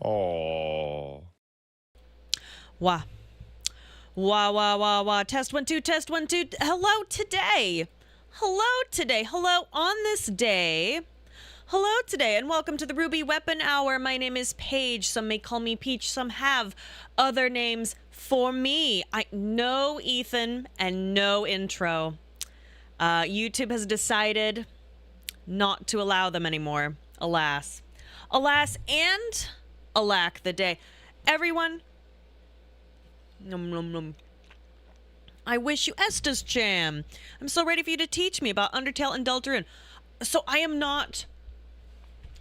Oh. Wah. Wah, wah, wah, wah. Test 1 2, test 1 2. Hello today. Hello today. Hello on this day. Hello today, and welcome to the Ruby Weapon Hour. My name is Paige. Some may call me Peach. Some have other names for me. No Ethan and no intro. YouTube has decided not to allow them anymore. Alas. Alas and alack the day. Everyone, nom nom nom. I wish you Estes Jam. I'm so ready for you to teach me about Undertale and Deltarune. So I am not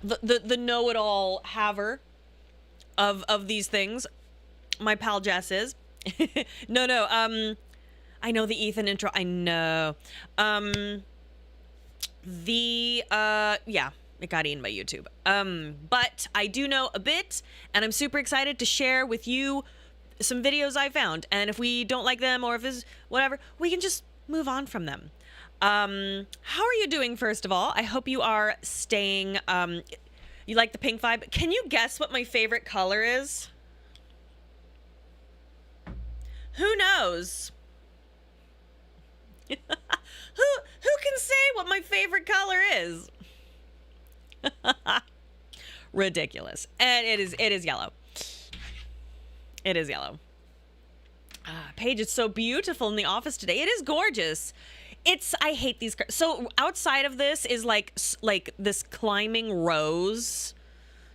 the know-it-all haver of these things. My pal Jess is. No. I know the Ethan intro. I know. Yeah, it got eaten by YouTube. But I do know a bit, and I'm super excited to share with you some videos I found. And if we don't like them, or if it's whatever, we can just move on from them. How are you doing, first of all? I hope you are staying, you like the pink vibe. Can you guess what my favorite color is? Who knows? Who can say what my favorite color is? Ridiculous. And it is yellow. It is yellow. Paige, it's so beautiful in the office today. It is gorgeous. I hate these. So outside of this is like this climbing rose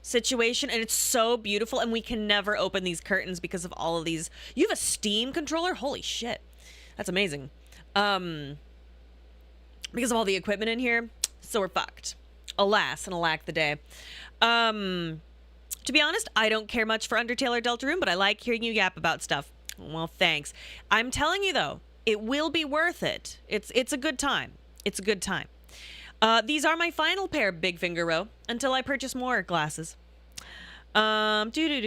situation, and it's so beautiful, and we can never open these curtains because of all of these. You have a Steam controller? Holy shit. That's amazing. Because of all the equipment in here, so we're fucked. Alas and alack the day. To be honest, I don't care much for Undertale or Deltarune, but I like hearing you yap about stuff. Well, thanks. I'm telling you though, it will be worth it. It's a good time. It's a good time. These are my final pair, Big Finger Row, until I purchase more glasses. Okay.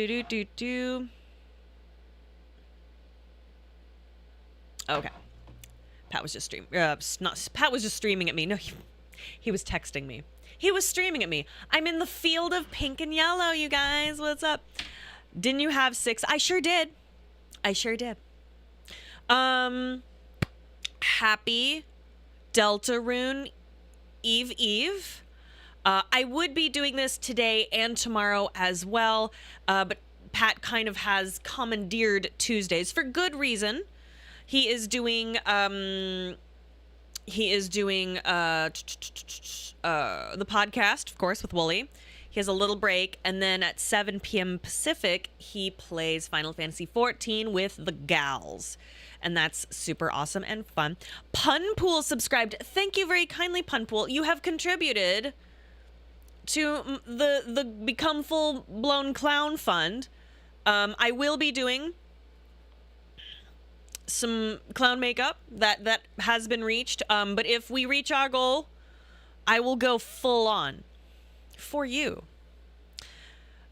Pat was just streaming. Pat was just streaming at me. No, he was texting me. He was streaming at me. I'm in the field of pink and yellow, you guys. What's up? Didn't you have 6? I sure did. I sure did. Happy Deltarune Eve. I would be doing this today and tomorrow as well, but Pat kind of has commandeered Tuesdays for good reason. He is doing the podcast, of course, with Wooly. He has a little break, and then at 7 p.m. Pacific, he plays Final Fantasy XIV with the gals. And that's super awesome and fun. Punpool subscribed. Thank you very kindly, Punpool. You have contributed to the Become Full-Blown Clown Fund. I will be doing some clown makeup that has been reached. But if we reach our goal, I will go full on for you.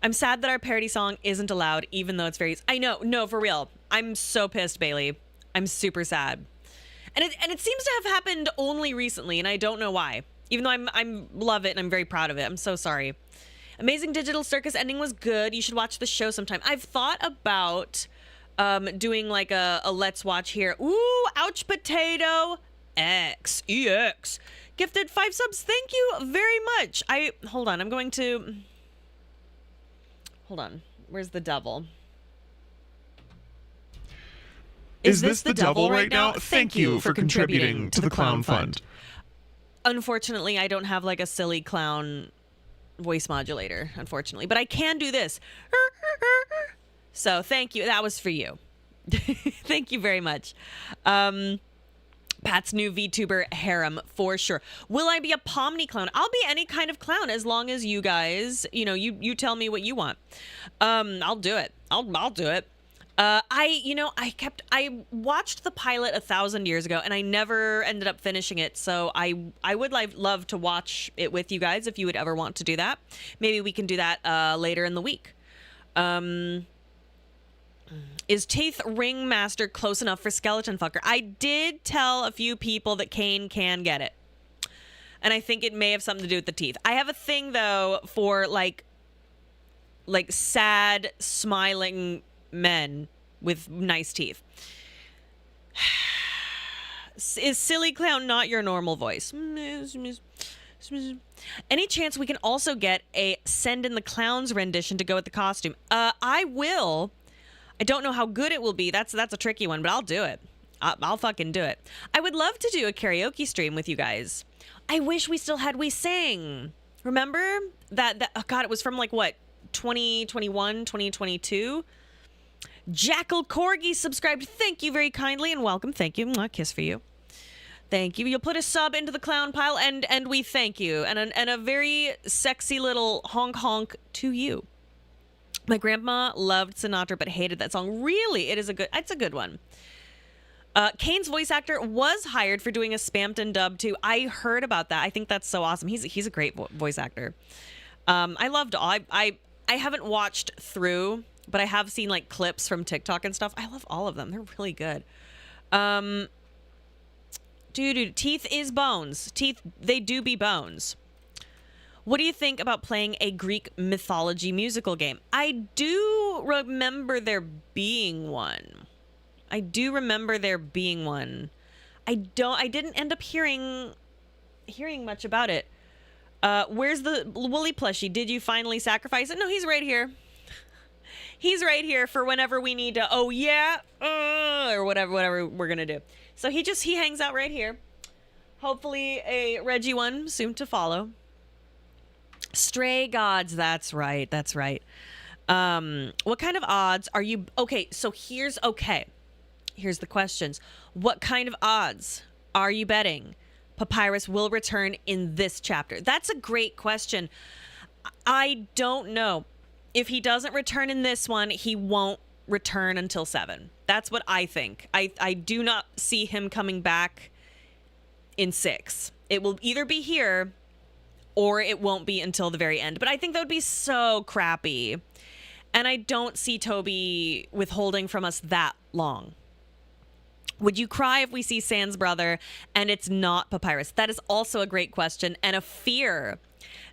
I'm sad that our parody song isn't allowed, even though it's very... I know, no, for real. I'm so pissed, Bailey. I'm super sad. And it seems to have happened only recently, and I don't know why. Even though I'm love it and I'm very proud of it. I'm so sorry. Amazing Digital Circus ending was good. You should watch the show sometime. I've thought about doing like a let's watch here. Ooh, ouch potato. EX. Gifted 5 subs. Thank you very much. Hold on. I'm going to... Hold on. Where's the devil? Is this the devil right now? Thank you for contributing to the Clown Fund. Unfortunately, I don't have like a silly clown voice modulator, unfortunately. But I can do this. So thank you. That was for you. Thank you very much. Pat's new VTuber harem for sure. Will I be a Pomni clown? I'll be any kind of clown as long as you guys, you tell me what you want. I'll do it. I'll do it. I watched the pilot 1,000 years ago and I never ended up finishing it. So I would love to watch it with you guys if you would ever want to do that. Maybe we can do that later in the week. Is Teeth Ringmaster close enough for Skeleton Fucker? I did tell a few people that Kane can get it. And I think it may have something to do with the teeth. I have a thing, though, for, like sad, smiling men with nice teeth. Is Silly Clown not your normal voice? Any chance we can also get a Send in the Clowns rendition to go with the costume? I will. I don't know how good it will be. That's a tricky one, but I'll do it. I'll fucking do it. I would love to do a karaoke stream with you guys. I wish we still had We Sang. Remember that oh God, it was from like what, 2021, 2022? Jackal Corgi subscribed. Thank you very kindly and welcome. Thank you. Mwah, kiss for you. Thank you. You'll put a sub into the clown pile and we thank you. And a very sexy little honk honk to you. My grandma loved Sinatra but hated that song. Really? It's a good one. Kane's voice actor was hired for doing a Spampton dub too. I heard about that. I think that's so awesome. He's a great voice actor. I loved all. I haven't watched through, but I have seen like clips from TikTok and stuff. I love all of them. They're really good. Teeth is bones. Teeth, they do be bones. What do you think about playing a Greek mythology musical game? I do remember there being one. I didn't end up hearing much about it. Where's the woolly plushie? Did you finally sacrifice it? No, he's right here. He's right here for whenever we need to, oh yeah, or whatever we're gonna do. So he hangs out right here. Hopefully a Reggie one soon to follow. Stray Gods, that's right. What kind of odds are you... Okay, so here's the questions. What kind of odds are you betting Papyrus will return in this chapter? That's a great question. I don't know. If he doesn't return in this one, he won't return until 7. That's what I think. I do not see him coming back in 6. It will either be here or it won't be until the very end. But I think that would be so crappy. And I don't see Toby withholding from us that long. Would you cry if we see Sans brother and it's not Papyrus? That is also a great question and a fear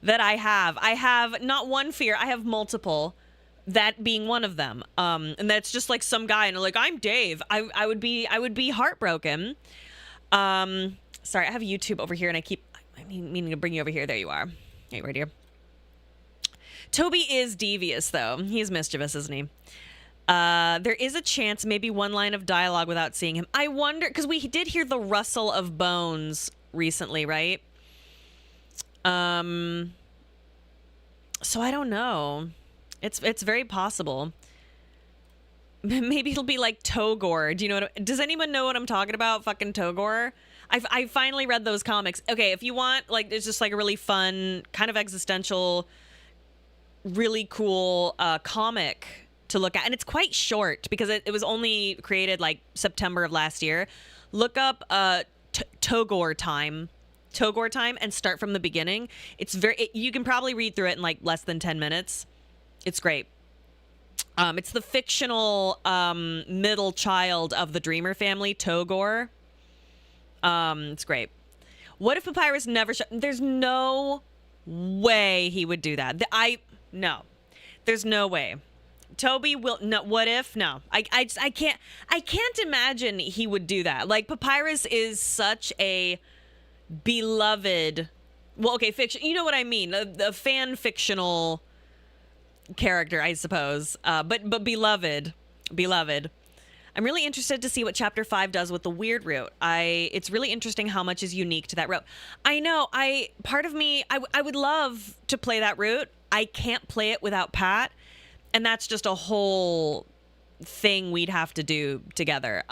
that I have. I have not one fear, I have multiple, that being one of them. And that's just like some guy and like, I'm Dave. I would be heartbroken. Sorry, I have YouTube over here and I keep meaning to bring you over here. There you are. Hey, right here. Toby is devious, though. He's mischievous, isn't he? There is a chance, maybe one line of dialogue without seeing him. I wonder, because we did hear the rustle of bones recently, right? So I don't know. It's very possible. Maybe it'll be like Togor. Do you know does anyone know what I'm talking about? Fucking Togor. I finally read those comics. Okay, if you want, like, it's just like a really fun, kind of existential, really cool comic to look at, and it's quite short because it was only created like September of last year. Look up Togor Time, and start from the beginning. It's you can probably read through it in like less than 10 minutes. It's great. It's the fictional middle child of the Dreamer family, Togor. It's great. What if Papyrus never there's no way he would do that. No. There's no way. Toby will no. What if? No. I can't imagine he would do that. Like, Papyrus is such a beloved, well, okay, fiction. You know what I mean? A fan fictional character, I suppose. But beloved. I'm really interested to see what Chapter 5 does with the weird root. It's really interesting how much is unique to that route. I know. Part of me, I would love to play that route. I can't play it without Pat, and that's just a whole thing we'd have to do together.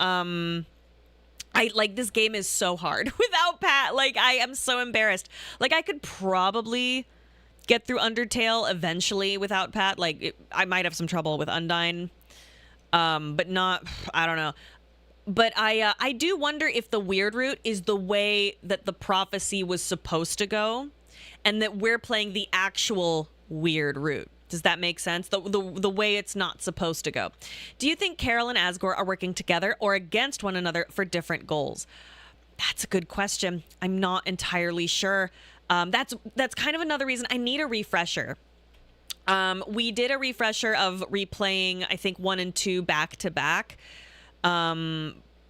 This game is so hard without Pat. Like, I am so embarrassed. Like, I could probably get through Undertale eventually without Pat. Like, I might have some trouble with Undyne, but not. I don't know. But I do wonder if the weird route is the way that the prophecy was supposed to go, and that we're playing the actual weird route. Does that make sense? The way it's not supposed to go. Do you think Carol and Asgore are working together or against one another for different goals? That's a good question. I'm not entirely sure. That's kind of another reason I need a refresher. We did a refresher of replaying, I think, 1 and 2 back to back.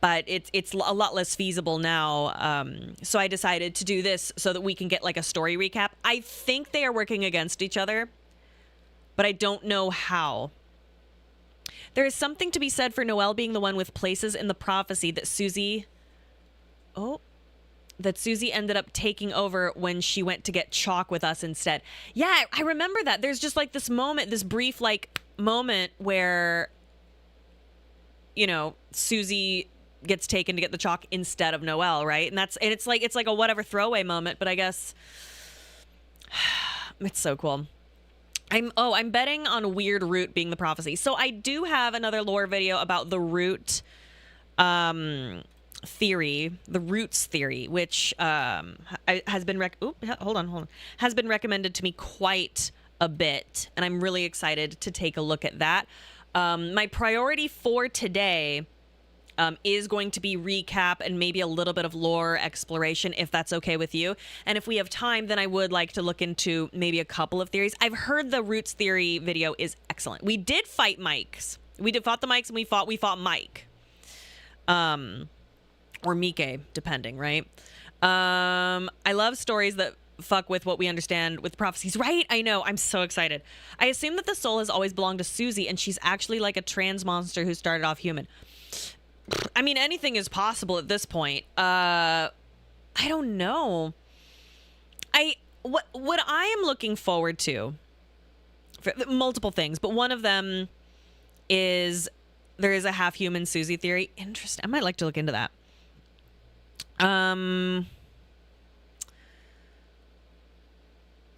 But it's a lot less feasible now. So I decided to do this so that we can get like a story recap. I think they are working against each other, but I don't know how. There is something to be said for Noelle being the one with places in the prophecy that Susie ended up taking over when she went to get chalk with us instead. Yeah, I remember that. There's just like this moment, this brief like moment where, you know, Susie gets taken to get the chalk instead of Noelle, right? And it's like a whatever throwaway moment, but I guess it's so cool. I'm betting on weird root being the prophecy. So I do have another lore video about the root theory, the roots theory, which has been has been recommended to me quite a bit, and I'm really excited to take a look at that. My priority for today is going to be recap and maybe a little bit of lore exploration, if that's okay with you. And if we have time, then I would like to look into maybe a couple of theories. I've heard the roots theory video is excellent. We did fight Mikes. We fought the Mikes, and we fought Mike. Or Mike, depending, right? I love stories that fuck with what we understand with prophecies, right? I know. I'm so excited. I assume that the soul has always belonged to Susie, and she's actually like a trans monster who started off human. I mean, anything is possible at this point. I don't know. What I am looking forward to, multiple things, but one of them is there is a half-human Susie theory. Interesting. I might like to look into that.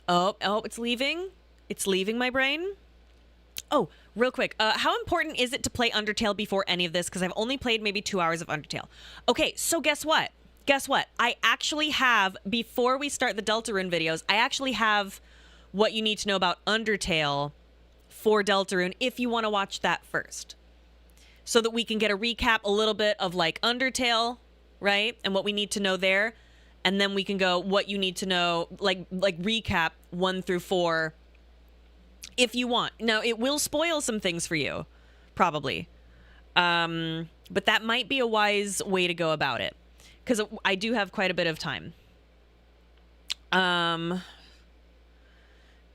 Oh, it's leaving. It's leaving my brain. Oh, real quick. How important is it to play Undertale before any of this? Because I've only played maybe 2 hours of Undertale. Okay, so guess what? I actually have, before we start the Deltarune videos, I actually have what you need to know about Undertale for Deltarune if you want to watch that first. So that we can get a recap a little bit of like Undertale, right? And what we need to know there. And then we can go what you need to know, like recap 1 through 4 if you want. Now, it will spoil some things for you, probably. But that might be a wise way to go about it, because I do have quite a bit of time.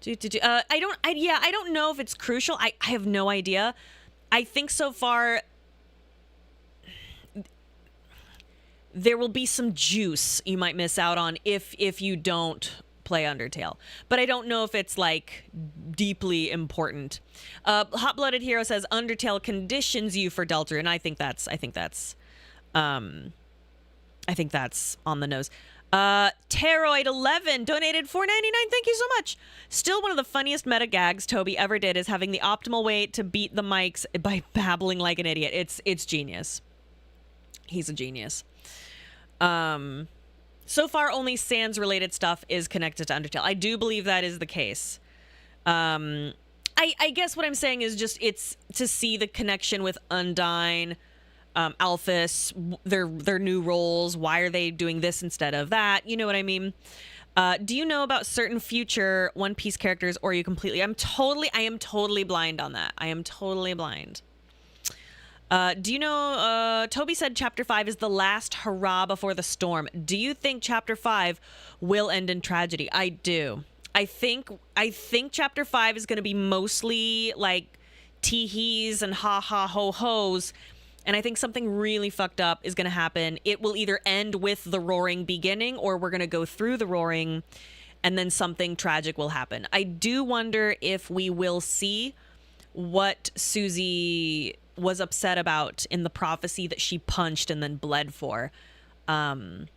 I don't know if it's crucial. I have no idea. I think so far there will be some juice you might miss out on if you don't play Undertale. But I don't know if it's like deeply important. Hot Blooded Hero says Undertale conditions you for Deltarune. I think that's on the nose. Teroid11 donated $4.99. Thank you so much. Still one of the funniest meta gags Toby ever did is having the optimal way to beat the mics by babbling like an idiot. It's genius. He's a genius. So far, only Sans related stuff is connected to Undertale. I do believe that is the case. I guess what I'm saying is just it's to see the connection with Undyne, Alphys, their new roles. Why are they doing this instead of that? You know what I mean? Do you know about certain future One Piece characters, or are you completely? I am totally blind on that. I am totally blind. Do you know, Toby said Chapter 5 is the last hurrah before the storm. Do you think Chapter 5 will end in tragedy? I do. I think Chapter 5 is going to be mostly like tee-hees and ha-ha-ho-hos. And I think something really fucked up is going to happen. It will either end with the roaring beginning, or we're going to go through the roaring and then something tragic will happen. I do wonder if we will see what Susie was upset about in the prophecy that she punched and then bled for. I'm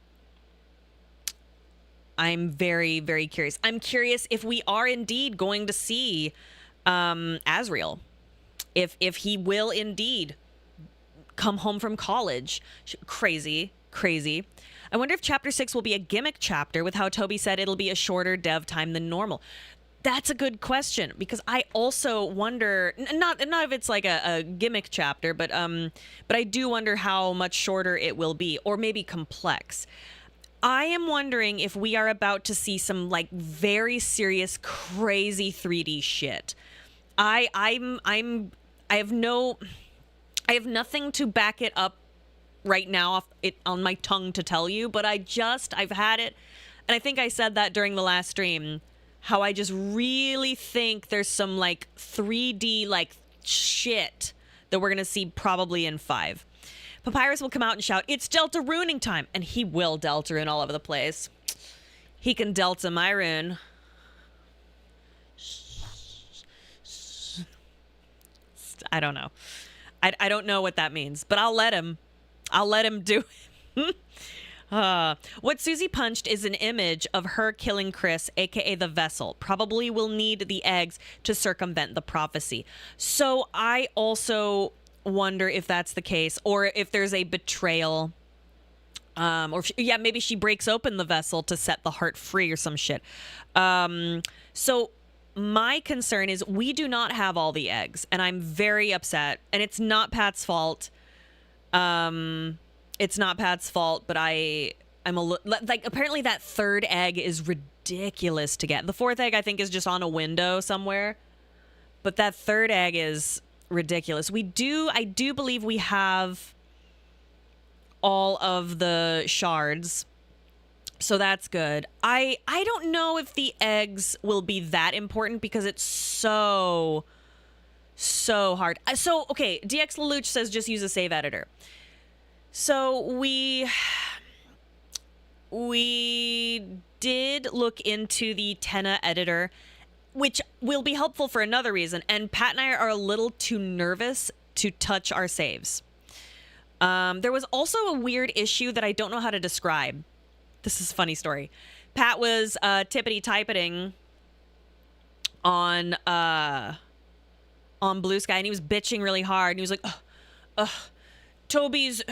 very, very curious. I'm curious if we are indeed going to see Asriel. If he will indeed come home from college. Crazy. I wonder if Chapter 6 will be a gimmick chapter with how Toby said it'll be a shorter dev time than normal. That's a good question, because I also wonder, not if it's like a gimmick chapter, but I do wonder how much shorter it will be, or maybe complex. I am wondering if we are about to see some like very serious, crazy 3D shit. I have nothing to back it up right now on my tongue to tell you, but I've had it, and I think I said that during the last stream, how I just really think there's some like 3D like shit that we're gonna see probably in 5. Papyrus will come out and shout, "It's Deltaruning time!" And he will Deltarune all over the place. He can Delta my rune. I don't know. I don't know what that means, but I'll let him do it. What Susie punched is an image of her killing Chris, aka the vessel. Probably will need the eggs to circumvent the prophecy. So I also wonder if that's the case, or if there's a betrayal. Maybe she breaks open the vessel to set the heart free or some shit. So my concern is we do not have all the eggs, and I'm very upset. And it's not Pat's fault. It's not Pat's fault, but I'm like, apparently that third egg is ridiculous to get. The fourth egg, I think, is just on a window somewhere, but that third egg is ridiculous. I do believe we have all of the shards, so that's good. I don't know if the eggs will be that important because it's so hard. So, okay, DX Lelouch says just use a save editor. So we did look into the Tenna editor, which will be helpful for another reason. And Pat and I are a little too nervous to touch our saves. There was also a weird issue that I don't know how to describe. This is a funny story. Pat was tippity-typeting on Blue Sky, and he was bitching really hard. And he was like, Toby's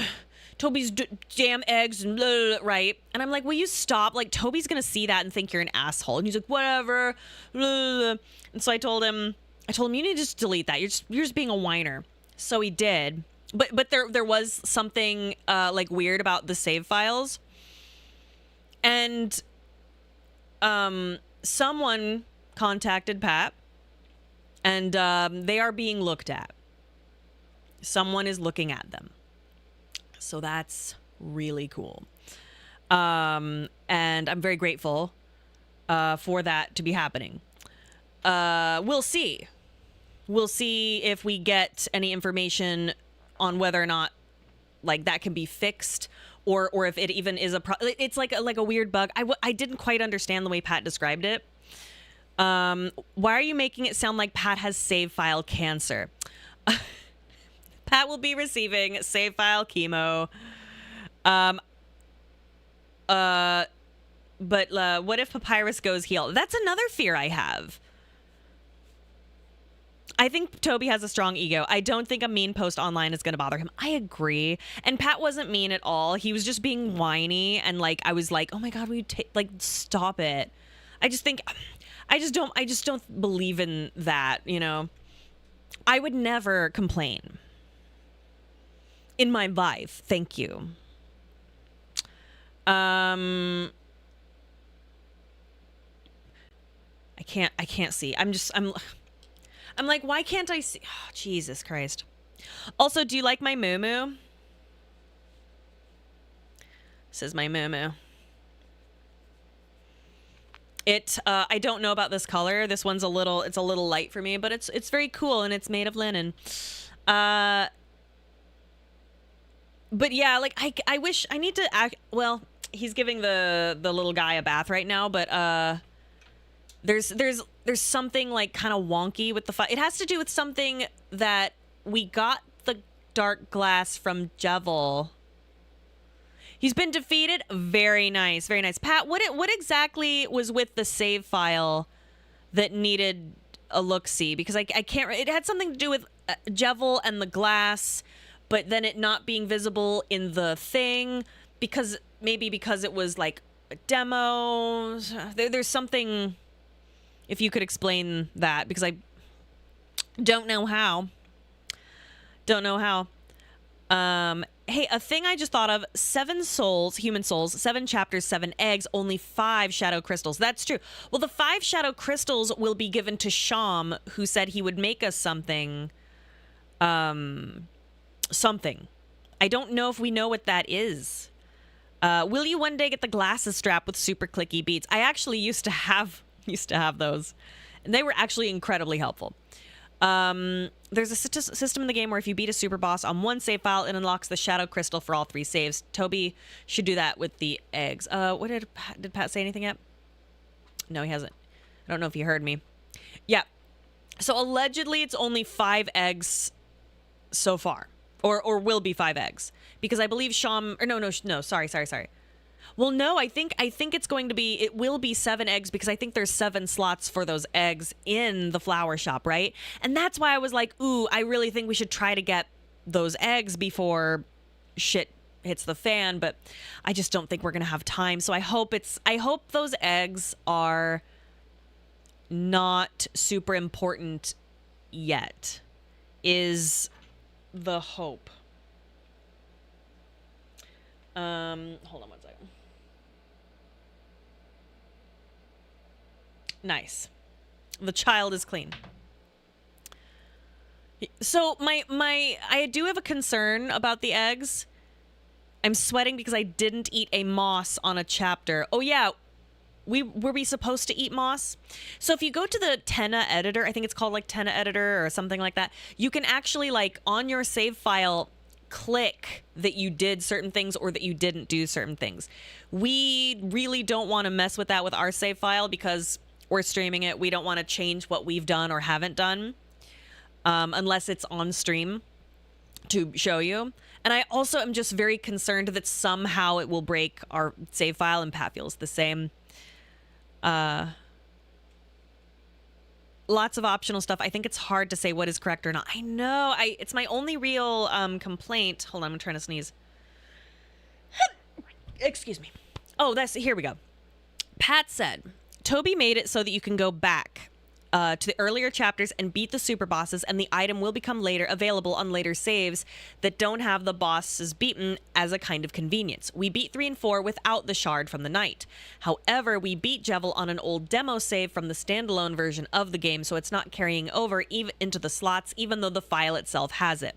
damn eggs and blah, blah, blah, right? And I'm like, will you stop? Like, Toby's gonna see that and think you're an asshole. And he's like, whatever. Blah, blah, blah. And so I told him, you need to just delete that. You're just being a whiner. So he did. But there was something like weird about the save files. And someone contacted Pat, and they are being looked at. Someone is looking at them. So that's really cool. And I'm very grateful for that to be happening. we'll see. We'll see if we get any information on whether or not like that can be fixed, or if it even is it's like a weird bug. I didn't quite understand the way Pat described it. Why are you making it sound like Pat has save file cancer? Pat will be receiving save file chemo. But what if Papyrus goes heal? That's another fear I have. I think Toby has a strong ego. I don't think a mean post online is going to bother him. I agree. And Pat wasn't mean at all. He was just being whiny. And like, I was like, oh my God, will you like, stop it. I just don't believe in that, you know. I would never complain in my life. Thank you. I can't see. I'm like, why can't I see? Oh, Jesus Christ. Also, do you like my moo-moo? This is my moo-moo. I don't know about this color. This one's it's a little light for me, but it's very cool, and it's made of linen. But yeah, like I wish I need to act. Well, he's giving the little guy a bath right now, but there's something like kind of wonky with the fight. It has to do with something that we got the dark glass from Jevil. He's been defeated. Very nice. Very nice. Pat, what exactly was with the save file that needed a look-see? Because I can't... It had something to do with Jevil and the glass, but then it not being visible in the thing. Maybe because it was like a demo. There's something... If you could explain that, because I don't know how. Hey, a thing I just thought of, 7 souls, human souls, 7 chapters, 7 eggs, only 5 shadow crystals. That's true. Well, the 5 shadow crystals will be given to Sham, who said he would make us something. Something. I don't know if we know what that is. Will you one day get the glasses strap with super clicky beats? I actually used to have those, and they were actually incredibly helpful. There's a system in the game where if you beat a super boss on one save file, it unlocks the shadow crystal for all 3 saves. Toby should do that with the eggs. What did Pat say anything yet? No, he hasn't. I don't know if he heard me. Yeah. So allegedly it's only 5 eggs so far, or will be 5 eggs, because I believe Sham, or no, sorry. Well, no, I think it's going to be, it will be 7 eggs, because I think there's 7 slots for those eggs in the flower shop, right? And that's why I was like, ooh, I really think we should try to get those eggs before shit hits the fan, but I just don't think we're going to have time. So I hope those eggs are not super important yet, is the hope. Hold on one second. Nice. The child is clean. So I do have a concern about the eggs. I'm sweating because I didn't eat a moss on a chapter. Oh yeah, were we supposed to eat moss? So if you go to the Tenna editor, I think it's called like Tenna editor or something like that, you can actually like on your save file click that you did certain things or that you didn't do certain things. We really don't want to mess with that with our save file because we're streaming it. We don't want to change what we've done or haven't done unless it's on stream to show you. And I also am just very concerned that somehow it will break our save file, and Pat feels the same. Lots of optional stuff. I think it's hard to say what is correct or not. I know. It's my only real complaint. Hold on, I'm trying to sneeze. Excuse me. Oh, here we go. Pat said, Toby made it so that you can go back to the earlier chapters and beat the super bosses, and the item will become later available on later saves that don't have the bosses beaten as a kind of convenience. We beat 3 and 4 without the shard from the night. However, we beat Jevil on an old demo save from the standalone version of the game, so it's not carrying over even into the slots, even though the file itself has it.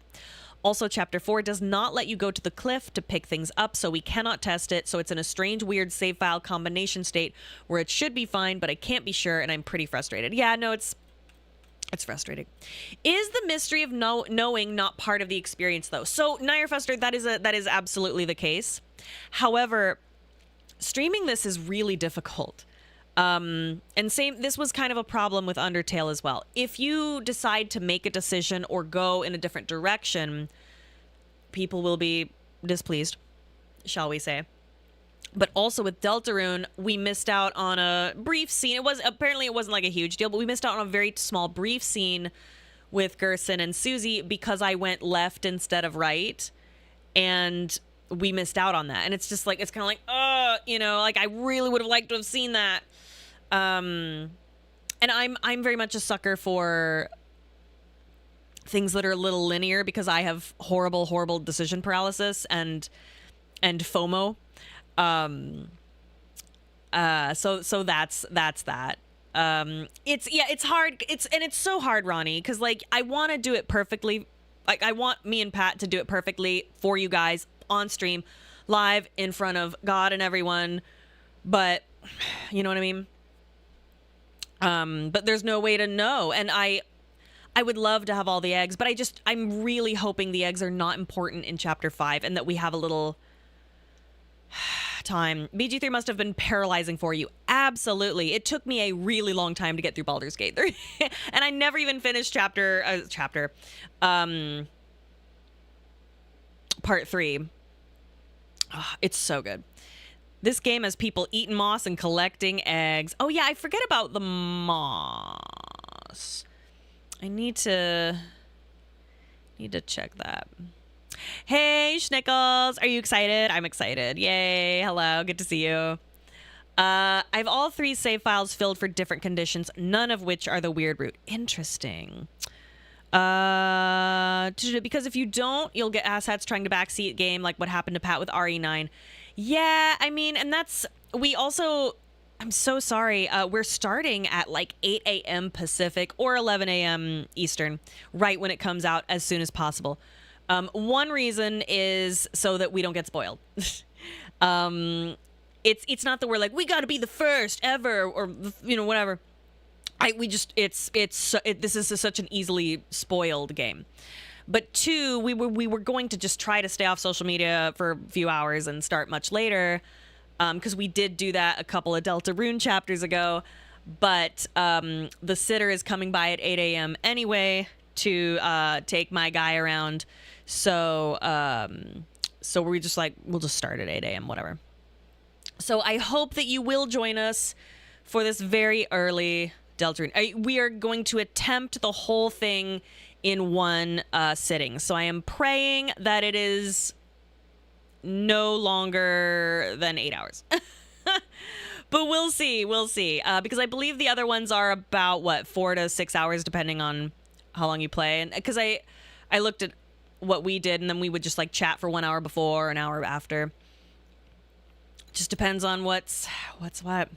Also, Chapter 4 does not let you go to the cliff to pick things up, so we cannot test it. So it's in a strange, weird save file combination state where it should be fine, but I can't be sure, and I'm pretty frustrated. Yeah, no, it's frustrating. Is the mystery of knowing not part of the experience, though? So, Nirfuster, that is absolutely the case. However, streaming this is really difficult. And this was kind of a problem with Undertale as well. If you decide to make a decision or go in a different direction, people will be displeased, shall we say. But also with Deltarune, we missed out on a brief scene. It wasn't like a huge deal, but we missed out on a very small brief scene with Gerson and Susie because I went left instead of right. And we missed out on that. And it's just like, it's kind of like, like I really would have liked to have seen that. And I'm very much a sucker for things that are a little linear because I have horrible decision paralysis and FOMO. So that's that. It's hard. It's so hard, Ronnie, because like I want to do it perfectly. Like I want me and Pat to do it perfectly for you guys on stream, live in front of God and everyone. But you know what I mean? But there's no way to know. And I would love to have all the eggs, but I'm really hoping the eggs are not important in Chapter 5 and that we have a little time. BG3 must have been paralyzing for you. Absolutely. It took me a really long time to get through Baldur's Gate 3. And I never even finished part 3. Oh, it's so good. This game has people eating moss and collecting eggs. Oh yeah, I forget about the moss. I need to check that. Hey, Schnickles. Are you excited? I'm excited. Yay. Hello. Good to see you. I have all 3 save files filled for different conditions, none of which are the weird route. Interesting. Because if you don't, you'll get asshats trying to backseat game like what happened to Pat with RE9. Yeah, I mean, and I'm so sorry. We're starting at like 8 a.m. Pacific or 11 a.m. Eastern, right when it comes out as soon as possible. One reason is so that we don't get spoiled. It's not that we're like, we got to be the first ever or, whatever. This is such an easily spoiled game. But 2, we were going to just try to stay off social media for a few hours and start much later, because we did do that a couple of Deltarune chapters ago. But the sitter is coming by at 8 a.m. anyway to take my guy around. So we're just like, we'll just start at 8 a.m., whatever. So I hope that you will join us for this very early Deltarune. We are going to attempt the whole thing in one sitting. So I am praying that it is no longer than 8 hours. But we'll see. Because I believe the other ones are about, 4 to 6 hours, depending on how long you play. And because I looked at what we did, and then we would just like chat for 1 hour before, an hour after. Just depends on what's what.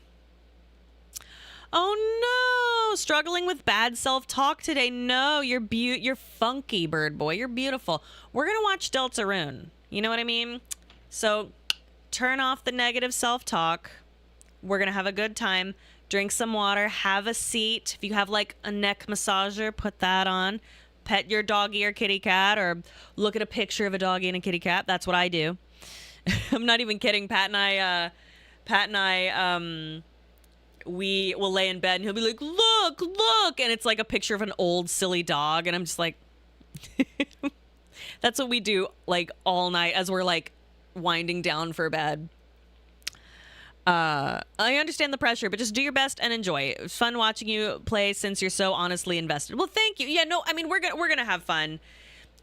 Oh no, struggling with bad self-talk today. No, you're funky, bird boy. You're beautiful. We're going to watch Deltarune. You know what I mean? So turn off the negative self-talk. We're going to have a good time. Drink some water, have a seat. If you have like a neck massager, put that on. Pet your doggy or kitty cat, or look at a picture of a doggy and a kitty cat. That's what I do. I'm not even kidding. Pat and I, we will lay in bed and he'll be like, look, and it's like a picture of an old silly dog, and I'm just like, that's what we do like all night as we're like winding down for bed. I understand the pressure, but just do your best and enjoy. It was fun watching you play since you're so honestly invested. Well, thank you. Yeah, no, I mean, we're gonna have fun.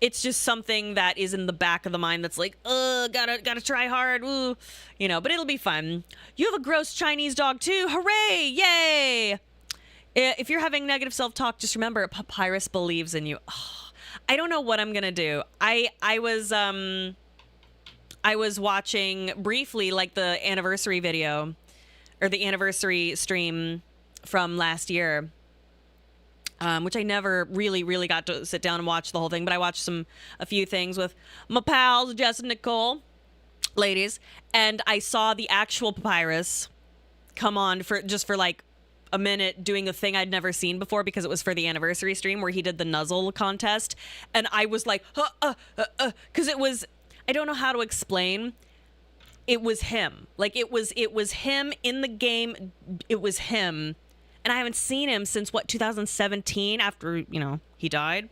It's just something that is in the back of the mind that's like, gotta try hard, woo, but it'll be fun. You have a gross Chinese dog too. Hooray! Yay! If you're having negative self-talk, just remember, Papyrus believes in you. Oh, I don't know what I'm gonna do. I was watching briefly like the anniversary video or the anniversary stream from last year. which I never really got to sit down and watch the whole thing, but I watched a few things with my pals, Jess and Nicole, ladies, and I saw the actual papyrus come on for like a minute doing a thing I'd never seen before because it was for the anniversary stream where he did the nuzzle contest, and I was like, because it was, I don't know how to explain. It was him. Like it was him in the game. It was him. And I haven't seen him since 2017 after, he died.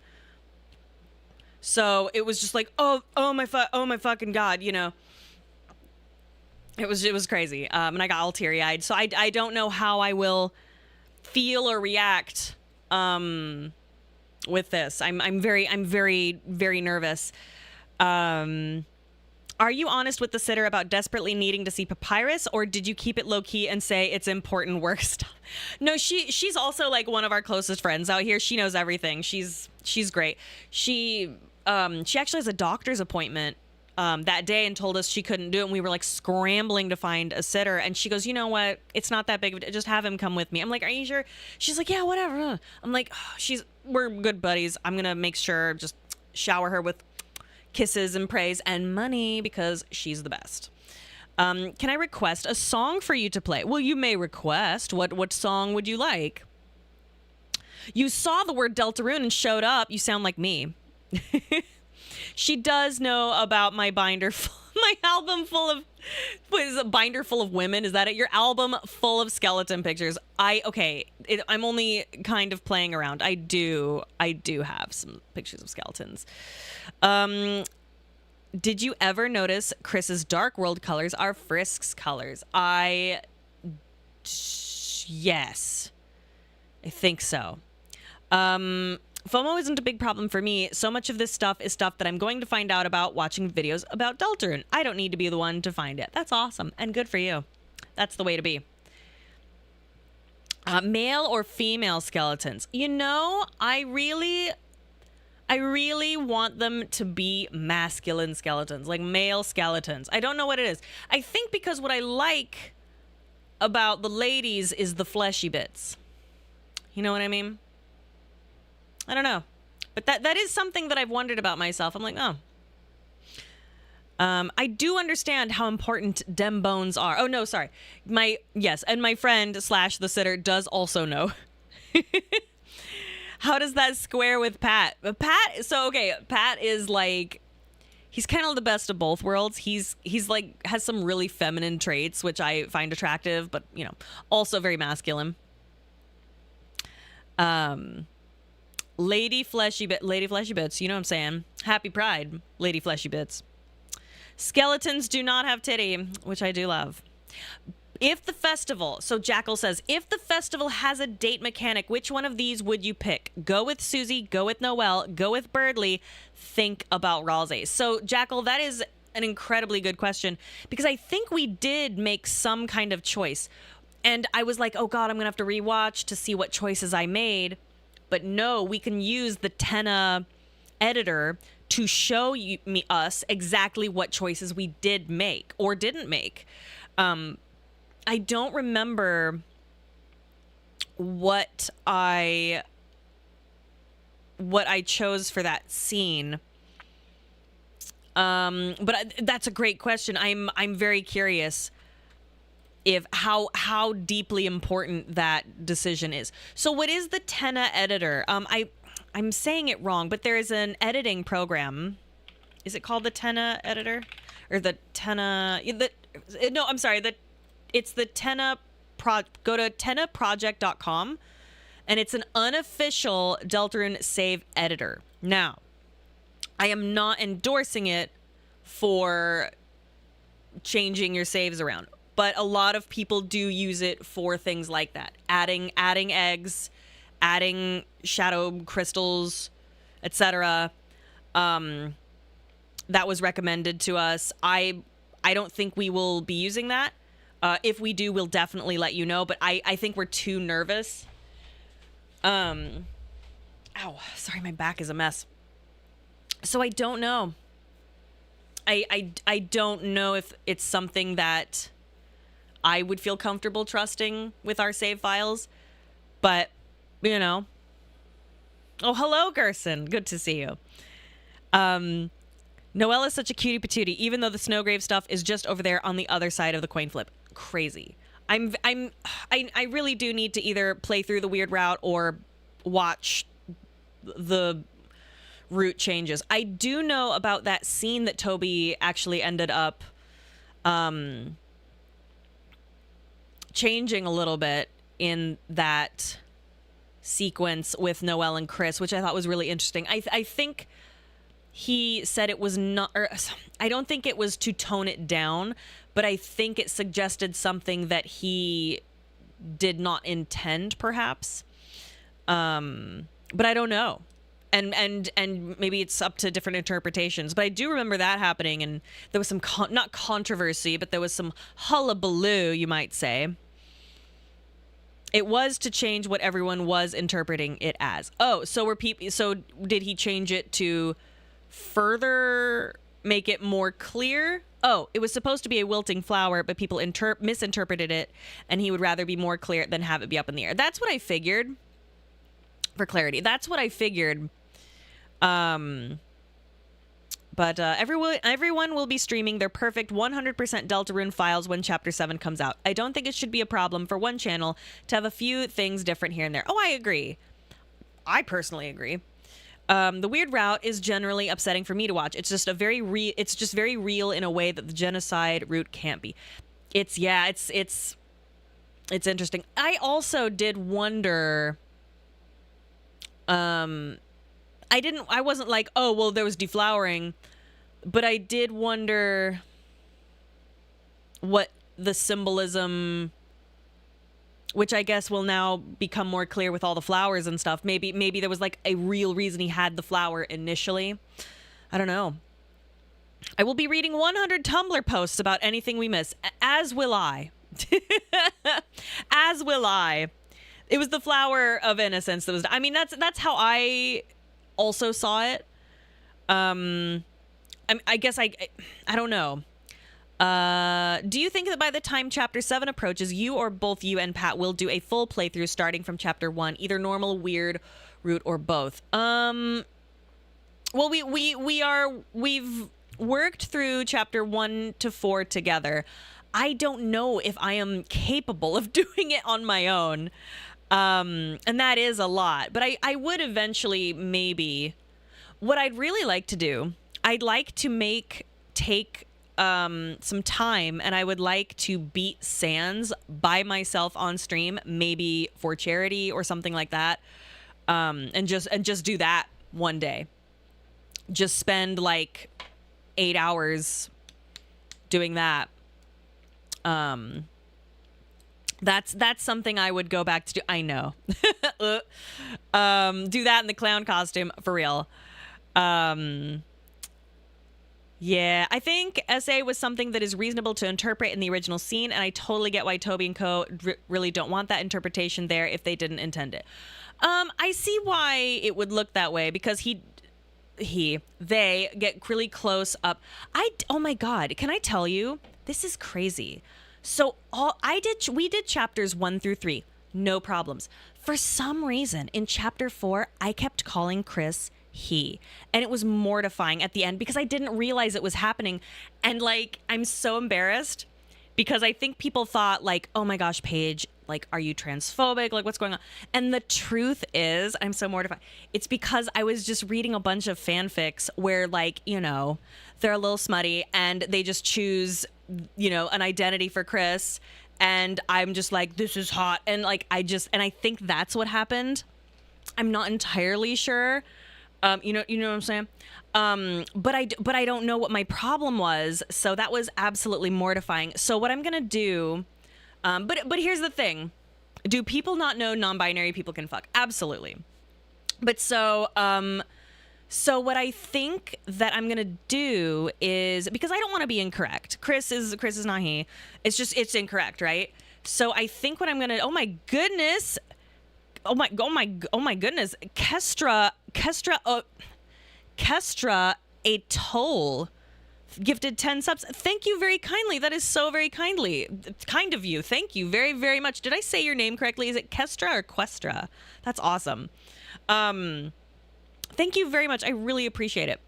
So it was just like, oh my fucking God, It was crazy. And I got all teary-eyed. So I don't know how I will feel or react with this. I'm very nervous. Are you honest with the sitter about desperately needing to see Papyrus, or did you keep it low key and say it's important work stuff? No, she's also like one of our closest friends out here. She knows everything. She's great. She actually has a doctor's appointment that day and told us she couldn't do it. And we were like scrambling to find a sitter. And she goes, you know what? It's not that big of a deal. Just have him come with me. I'm like, are you sure? She's like, yeah, whatever. I'm like, we're good buddies. I'm going to make sure, just shower her with kisses and praise and money because she's the best. Can I request a song for you to play? Well, you may request. What song would you like? You saw the word Deltarune and showed up. You sound like me. She does know about my binder, my album full of, what is it, binder full of women? Is that it? Your album full of skeleton pictures. I'm only kind of playing around. I do have some pictures of skeletons. Did you ever notice Chris's Dark World colors are Frisk's colors? Yes. I think so. FOMO isn't a big problem for me. So much of this stuff is stuff that I'm going to find out about watching videos about Deltarune. I don't need to be the one to find it. That's awesome and good for you. That's the way to be. Male or female skeletons? I really want them to be masculine skeletons, like male skeletons. I don't know what it is. I think because what I like about the ladies is the fleshy bits. You know what I mean? I don't know. But that is something that I've wondered about myself. I'm like, oh. I do understand how important dem bones are. Oh, no, sorry. And my friend / the sitter does also know. How does that square with Pat? Pat is like, he's kind of the best of both worlds. He's like, has some really feminine traits, which I find attractive, but, also very masculine. Lady Fleshy Bits, you know what I'm saying? Happy Pride, Lady Fleshy Bits. Skeletons do not have titty, which I do love. If the festival, so Jackal says, if the festival has a date mechanic, which one of these would you pick? Go with Susie, go with Noelle, go with Birdly, think about Ralsei. So Jackal, that is an incredibly good question because I think we did make some kind of choice. And I was like, oh God, I'm going to have to rewatch to see what choices I made. But no, we can use the Tenna editor to show us exactly what choices we did make or didn't make. I don't remember what I chose for that scene. But that's a great question. I'm very curious if how deeply important that decision is. So what is the Tenna editor? I'm saying it wrong, but there is an editing program. Is it called the Tenna editor or the Tenna? No, I'm sorry. It's the Tenna go to tennaproject.com and it's an unofficial Deltarune save editor. Now, I am not endorsing it for changing your saves around, but a lot of people do use it for things like that. Adding eggs, adding shadow crystals, etc. That was recommended to us. I don't think we will be using that. If we do, we'll definitely let you know, but I think we're too nervous. Ow, sorry, my back is a mess. So I don't know. I don't know if it's something that I would feel comfortable trusting with our save files, but Oh, hello, Gerson. Good to see you. Noelle is such a cutie patootie, even though the Snowgrave stuff is just over there on the other side of the coin flip. Crazy. I really do need to either play through the weird route or watch the route changes. I do know about that scene that Toby actually ended up changing a little bit in that sequence with Noelle and Chris, which I thought was really interesting. I think he said it was not, or I don't think it was to tone it down, but I think it suggested something that he did not intend, perhaps. But I don't know. And maybe it's up to different interpretations. But I do remember that happening, and there was some, not controversy, but there was some hullabaloo, you might say. It was to change what everyone was interpreting it as. Oh, so did he change it to further make it more clear? Oh, it was supposed to be a wilting flower, but people misinterpreted it, and he would rather be more clear than have it be up in the air. That's what I figured. For clarity, that's what I figured. But everyone will be streaming their perfect 100% Deltarune files when Chapter 7 comes out. I don't think it should be a problem for one channel to have a few things different here and there. Oh, I agree. I personally agree. The weird route is generally upsetting for me to watch. It's just very real in a way that the genocide route can't be. It's interesting. I also did wonder. I wasn't like, oh, well, there was deflowering, but I did wonder what the symbolism, which I guess will now become more clear with all the flowers and stuff. Maybe there was like a real reason he had the flower initially. I don't know. I will be reading 100 Tumblr posts about anything we miss, as will I. As will I. It was the flower of innocence that was. I mean, that's how I also saw it. I guess I don't know. Do you think that by the time Chapter 7 approaches, you or both you and Pat will do a full playthrough starting from Chapter 1, either normal, weird, route, or both? Well, we've worked through Chapter 1 to 4 together. I don't know if I am capable of doing it on my own. And that is a lot, but I would eventually maybe. What I'd really like to do, I'd like to take some time, and I would like to beat Sans by myself on stream, maybe for charity or something like that. And just do that one day. Just spend like 8 hours doing that. That's something I would go back to do. I know. Do that in the clown costume for real. Yeah, I think SA was something that is reasonable to interpret in the original scene, and I totally get why Toby and co. Really don't want that interpretation there if they didn't intend it. I see why it would look that way, because they get really close up. Oh my God, can I tell you? This is crazy. So we did chapters 1 through 3, no problems. For some reason, in chapter 4, I kept calling Chris he, and it was mortifying at the end because I didn't realize it was happening. And like, I'm so embarrassed because I think people thought like, oh my gosh, Paige, like, are you transphobic? Like, what's going on? And the truth is, I'm so mortified. It's because I was just reading a bunch of fanfics where, like, you know, they're a little smutty and they just choose, you know, an identity for Chris. And I'm just like, this is hot. And like, I think that's what happened. I'm not entirely sure. You know what I'm saying? But I don't know what my problem was. So that was absolutely mortifying. So what I'm going to do, but here's the thing. Do people not know non-binary people can fuck? Absolutely. But so what I think that I'm going to do is, because I don't want to be incorrect. Chris is not he. It's incorrect, right? So I think what I'm going to, oh my goodness. Oh my goodness. Kestra a toll gifted 10 subs. Thank you very kindly. That is so very kind of you. Thank you very, very much. Did I say your name correctly? Is it Kestra or Questra? That's awesome. Thank you very much. I really appreciate it.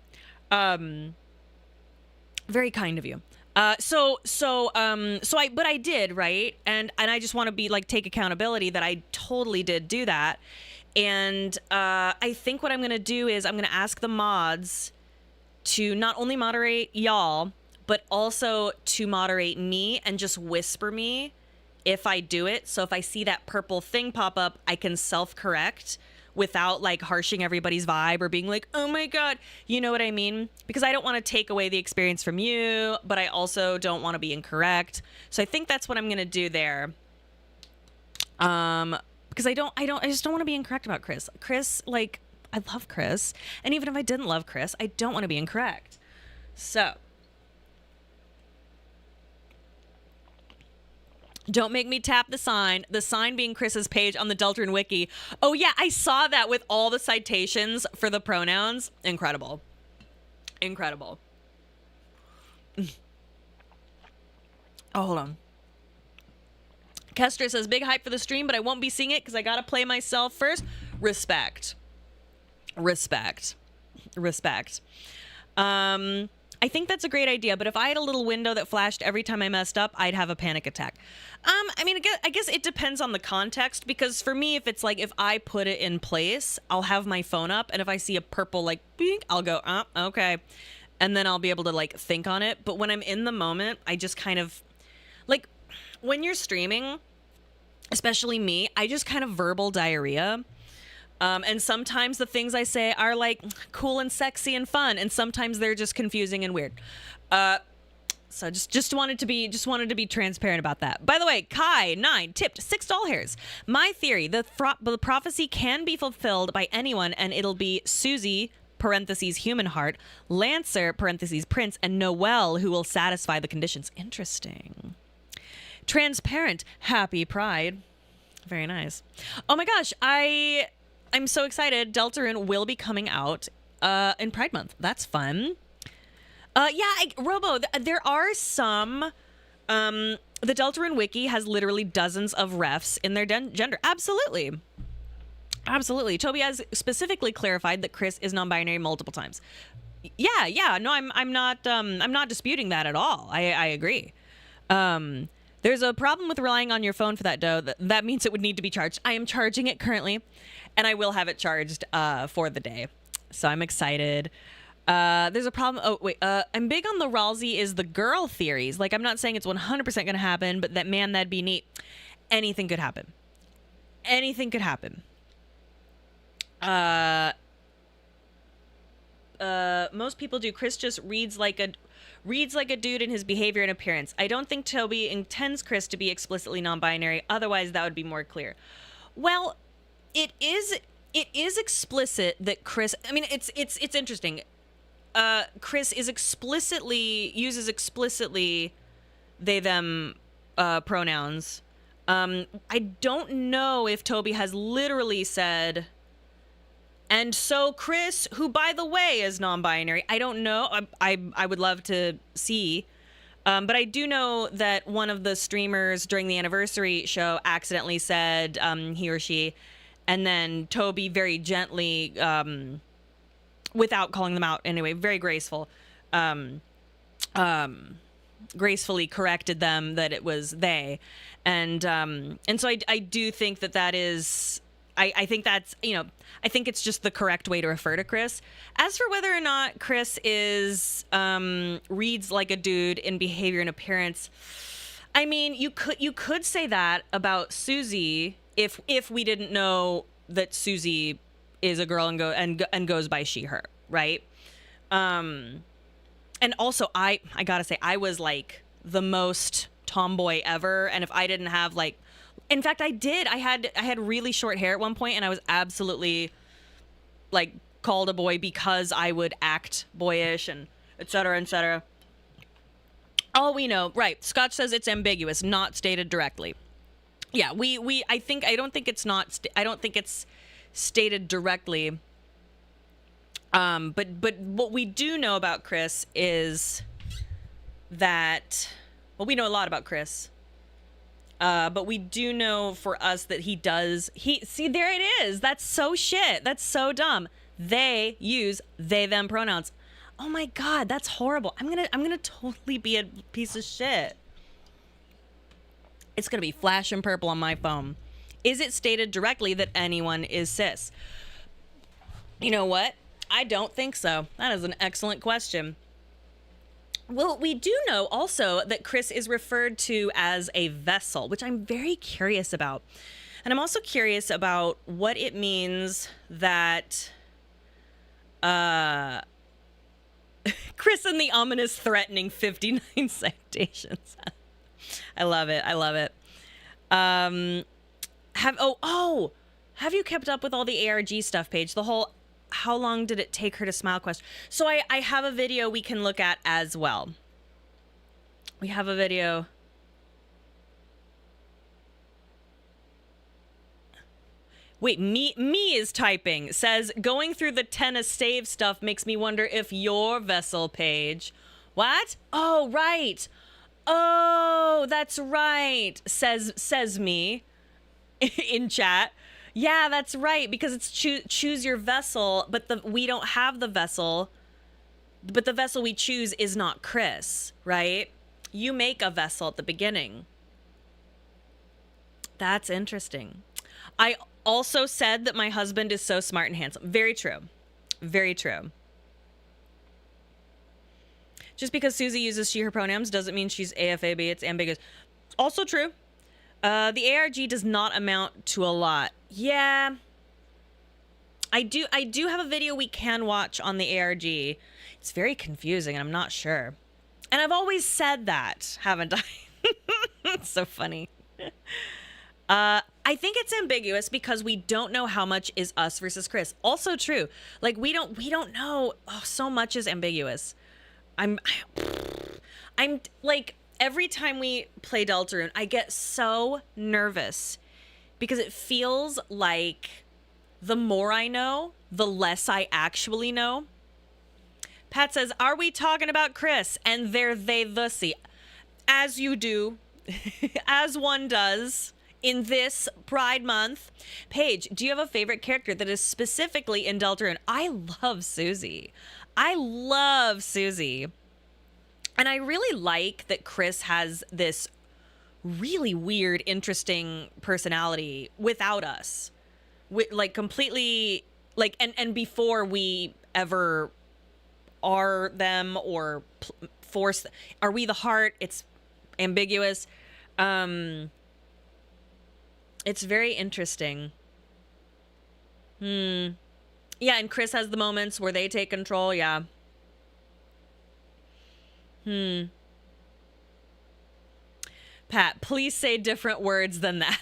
Very kind of you. But I did, right? And I just want to be like, take accountability that I totally did do that. And I think what I'm going to do is I'm going to ask the mods to not only moderate y'all, but also to moderate me and just whisper me if I do it. So if I see that purple thing pop up, I can self-correct without like harshing everybody's vibe or being like, oh my God, you know what I mean? Because I don't want to take away the experience from you, but I also don't want to be incorrect. So I think that's what I'm going to do there. Because I just don't want to be incorrect about Chris. Chris, like, I love Chris. And even if I didn't love Chris, I don't want to be incorrect. So don't make me tap the sign being Chris's page on the Deltarune wiki. Oh yeah, I saw that with all the citations for the pronouns. Incredible. Incredible. Oh, hold on. Kester says, big hype for the stream, but I won't be seeing it because I gotta play myself first. Respect. Respect. Respect. I think that's a great idea, but if I had a little window that flashed every time I messed up, I'd have a panic attack. I mean, I guess it depends on the context, because for me, if it's like, if I put it in place, I'll have my phone up, and if I see a purple, like, bing, I'll go, okay. And then I'll be able to, like, think on it. But when I'm in the moment, I just kind of, like, when you're streaming, especially me, I just kind of verbal diarrhea. And sometimes the things I say are like cool and sexy and fun, and sometimes they're just confusing and weird. So just wanted to be transparent about that. By the way, Kai9 tipped $6 hairs. My theory: the prophecy can be fulfilled by anyone, and it'll be Susie (parentheses human heart), Lancer (parentheses prince), and Noelle who will satisfy the conditions. Interesting. Transparent. Happy Pride. Very nice. Oh my gosh, I'm so excited. Deltarune will be coming out in Pride Month. That's fun. Robo, there are some... the Deltarune wiki has literally dozens of refs in their gender. Absolutely. Absolutely. Toby has specifically clarified that Chris is non-binary multiple times. Yeah. No, I'm not disputing that at all. I agree. There's a problem with relying on your phone for that, dough. That means it would need to be charged. I am charging it currently, and I will have it charged for the day. So I'm excited. There's a problem. Oh, wait. I'm big on the Ralsei is the girl theories. Like, I'm not saying it's 100% going to happen, but that'd be neat. Anything could happen. Anything could happen. Most people do. Chris just reads like a dude in his behavior and appearance. I don't think Toby intends Chris to be explicitly non-binary. Otherwise, that would be more clear. Well, it is explicit that Chris... I mean, it's interesting. Chris uses explicitly they, them pronouns. I don't know if Toby has literally said... And so Chris, who, by the way, is non-binary, I don't know. I would love to see. But I do know that one of the streamers during the anniversary show accidentally said he or she. And then Toby very gently, without calling them out anyway, very graceful, gracefully corrected them that it was they. And so I do think that is... I think that's, I think it's just the correct way to refer to Chris. As for whether or not Chris reads like a dude in behavior and appearance, I mean, you could say that about Susie if we didn't know that Susie is a girl and goes by she, her, right? And also I gotta say, I was like the most tomboy ever, and if I didn't have like... In fact, I did. I had really short hair at one point, and I was absolutely, like, called a boy because I would act boyish and et cetera, et cetera. All we know, right? Scotch says it's ambiguous, not stated directly. Yeah, I don't think it's stated directly. But what we do know about Chris is that, well, we know a lot about Chris. But we do know for us that see, there it is. That's so shit. That's so dumb. They use they them pronouns. Oh my God, that's horrible. I'm gonna totally be a piece of shit. It's gonna be flashing purple on my phone. Is it stated directly that anyone is cis? You know what? I don't think so. That is an excellent question. Well, we do know also that Chris is referred to as a vessel, which I'm very curious about. And I'm also curious about what it means that Chris and the ominous threatening 59 citations. I love it. I love it. Have you kept up with all the ARG stuff, Paige? The whole how long did it take her to smile question. So I have a video we can look at as well. We have a video. Wait, me is typing. Says, going through the tennis stave stuff makes me wonder if your vessel, Paige. What? Oh, right. Oh, that's right. Says me in chat. Yeah, that's right, because it's choose your vessel, but we don't have the vessel. But the vessel we choose is not Chris, right? You make a vessel at the beginning. That's interesting. I also said that my husband is so smart and handsome. Very true. Very true. Just because Susie uses she, her pronouns doesn't mean she's AFAB. It's ambiguous. Also true. The ARG does not amount to a lot. Yeah. I do have a video we can watch on the ARG. It's very confusing, and I'm not sure. And I've always said that, haven't I? It's so funny. I think it's ambiguous because we don't know how much is us versus Chris. Also true. Like we don't know. Oh, so much is ambiguous. I'm like, every time we play Deltarune, I get so nervous because it feels like the more I know, the less I actually know. Pat says, are we talking about Chris? And they're the see. As you do, as one does in this Pride Month. Paige, do you have a favorite character that is specifically in Deltarune? I love Susie. And I really like that Chris has this really weird, interesting personality without us. Like completely, like, and before we ever are them or force, are we the heart? It's ambiguous. It's very interesting. Yeah, and Chris has the moments where they take control, yeah. Pat, please say different words than that.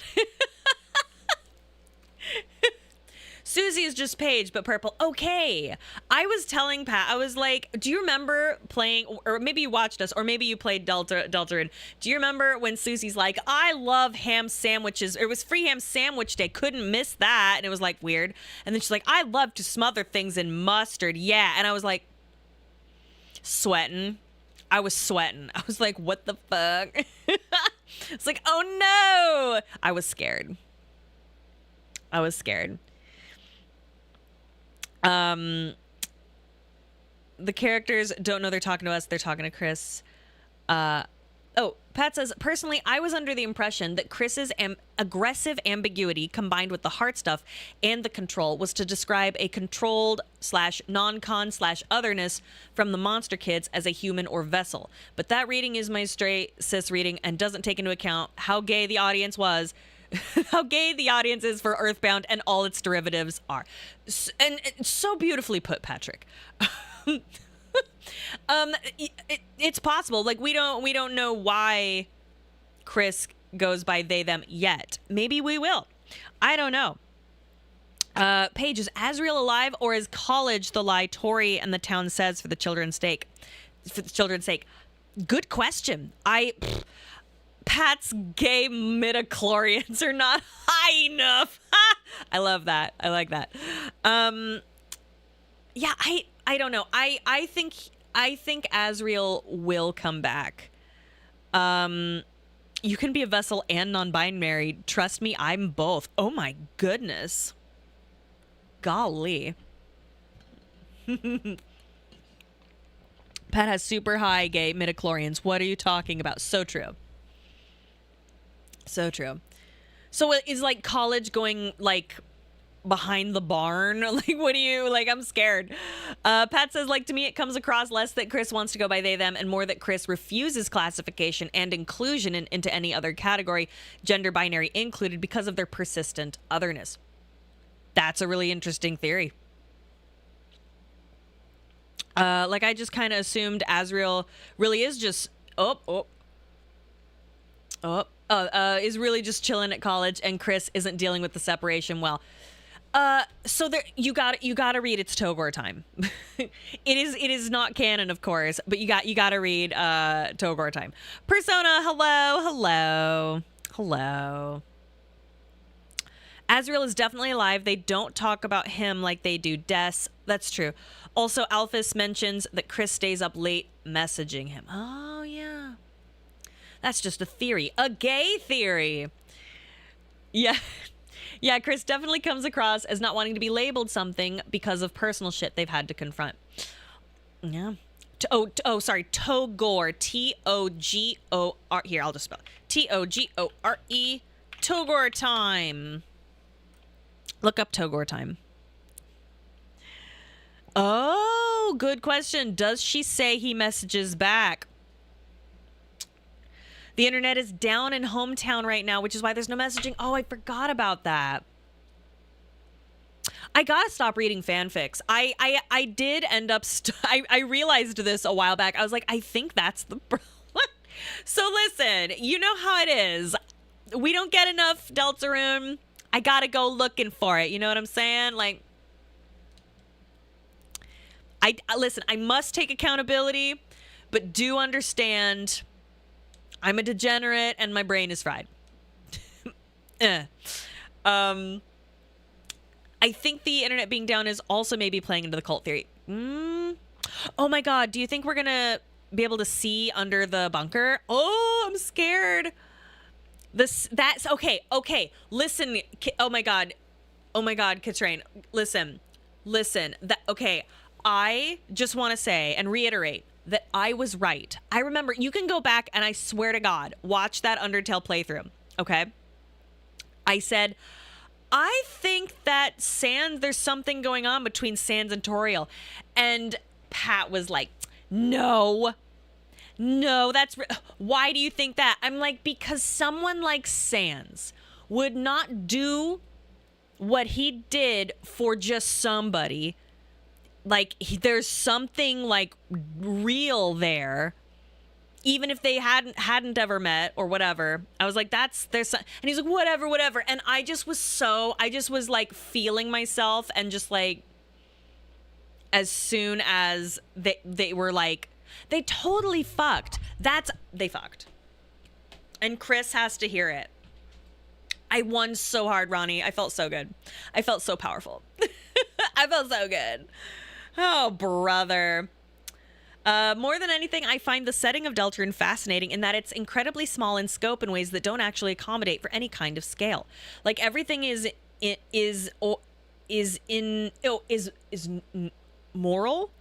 Susie is just Paige, but purple. Okay. I was telling Pat, I was like, do you remember playing, or maybe you watched us, or maybe you played Deltarune. Do you remember when Susie's like, I love ham sandwiches. It was free ham sandwich day. Couldn't miss that. And it was like weird. And then she's like, I love to smother things in mustard. Yeah. And I was like, sweating. I was sweating. I was like, what the fuck? It's like, oh no. I was scared. The characters don't know they're talking to us. They're talking to Chris. Pat says, personally, I was under the impression that Chris's aggressive ambiguity combined with the heart stuff and the control was to describe a controlled / non-con / otherness from the monster kids as a human or vessel. But that reading is my straight cis reading and doesn't take into account how gay the audience was, how gay the audience is for Earthbound and all its derivatives are. And so beautifully put, Patrick. It's possible. Like we don't know why Chris goes by they them yet. Maybe we will. I don't know. Paige, is Azriel alive, or is college the lie Tori and the town says for the children's sake? Good question. Pat's gay midichlorians are not high enough. I love that. I like that. Yeah, I don't know. I think Azriel will come back. You can be a vessel and non-binary. Trust me, I'm both. Oh my goodness. Golly. Pat has super high gay midichlorians. What are you talking about? So true. So true. So is like college going like behind the barn? Like, what do you like? I'm scared. Pat says, like, to me, it comes across less that Chris wants to go by they, them, and more that Chris refuses classification and inclusion into any other category, gender binary included, because of their persistent otherness. That's a really interesting theory. Like, I just kind of assumed Azriel really is just is really just chilling at college, and Chris isn't dealing with the separation well. So there, you gotta read It's Togor Time. it is not canon, of course, but you gotta read Togor Time. Persona, hello. Azriel is definitely alive. They don't talk about him like they do Des. That's true. Also, Alphys mentions that Chris stays up late messaging him. Oh, yeah. That's just a theory. A gay theory. Yeah. Yeah, Chris definitely comes across as not wanting to be labeled something because of personal shit they've had to confront. Yeah. Sorry. Togor. Togor. Here, I'll just spell it. Togore. Togor Time. Look up Togor Time. Oh, good question. Does she say he messages back? The internet is down in hometown right now, which is why there's no messaging. Oh, I forgot about that. I gotta stop reading fanfics. I did end up... I realized this a while back. I was like, I think that's the problem. So listen, you know how it is. We don't get enough Deltarune. I gotta go looking for it. You know what I'm saying? Like, listen, I must take accountability, but do understand I'm a degenerate and my brain is fried. I think the internet being down is also maybe playing into the cult theory. Oh my God. Do you think we're gonna be able to see under the bunker? Oh, I'm scared. That's okay. Listen. Oh my God, Katrain. Listen. Okay. I just want to say and reiterate that I was right. I remember, you can go back and I swear to God, watch that Undertale playthrough. Okay. I said, I think that there's something going on between Sans and Toriel. And Pat was like, no, why do you think that? I'm like, because someone like Sans would not do what he did for just somebody. Like, there's something like real there, even if they hadn't ever met or whatever. I was like, and he's like, whatever. And I just was like feeling myself, and just like, as soon as they were like, they totally fucked. They fucked. And Chris has to hear it. I won so hard, Ronnie. I felt so good. I felt so powerful. I felt so good. Oh, brother. More than anything, I find the setting of Deltarune fascinating in that it's incredibly small in scope in ways that don't actually accommodate for any kind of scale. Like, everything is moral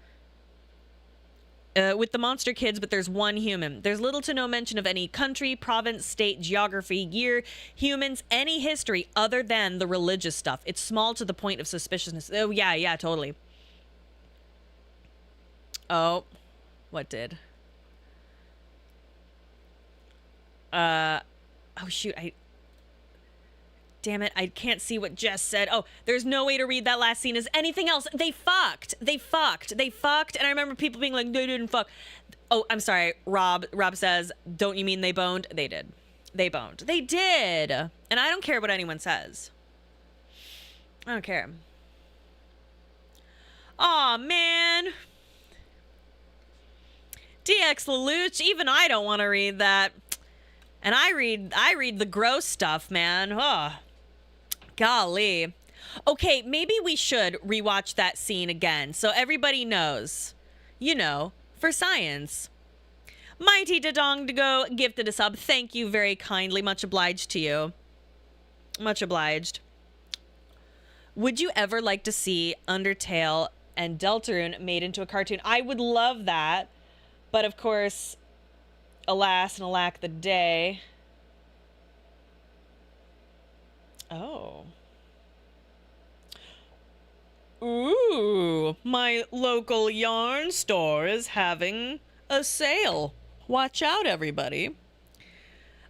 with the monster kids, but there's one human. There's little to no mention of any country, province, state, geography, year, humans, any history other than the religious stuff. It's small to the point of suspiciousness. Oh, yeah, totally. Oh, what did? Oh, shoot. Damn it, I can't see what Jess said. Oh, there's no way to read that last scene as anything else. They fucked. And I remember people being like, they didn't fuck. Oh, I'm sorry. Rob says, don't you mean they boned? They did. They boned. They did. And I don't care what anyone says. I don't care. Aw, man. DX Lelouch, even I don't want to read that. And I read the gross stuff, man. Oh, golly. Okay, maybe we should rewatch that scene again so everybody knows. You know, for science. Mighty Dodongdago gifted a sub. Thank you very kindly. Much obliged to you. Much obliged. Would you ever like to see Undertale and Deltarune made into a cartoon. I would love that. But of course, alas and alack the day. Oh. Ooh, my local yarn store is having a sale. Watch out, everybody.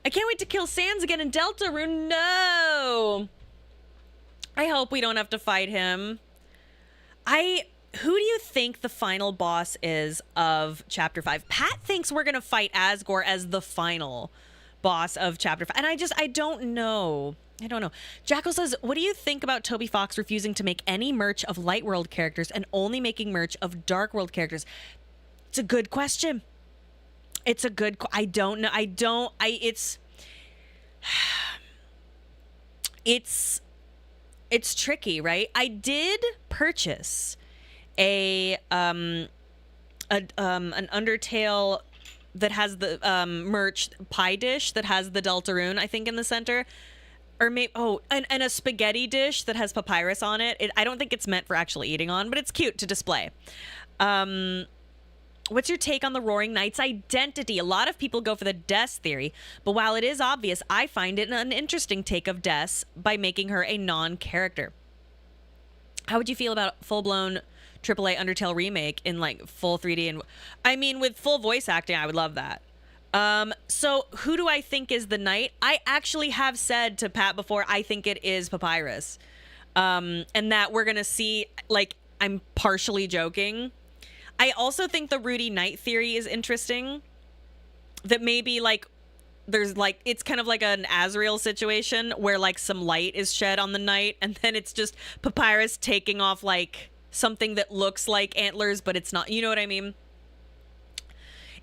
I can't wait to kill Sans again in Deltarune. No! I hope we don't have to fight him. Who do you think the final boss is of Chapter 5? Pat thinks we're going to fight Asgore as the final boss of Chapter 5. And I don't know. I don't know. Jackal says, what do you think about Toby Fox refusing to make any merch of Light World characters and only making merch of Dark World characters? It's a good question. It's a good... I don't know. It's tricky, right? I did purchase an Undertale that has the merch pie dish that has the Deltarune, I think, in the center. Or maybe, and a spaghetti dish that has papyrus on it. I don't think it's meant for actually eating on, but it's cute to display. What's your take on the Roaring Knight's identity? A lot of people go for the Des theory, but while it is obvious, I find it an interesting take of Des by making her a non-character. How would you feel about full-blown AAA Undertale remake in like full 3D? And I mean, with full voice acting, I would love that. So who do I think is the knight? I actually have said to Pat before, I think it is Papyrus. And that we're going to see, like, I'm partially joking. I also think the Rudy Knight theory is interesting. That maybe, like, there's, like, it's kind of like an Azrael situation where, like, some light is shed on the knight, and then it's just Papyrus taking off, like, something that looks like antlers, but it's not. You know what I mean?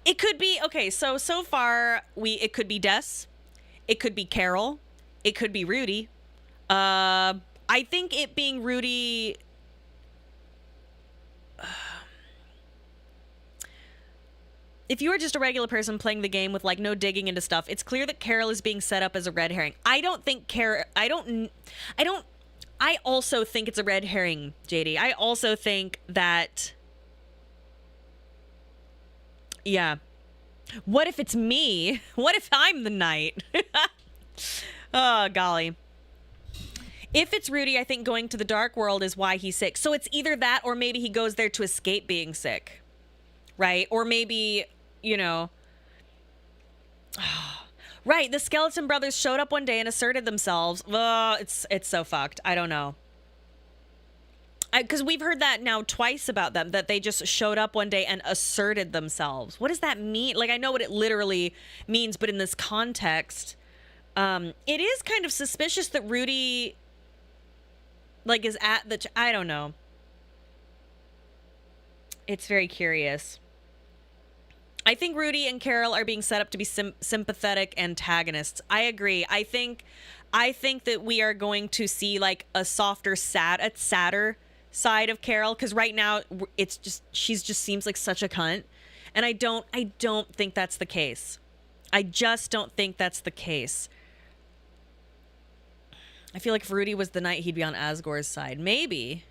It could be, okay, so far, it could be Des. It could be Carol. It could be Rudy. I think it being Rudy... If you are just a regular person playing the game with, like, no digging into stuff, it's clear that Carol is being set up as a red herring. I don't think I also think it's a red herring, JD. I also think that... Yeah. What if it's me? What if I'm the knight? Oh, golly. If it's Rudy, I think going to the Dark World is why he's sick. So it's either that or maybe he goes there to escape being sick. Right? Or maybe, you know... Right, the Skeleton Brothers showed up one day and asserted themselves. It's so fucked. I don't know. Because we've heard that now twice about them, that they just showed up one day and asserted themselves. What does that mean? Like, I know what it literally means, but in this context, it is kind of suspicious that Rudy, like, is at the... I don't know. It's very curious. I think Rudy and Carol are being set up to be sympathetic antagonists. I agree. I think that we are going to see, like, a softer, sadder side of Carol, because right now it's just she's just seems like such a cunt, and I don't think that's the case. I just don't think that's the case. I feel like if Rudy was the knight, he'd be on Asgore's side. Maybe.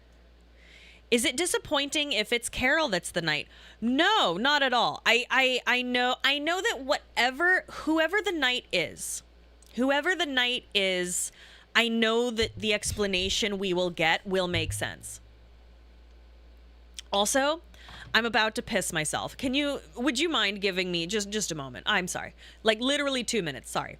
Is it disappointing if it's Carol that's the knight? No, not at all. I know that whoever the knight is, I know that the explanation we will get will make sense. Also, I'm about to piss myself. Would you mind giving me just a moment? I'm sorry. Like, literally 2 minutes. Sorry.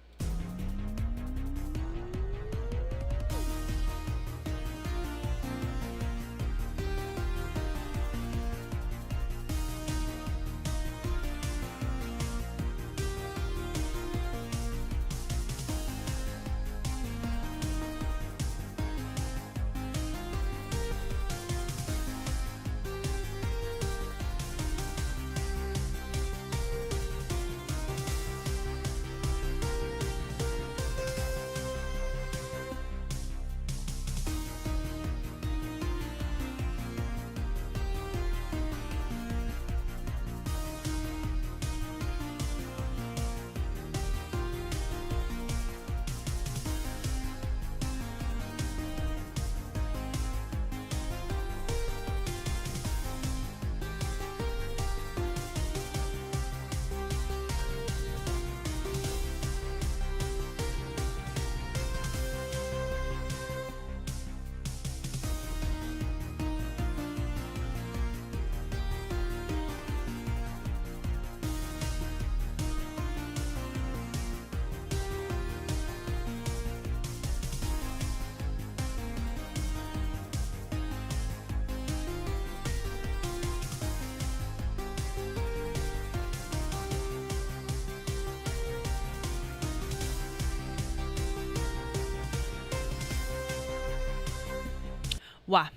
Wah.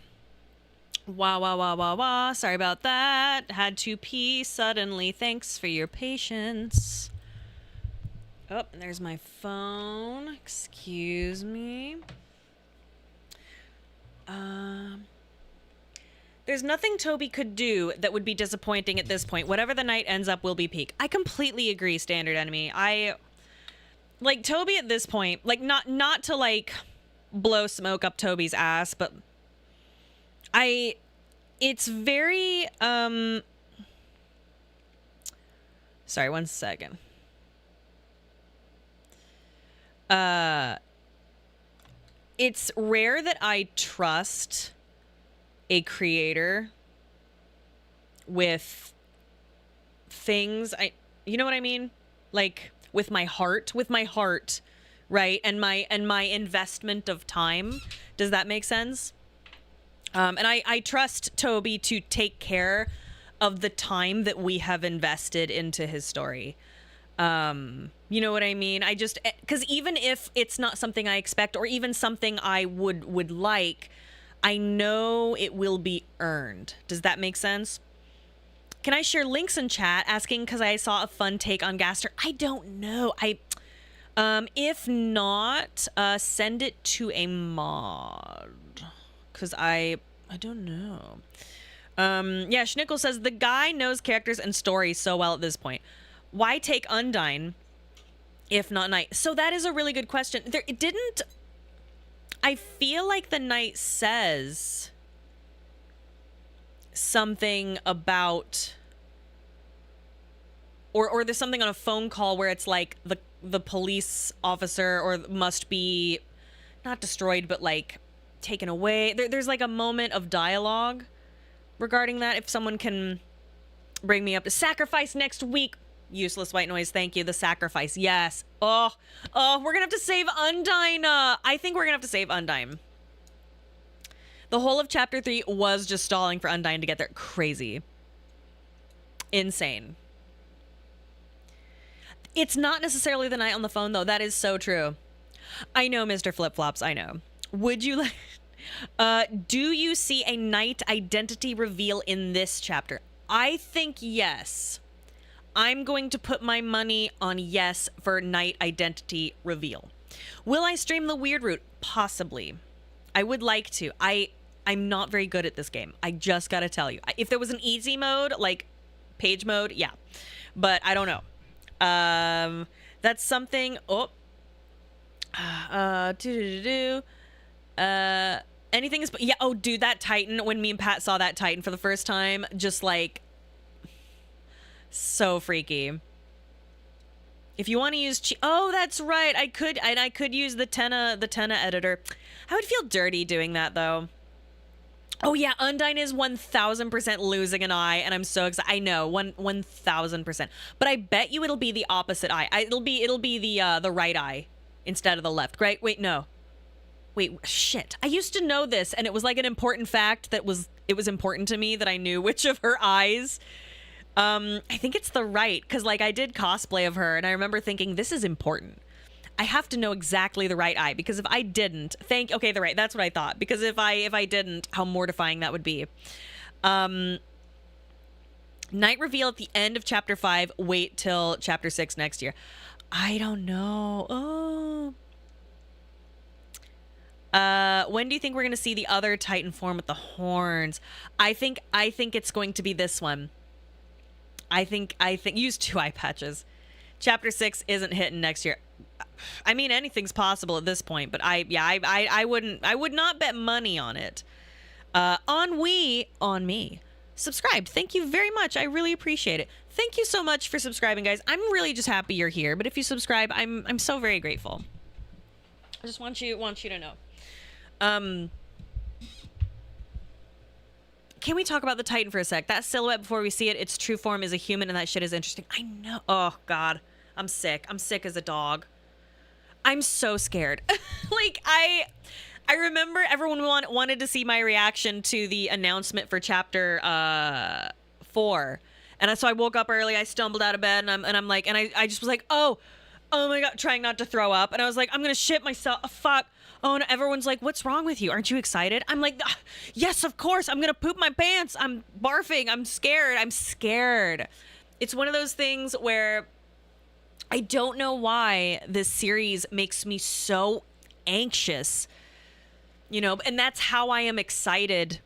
Wah, wah, wah, wah, wah. Sorry about that. Had to pee suddenly. Thanks for your patience. Oh, and there's my phone. Excuse me. There's nothing Toby could do that would be disappointing at this point. Whatever the night ends up will be peak. I completely agree, Standard Enemy. Like, Toby at this point, like, not to, like, blow smoke up Toby's ass, but it's very, sorry, one second. It's rare that I trust a creator with things you know what I mean? Like with my heart, right? And my investment of time. Does that make sense? And I trust Toby to take care of the time that we have invested into his story. You know what I mean? Because even if it's not something I expect or even something I would like, I know it will be earned. Does that make sense? Can I share links in chat? Asking because I saw a fun take on Gaster. I don't know. If not, send it to a mod. Because I don't know. Yeah, Schnickel says the guy knows characters and stories so well at this point. Why take Undyne if not Night? So that is a really good question. It didn't. I feel like the Knight says something about, or there's something on a phone call where it's like the police officer or must be not destroyed but like taken away. There's like a moment of dialogue regarding that. If someone can bring me up to sacrifice next week. Useless white noise, thank you. The sacrifice, yes. Oh, we're gonna have to save Undyne. I think we're gonna have to save Undyne. The whole of chapter 3 was just stalling for Undyne to get there. Crazy. Insane. It's not necessarily the night on the phone, though. That is so true. I know, Mr. Flip-Flops, I know. Would you like... do you see a night identity reveal in this chapter? I think yes. I'm going to put my money on yes for night identity reveal. Will I stream the weird route? Possibly. I would like to. I'm not very good at this game. I just gotta tell you. If there was an easy mode, like page mode, yeah. But I don't know. That's something. Oh. Anything is. Yeah. Oh, dude, that Titan. When me and Pat saw that Titan for the first time, just like. So freaky. If you want to use oh, that's right. I could use the Tenna editor. I would feel dirty doing that though. Oh yeah, Undyne is 1000% losing an eye, and I'm so excited. I know, 1000%. But I bet you it'll be the opposite eye. It'll be the right eye instead of the left. Right? Wait, no. Wait, shit. I used to know this, and it was like an important fact it was important to me that I knew which of her eyes. I think it's the right, because like I did cosplay of her and I remember thinking this is important. I have to know exactly the right eye, because if I didn't, okay, the right, that's what I thought, because if I didn't, how mortifying that would be. Night reveal at the end of chapter 5, wait till chapter 6 next year. I don't know. When do you think we're going to see the other Titan form with the horns? I think it's going to be this one. I think use 2 eye patches. Chapter 6 isn't hitting next year. I mean, anything's possible at this point, but I would not bet money on it. On me. Subscribed. Thank you very much. I really appreciate it. Thank you so much for subscribing, guys. I'm really just happy you're here, but if you subscribe, I'm so very grateful. I just want you to know. Can we talk about the Titan for a sec? That silhouette before we see it, its true form is a human, and that shit is interesting. I know. Oh, God. I'm sick. I'm sick as a dog. I'm so scared. Like, I remember everyone wanted to see my reaction to the announcement for chapter 4. And so I woke up early. I stumbled out of bed, and I just was like, oh my God, trying not to throw up. And I was like, I'm going to shit myself. Fuck. Oh, and everyone's like, what's wrong with you? Aren't you excited? I'm like, "Ah, yes, of course. I'm going to poop my pants. I'm barfing. I'm scared. I'm scared. It's one of those things where I don't know why this series makes me so anxious, you know, and that's how I am excited.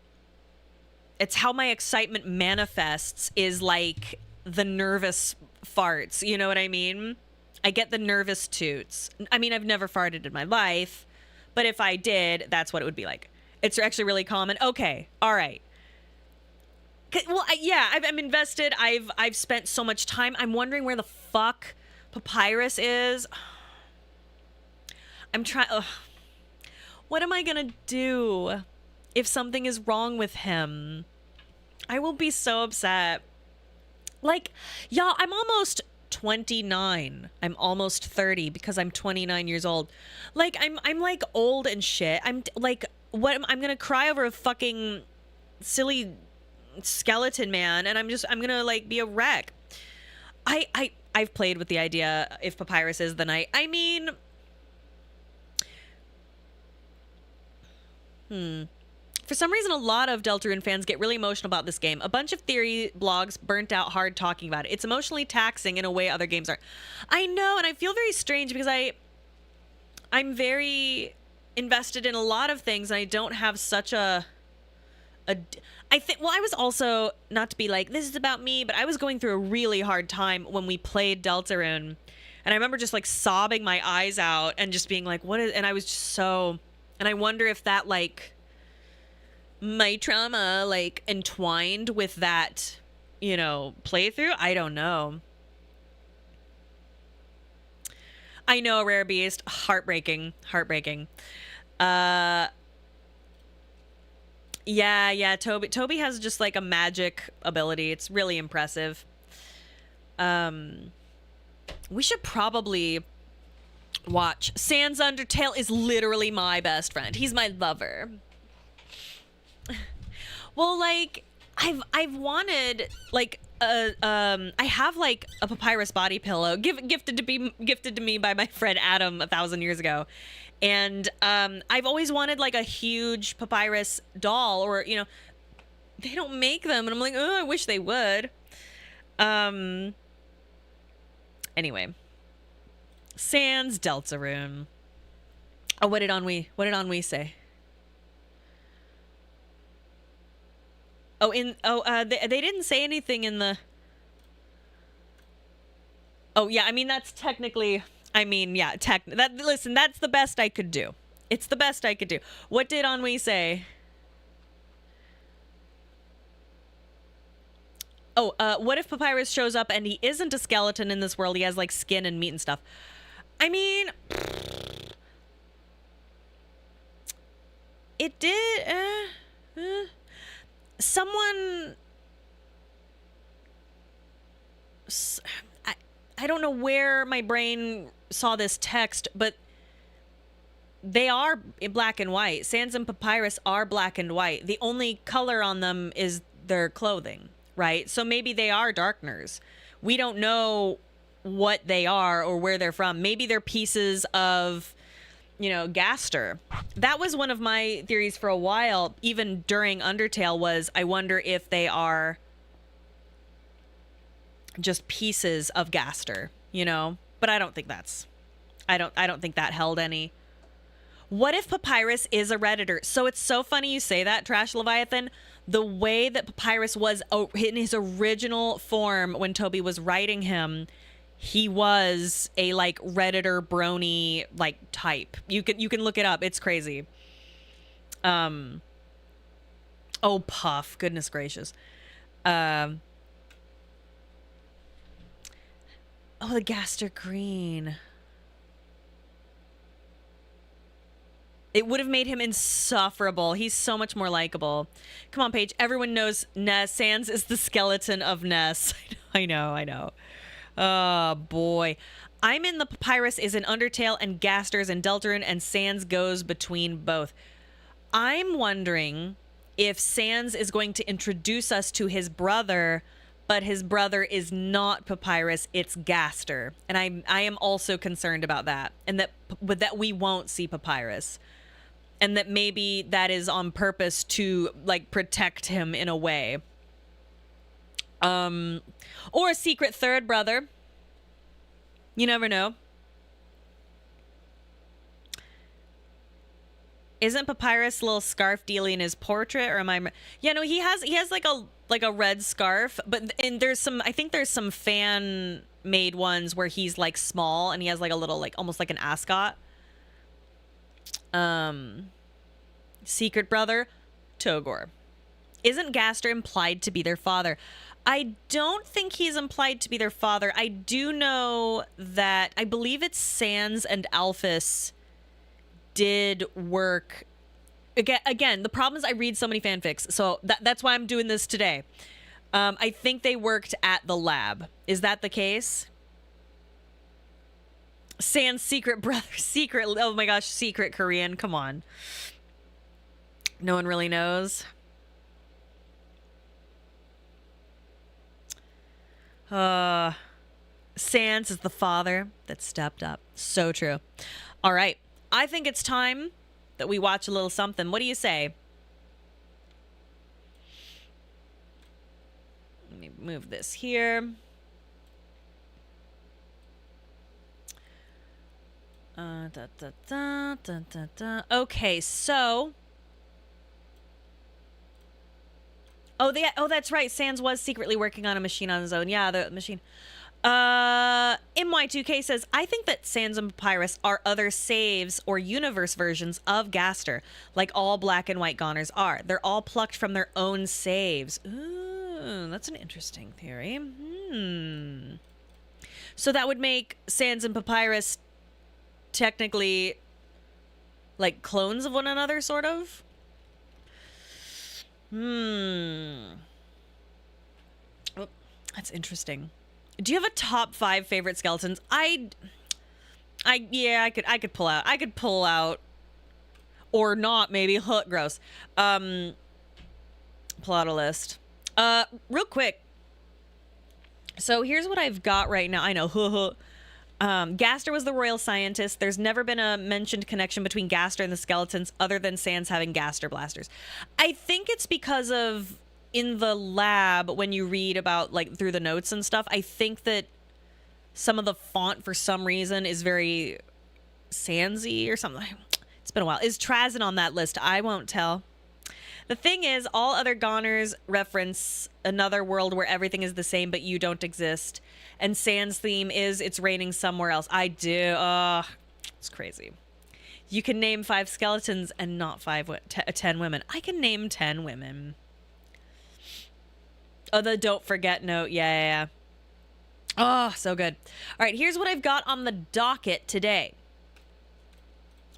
It's how my excitement manifests, is like the nervous farts. You know what I mean? I get the nervous toots. I mean, I've never farted in my life, but if I did, that's what it would be like. It's actually really common. Okay. All right. Well, I'm invested. I've spent so much time. I'm wondering where the fuck Papyrus is. I'm trying. What am I gonna do if something is wrong with him? I will be so upset. Like, y'all, I'm almost 29. I'm almost 30 because I'm 29 years old. Like, I'm like old and shit. I'm like, I'm gonna cry over a fucking silly skeleton man, and I'm gonna like be a wreck. I've played with the idea, if Papyrus is the knight. I mean, for some reason, a lot of Deltarune fans get really emotional about this game. A bunch of theory blogs burnt out hard talking about it. It's emotionally taxing in a way other games are. I know, and I feel very strange because I'm very invested in a lot of things, and I don't have such I was also, not to be like, this is about me, but I was going through a really hard time when we played Deltarune. And I remember just like sobbing my eyes out and just being like, and I was just so, and I wonder if that like, my trauma like entwined with that, you know, playthrough. I don't know. I know, Rare Beast. Heartbreaking. Yeah, Toby has just like a magic ability. It's really impressive. We should probably watch. Sans Undertale is literally my best friend. He's my lover. Well, like I've wanted like I have like a Papyrus body pillow gifted to me by my friend Adam 1,000 years ago. And I've always wanted like a huge Papyrus doll, or, you know, they don't make them. And I'm like, oh, I wish they would. Anyway. Sans Deltarune. Oh, what did Ennui say? They didn't say anything in the... Oh, yeah, I mean, that's technically... I mean, yeah, listen, that's the best I could do. It's the best I could do. What did Ennui say? Oh, what if Papyrus shows up and he isn't a skeleton in this world? He has, like, skin and meat and stuff. I mean... It did... Someone... I don't know where my brain saw this text, but they are black and white. Sans and Papyrus are black and white. The only color on them is their clothing, right? So maybe they are Darkners. We don't know what they are or where they're from. Maybe they're pieces of, you know, Gaster. That was one of my theories for a while, even during Undertale, was I wonder if they are just pieces of Gaster, you know? But I don't think I don't think that held any. What if Papyrus is a Redditor? So it's so funny you say that, Trash Leviathan. The way that Papyrus was in his original form when Toby was writing him, he was a like Redditor brony like type. You can look it up. It's crazy. Oh, Puff. Goodness gracious. Oh, the Gaster Green. It would have made him insufferable. He's so much more likable. Come on, Paige. Everyone knows Ness. Sans is the skeleton of Ness. I know. Oh, boy. I'm in the Papyrus is in Undertale, and Gaster is in Deltarune, and Sans goes between both. I'm wondering if Sans is going to introduce us to his brother, but his brother is not Papyrus, it's Gaster. And I am also concerned about that, and that we won't see Papyrus. and that maybe that is on purpose to like protect him in a way. Or a secret third brother. You never know. Isn't Papyrus little scarf dealing his portrait, or am I? Yeah, no, he has like a red scarf, but and there's some, I think there's some fan made ones where he's like small and he has like a little, like almost like an ascot. Secret brother, Togor. Isn't Gaster implied to be their father? I don't think he's implied to be their father. I do know that I believe it's Sans and Alphys did work. Again, the problem is I read so many fanfics, so that's why I'm doing this today. I think they worked at the lab. Is that the case? Sans secret brother, secret, oh my gosh, secret Korean, come on. No one really knows. Sans is the father that stepped up. So true. All right. I think it's time that we watch a little something. What do you say? Let me move this here. Okay, so. Oh, that's right. Sans was secretly working on a machine on his own. Yeah, the machine. MY2K says, I think that Sans and Papyrus are other saves or universe versions of Gaster, like all black and white goners are. They're all plucked from their own saves. Ooh, that's an interesting theory. So that would make Sans and Papyrus technically like clones of one another, sort of? Oh, that's interesting. Do you have a top 5 favorite skeletons? I could pull out. I could pull out, or not maybe. Gross. Pull out a list. Real quick. So here's what I've got right now. I know. Gaster was the royal scientist. There's never been a mentioned connection between Gaster and the skeletons other than Sans having Gaster blasters. I think it's because of in the lab when you read about like through the notes and stuff, I think that some of the font for some reason is very Sansy or something. It's been a while. Is Trazin on that list? I won't tell. The thing is, all other goners reference another world where everything is the same, but you don't exist. And Sans' theme is it's raining somewhere else. I do. It's crazy. You can name 5 skeletons and not 10 women. I can name 10 women. Oh, the don't forget note. Yeah. Oh, so good. All right, here's what I've got on the docket today.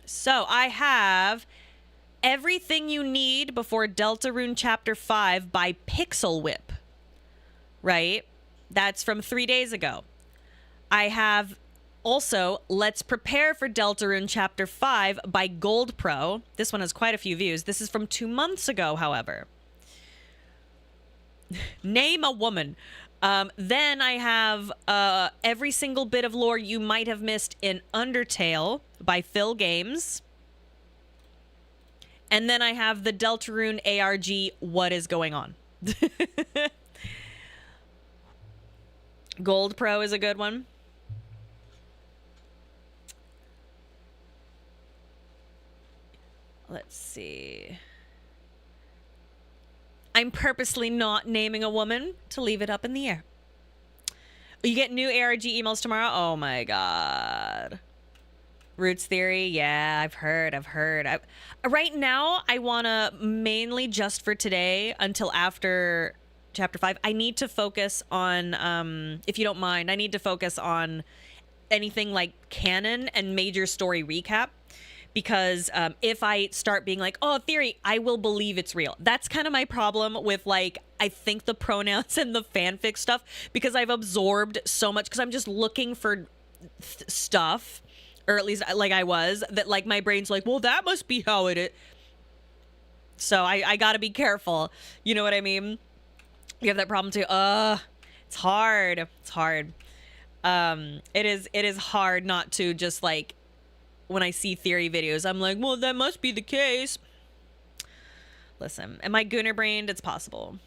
So I have Everything You Need Before Deltarune Chapter 5 by Pixel Whip. Right? That's from 3 days ago. I have also Let's Prepare for Deltarune Chapter 5 by Gold Pro. This one has quite a few views. This is from 2 months ago, however. Name a woman. Then I have Every Single Bit of Lore You Might Have Missed in Undertale by Phil Games. And then I have the Deltarune ARG, What Is Going On? Gold Pro is a good one. Let's see. I'm purposely not naming a woman to leave it up in the air. You get new ARG emails tomorrow? Oh my god. Roots Theory? Yeah, I've heard. Right now, I want to mainly just for today until after Chapter 5, I need to focus on, if you don't mind, I need to focus on anything like canon and major story recap. Because if I start being like, oh, theory, I will believe it's real. That's kind of my problem with, like, I think the pronouns and the fanfic stuff, because I've absorbed so much, because I'm just looking for stuff, or at least like I was, that like my brain's like, well, that must be how it is. So I got to be careful. You know what I mean? You have that problem too. It's hard. It is hard not to just like when I see theory videos, I'm like, well, that must be the case. Listen, am I gooner brained? It's possible.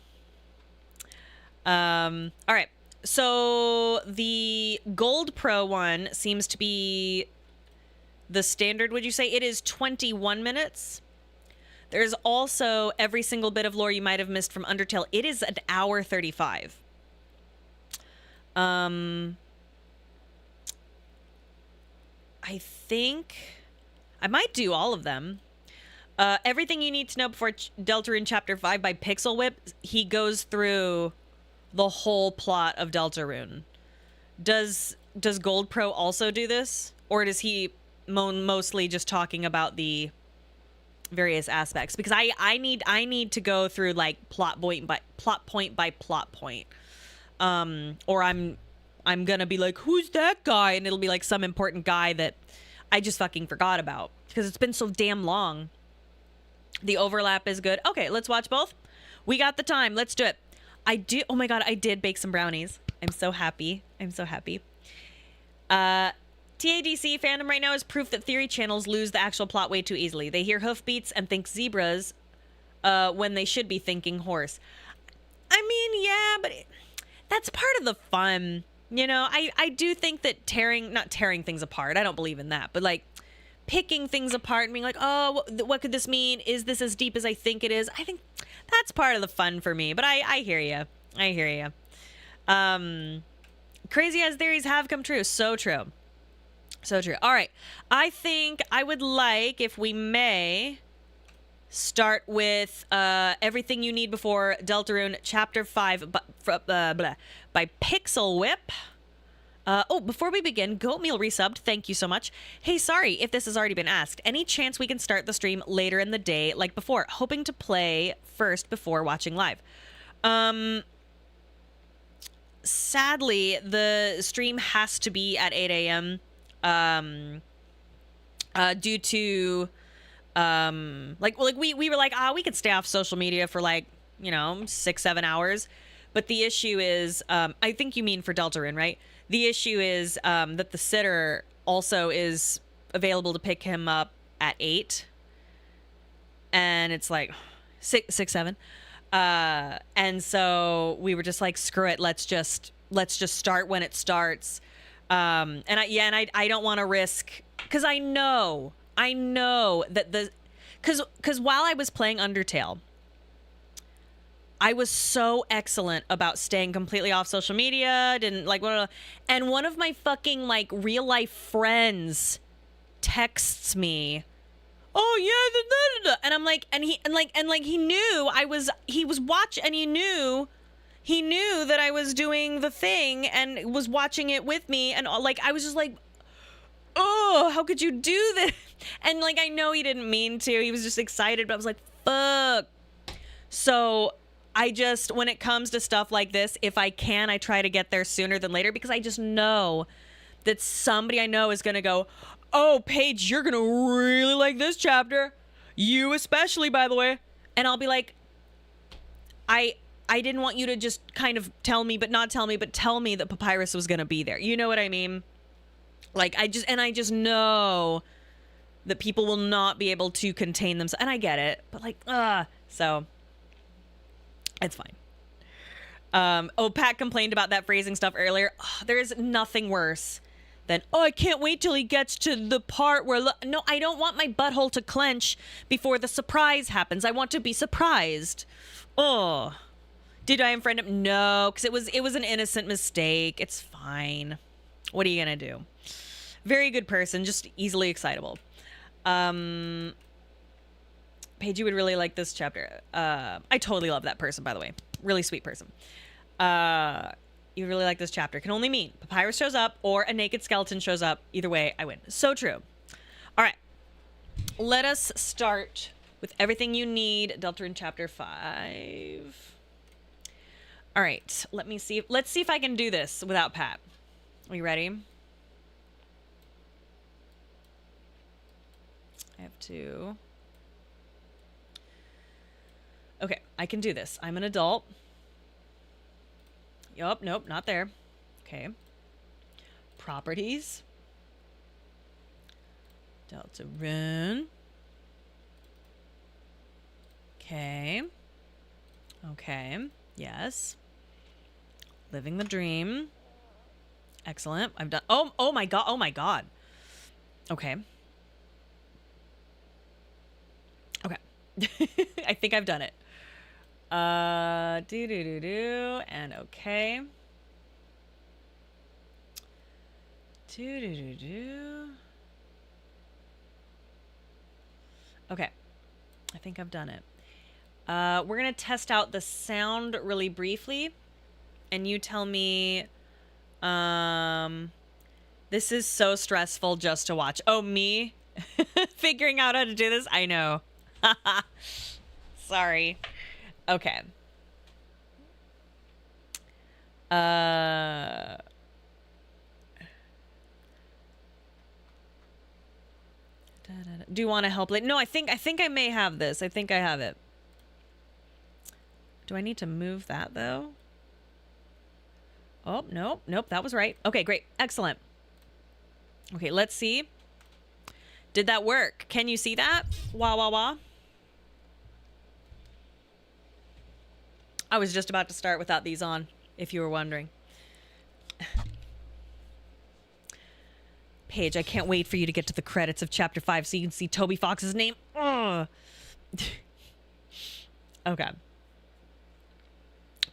All right. So the Gold Pro one seems to be the standard, would you say? It is 21 minutes. There's also every single bit of lore you might have missed from Undertale. It is an hour 35. I think I might do all of them. Everything you need to know before Deltarune Chapter 5 by Pixel Whip. He goes through the whole plot of Deltarune. Does Gold Pro also do this? Or does he mostly just talking about the various aspects? Because I need to go through like plot point by plot point. Or I'm gonna be like, who's that guy? And it'll be like some important guy that I just fucking forgot about because it's been so damn long. The overlap is good. Okay, let's watch both. We got the time. Let's do it. Oh my God, I did bake some brownies. I'm so happy. TADC fandom right now is proof that theory channels lose the actual plot way too easily. They hear hoofbeats and think zebras when they should be thinking horse. I mean, yeah, but that's part of the fun. You know, I do think that not tearing things apart. I don't believe in that. But like picking things apart and being like, oh, what could this mean? Is this as deep as I think it is? I think that's part of the fun for me. But I hear you. I hear you. Crazy as theories have come true. So true. So true. All right. I think I would like, if we may, start with everything you need before Deltarune Chapter 5 by Pixel Whip. Before we begin, Goatmeal resubbed. Thank you so much. Hey, sorry if this has already been asked. Any chance we can start the stream later in the day like before? Hoping to play first before watching live. Sadly, the stream has to be at 8 a.m. Due to we were like, we could stay off social media for 6-7 hours. But the issue is, I think you mean for Deltarune, right? The issue is that the sitter also is available to pick him up at 8. And it's like 6-7. And so we were just like, screw it. Let's just start when it starts. And I don't want to risk, because I know that because while I was playing Undertale, I was so excellent about staying completely off social media, and one of my fucking real life friends texts me, oh yeah, and I'm like, and he knew he knew that I was doing the thing and was watching it with me, and I was just like, oh, how could you do this? And I know he didn't mean to. He was just excited, but I was like, fuck. So I just, when it comes to stuff like this, if I can, I try to get there sooner than later, because I just know that somebody I know is going to go, oh, Paige, you're going to really like this chapter. You especially, by the way. And I'll be like, I didn't want you to just kind of tell me, but not tell me, but tell me that Papyrus was going to be there. You know what I mean? I just know that people will not be able to contain themselves. And I get it, but so it's fine. Pat complained about that phrasing stuff earlier. There is nothing worse than, I can't wait till he gets to the part where, no, I don't want my butthole to clench before the surprise happens. I want to be surprised. Oh, did I unfriend him? No, because it was an innocent mistake. It's fine. What are you going to do? Very good person, just easily excitable. Paige, you would really like this chapter. I totally love that person, by the way. Really sweet person. You really like this chapter. Can only mean Papyrus shows up or a naked skeleton shows up. Either way, I win. So true. All right. Let us start with everything you need. Deltarune chapter 5. All right. Let's see if I can do this without Pat. Are you ready? I have to. Okay, I can do this. I'm an adult. Yup, nope, not there. Okay. Properties. Deltarune. Okay. Okay. Yes. Living the dream. Excellent. I've done. Oh my god. Oh my god. Okay. Okay. I think I've done it. And okay. Okay. I think I've done it. We're going to test out the sound really briefly. And you tell me, this is so stressful just to watch. Oh, me? Figuring out how to do this? I know. Sorry. Okay. Do you want to help? No, I think I may have this. I think I have it. Do I need to move that though? Oh, nope. Nope, that was right. Okay, great. Excellent. Okay, let's see. Did that work? Can you see that? Wah, wah, wah. I was just about to start without these on, if you were wondering. Paige, I can't wait for you to get to the credits of Chapter 5 so you can see Toby Fox's name. Ugh. Okay.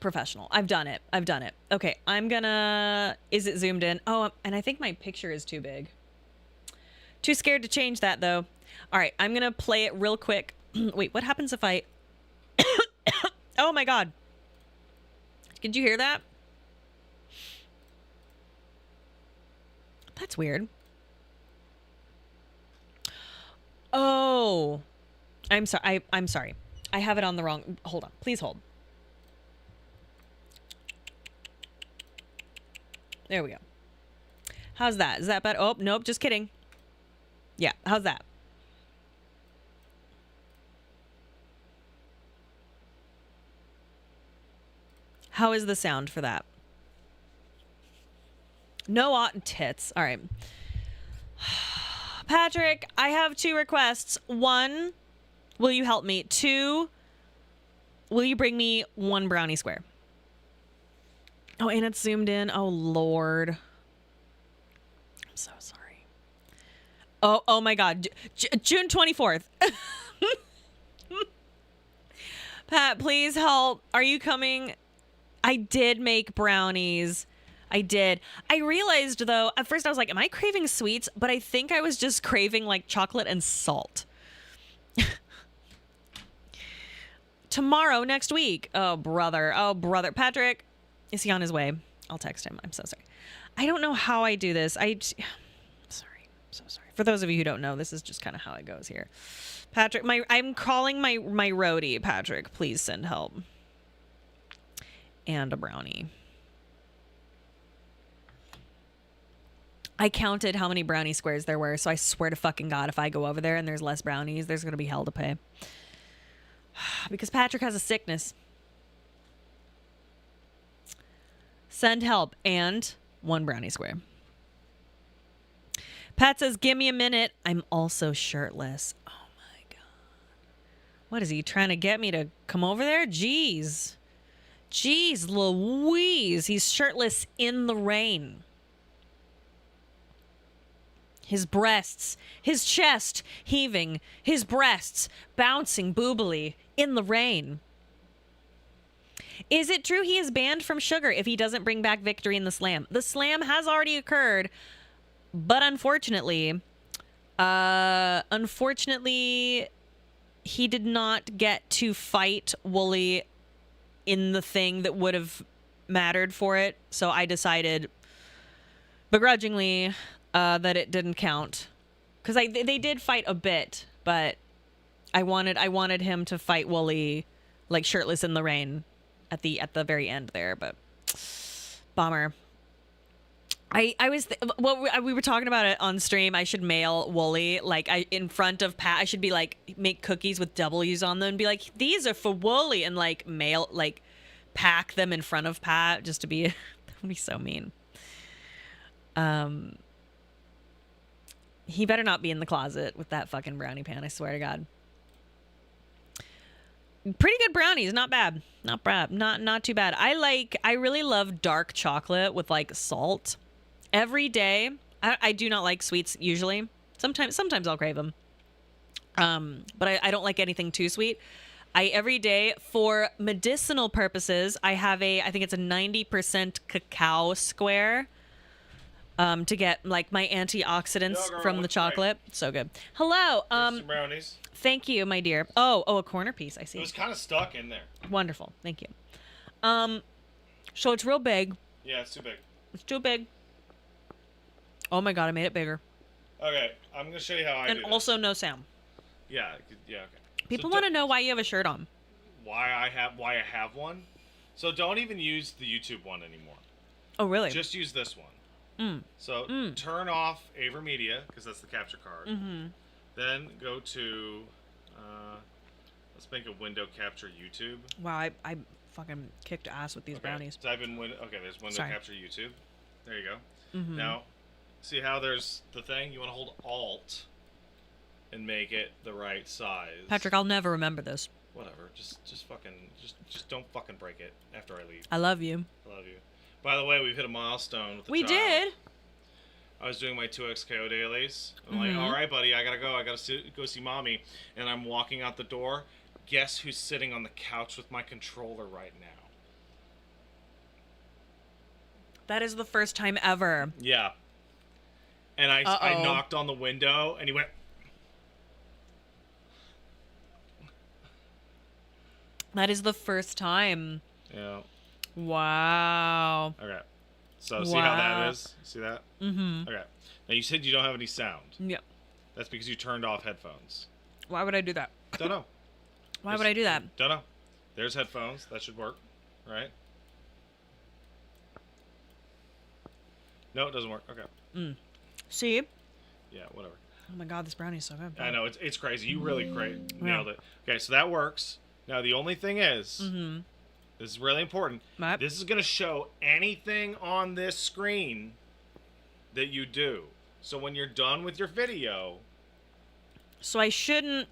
Professional. I've done it. I've done it. Okay, I'm gonna... Is it zoomed in? Oh, and I think my picture is too big. Too scared to change that, though. All right, I'm gonna play it real quick. Wait, what happens if I... Oh, my God. Did you hear that? That's weird. Oh. I'm sorry. I'm sorry. I have it on the wrong... Hold on. Please hold. There we go. How's that? Is that better? Oh, nope. Just kidding. Yeah. How's that? How is the sound for that? No tits. All right. Patrick, I have 2 requests. 1, will you help me? 2, will you bring me 1 brownie square? Oh, and it's zoomed in. Oh, Lord. I'm so sorry. Oh my God. June 24th. Pat, please help. Are you coming? I did make brownies. I did. I realized, though, at first I was like, am I craving sweets? But I think I was just craving, like, chocolate and salt. Tomorrow, next week. Oh, brother. Oh, brother. Patrick, is he on his way? I'll text him. I'm so sorry. I don't know how I do this. I'm sorry. So sorry. For those of you who don't know, this is just kind of how it goes here. Patrick, I'm calling my roadie. Patrick, please send help. And a brownie. I counted how many brownie squares there were, so I swear to fucking God, if I go over there and there's less brownies, there's going to be hell to pay. Because Patrick has a sickness. Send help and 1 brownie square. Pat says, give me a minute. I'm also shirtless. Oh my God. What is he trying to get me to come over there? Jeez. Jeez Louise. He's shirtless in the rain. His breasts, his chest heaving, his breasts bouncing boobily in the rain. Is it true he is banned from sugar if he doesn't bring back victory in the slam? The slam has already occurred, but unfortunately, he did not get to fight Wooly in the thing that would have mattered for it. So I decided begrudgingly that it didn't count, because they did fight a bit, but I wanted him to fight Wooly like shirtless in the rain at the very end there, but bummer. I was we were talking about it on stream. I should mail Wooly like in front of Pat. I should be like make cookies with W's on them and be like, these are for Wooly, and like mail like pack them in front of Pat just to be that would be so mean. He better not be in the closet with that fucking brownie pan, I swear to God. Pretty good brownies, not bad. Not bad. Not too bad. I really love dark chocolate with like salt. Every day. I do not like sweets usually. Sometimes I'll crave them. But I don't like anything too sweet. Every day for medicinal purposes, I think it's a 90% cacao square. To get like my antioxidants from the chocolate. So good. Hello. Some brownies. Thank you, my dear. Oh, a corner piece. I see. It was kind of stuck in there. Wonderful. Thank you. So it's real big. Yeah, it's too big. It's too big. Oh my God, I made it bigger. Okay, I'm gonna show you how I do And also no sound. Yeah, okay. People want to know why you have a shirt on. Why I have one? So don't even use the YouTube one anymore. Oh, really? Just use this one. So turn off AverMedia because that's the capture card. Then go to let's make a window capture YouTube. Wow, I fucking kicked ass with these brownies. Type in window. Okay, there's window capture YouTube. There you go. Mm-hmm. Now, see how there's the thing? You want to hold Alt and make it the right size. Patrick, I'll never remember this. Whatever. Just don't fucking break it after I leave. I love you. I love you. By the way, we've hit a milestone with the We child. did. I was doing my 2XKO dailies. I'm like, all right, buddy, I gotta go. I gotta go see mommy. And I'm walking out the door. Guess who's sitting on the couch with my controller right now? That is the first time ever. Yeah. And I knocked on the window, and he went. That is the first time. Yeah. Wow. Okay. So see how that is? See that? Mm-hmm. Okay. Now you said you don't have any sound. Yeah. That's because you turned off headphones. Why would I do that? Don't know. Why would I do that? Don't know. There's headphones. That should work. Right? No, it doesn't work. Okay. See? Yeah, whatever. Oh my God, this brownie is so good. I know, it's crazy. You really nailed it. Okay, so that works. Now, the only thing is, this is really important. Right. This is going to show anything on this screen that you do. So when you're done with your video... So I shouldn't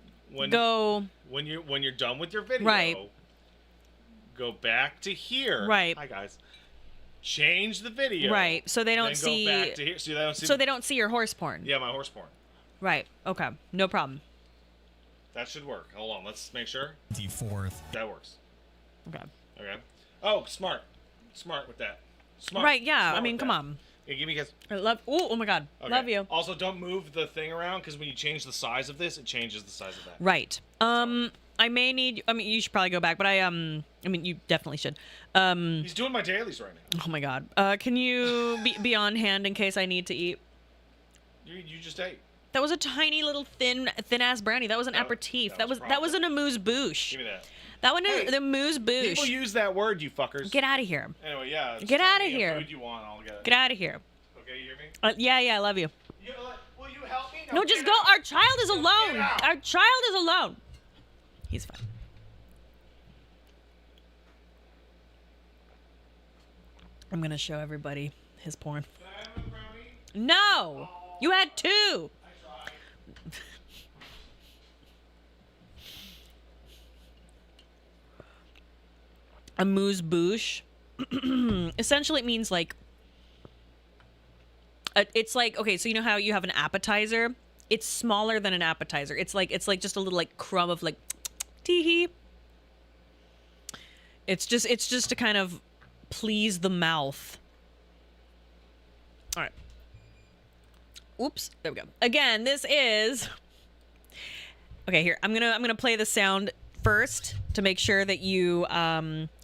go... When you're done with your video... Right. Go back to here. Right. Hi, guys. Change the video. Right, so they don't see... Go back to here. So they don't see your horse porn. Yeah, my horse porn. Right, okay. No problem. That should work. Hold on, let's make sure. D4th. That works. Okay. Okay. Oh, smart. Smart with that. Smart. Right, yeah. Smart I mean, with come that. on. Yeah, give me a kiss. I love... Oh my God. Okay. Love you. Also, don't move the thing around, because when you change the size of this, it changes the size of that. Right. I may need... I mean, you should probably go back, but I mean, you definitely should. He's doing my dailies right now. Oh my God. Can you be on hand in case I need to eat? You just ate. That was a tiny little thin ass brownie. That was an aperitif. That was an amuse bouche. Give me that. That one Hey, is the amuse bouche. People use that word, you fuckers. Get out of here. Anyway, yeah. just Get tell outta me here. Food you want, I'll get it. Get out of here. Okay, you hear me? Yeah, I love you. Will you help me? No, just get go. out. Our child is alone. out. Our child is alone. He's fine. I'm gonna show everybody his porn. Can I have a brownie? No, you had two. I tried. Amuse bouche. Essentially, it means like it's like, okay, so you know how you have an appetizer? It's smaller than an appetizer. It's like just a little like crumb of like tee-hee. It's just to kind of please the mouth. All right. Oops, there we go. Again, this is okay. Here, I'm gonna play the sound first to make sure that you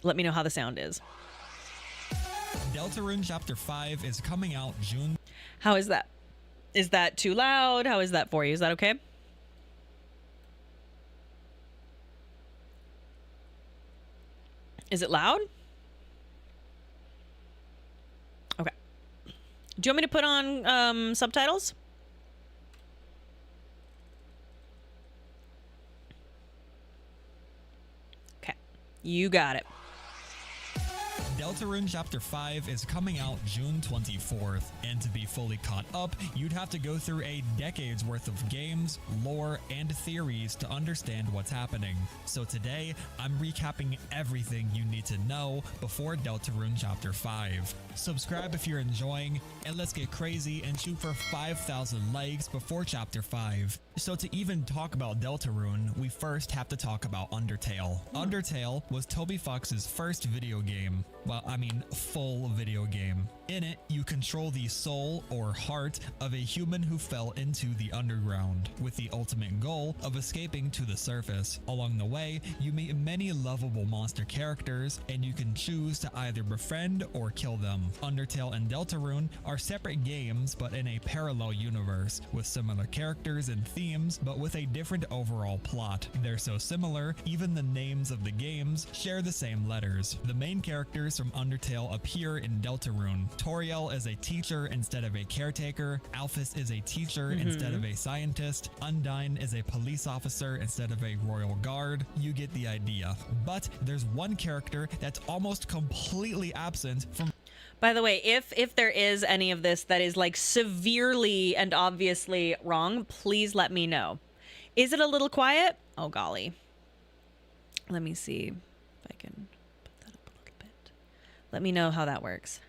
let me know how the sound is. Deltarune Chapter 5 is coming out June. How is that? Is that too loud? How is that for you? Is that okay? Is it loud? Okay. Do you want me to put on subtitles? Okay. You got it. Deltarune Chapter 5 is coming out June 24th, and to be fully caught up, you'd have to go through a decade's worth of games, lore, and theories to understand what's happening. So today, I'm recapping everything you need to know before Deltarune Chapter 5. Subscribe if you're enjoying, and let's get crazy and shoot for 5,000 likes before Chapter 5. So to even talk about Deltarune, we first have to talk about Undertale. Undertale was Toby Fox's first video game. Well, I mean, full video game. In it, you control the soul or heart of a human who fell into the underground, with the ultimate goal of escaping to the surface. Along the way, you meet many lovable monster characters, and you can choose to either befriend or kill them. Undertale and Deltarune are separate games, but in a parallel universe, with similar characters and themes, but with a different overall plot. They're so similar, even the names of the games share the same letters. The main characters from Undertale appear in Deltarune. Toriel is a teacher instead of a caretaker, Alphys is a teacher instead of a scientist, Undyne is a police officer instead of a royal guard. You get the idea. But there's one character that's almost completely absent from. By the way, if there is any of this that is like severely and obviously wrong, please let me know. Is it a little quiet? Oh golly. Let me see if I can put that up a little bit. Let me know how that works.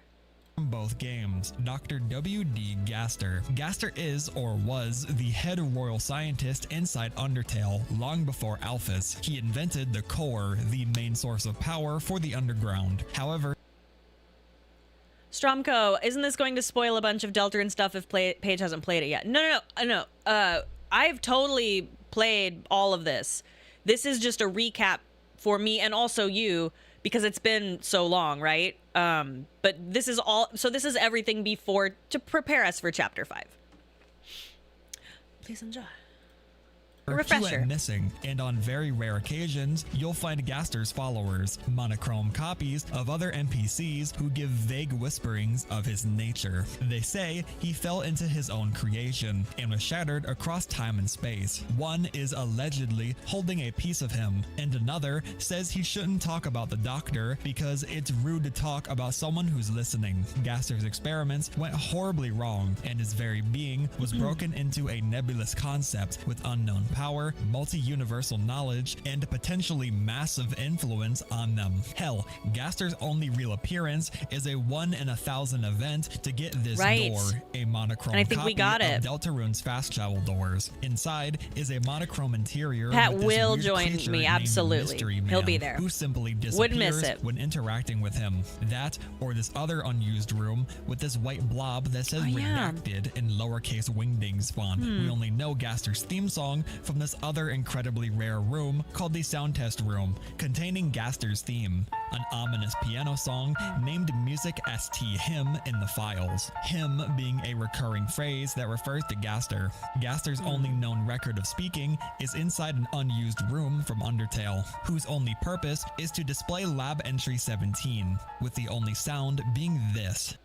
Both games, Dr. W.D. Gaster. Gaster is or was the head royal scientist inside Undertale long before Alphys. He invented the core, the main source of power for the underground. However, Stromko, isn't this going to spoil a bunch of Deltarune stuff if Paige hasn't played it yet? No. I've totally played all of this. This is just a recap for me and also you because it's been so long, right? But this is all. So this is everything before to prepare us for Chapter 5. Please enjoy. A refresher. Went missing, and on very rare occasions, you'll find Gaster's followers, monochrome copies of other NPCs who give vague whisperings of his nature. They say he fell into his own creation and was shattered across time and space. One is allegedly holding a piece of him, and another says he shouldn't talk about the doctor because it's rude to talk about someone who's listening. Gaster's experiments went horribly wrong, and his very being was broken into a nebulous concept with unknown power, multi-universal knowledge, and potentially massive influence on them. Hell, Gaster's only real appearance is a 1 in 1,000 event to get this door, a monochrome and I think copy we got it. of Deltarune's fast travel doors. Inside is a monochrome interior. Pat with this will weird join creature me, named absolutely. Mystery Man, He'll be there. who simply Wouldn't miss disappears it. when interacting with him. That or this other unused room with this white blob that says redacted in lowercase wingdings font. We only know Gaster's theme song from this other incredibly rare room called the Sound Test Room, containing Gaster's theme, an ominous piano song named Music ST Hymn in the files. Hymn being a recurring phrase that refers to Gaster. Gaster's only known record of speaking is inside an unused room from Undertale, whose only purpose is to display lab entry 17, with the only sound being this.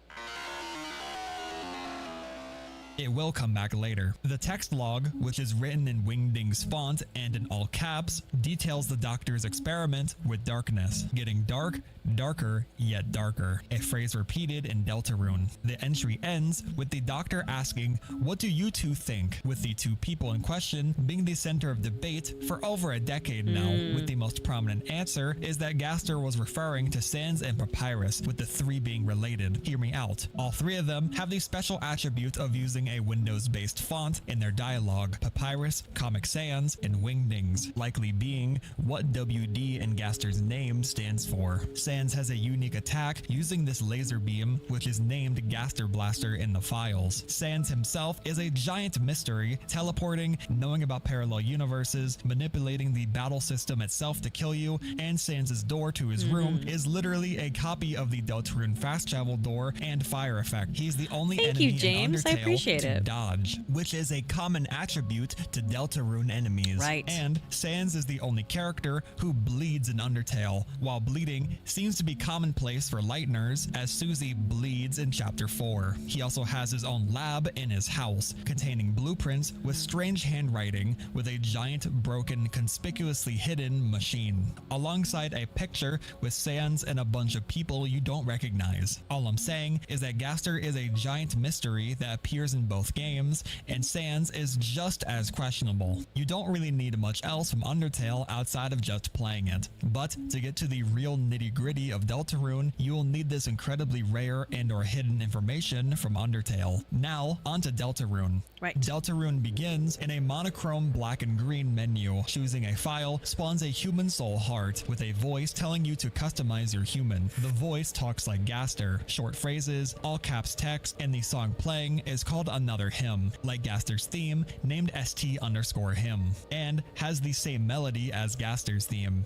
It will come back later. The text log, which is written in Wingding's font and in all caps, details the doctor's experiment with darkness, getting dark, darker, yet darker, a phrase repeated in Deltarune. The entry ends with the doctor asking, "What do you two think?" with the two people in question being the center of debate for over a decade now, with the most prominent answer is that Gaster was referring to Sans and Papyrus, with the three being related. Hear me out. All three of them have the special attribute of using a Windows-based font in their dialogue: Papyrus, Comic Sans, and Wingdings, likely being what WD in Gaster's name stands for. Sans has a unique attack using this laser beam, which is named Gaster Blaster in the files. Sans himself is a giant mystery, teleporting, knowing about parallel universes, manipulating the battle system itself to kill you, and Sans's door to his room is literally a copy of the Deltarune fast travel door and fire effect. He's the only Thank enemy you, James. in I Undertale appreciate appreciate to it. dodge, which is a common attribute to Deltarune enemies. Right. And Sans is the only character who bleeds in Undertale, while bleeding seems to be commonplace for Lighteners, as Susie bleeds in Chapter 4. He also has his own lab in his house, containing blueprints with strange handwriting with a giant, broken, conspicuously hidden machine, alongside a picture with Sans and a bunch of people you don't recognize. All I'm saying is that Gaster is a giant mystery that appears in both games, and Sans is just as questionable. You don't really need much else from Undertale outside of just playing it. But to get to the real nitty-gritty of Deltarune, you will need this incredibly rare and or hidden information from Undertale. Now, onto Deltarune. Right. Deltarune begins in a monochrome black and green menu. Choosing a file spawns a human soul heart with a voice telling you to customize your human. The voice talks like Gaster, short phrases, all caps text, and the song playing is called Another Hymn, like Gaster's theme, named ST_hymn, and has the same melody as Gaster's theme.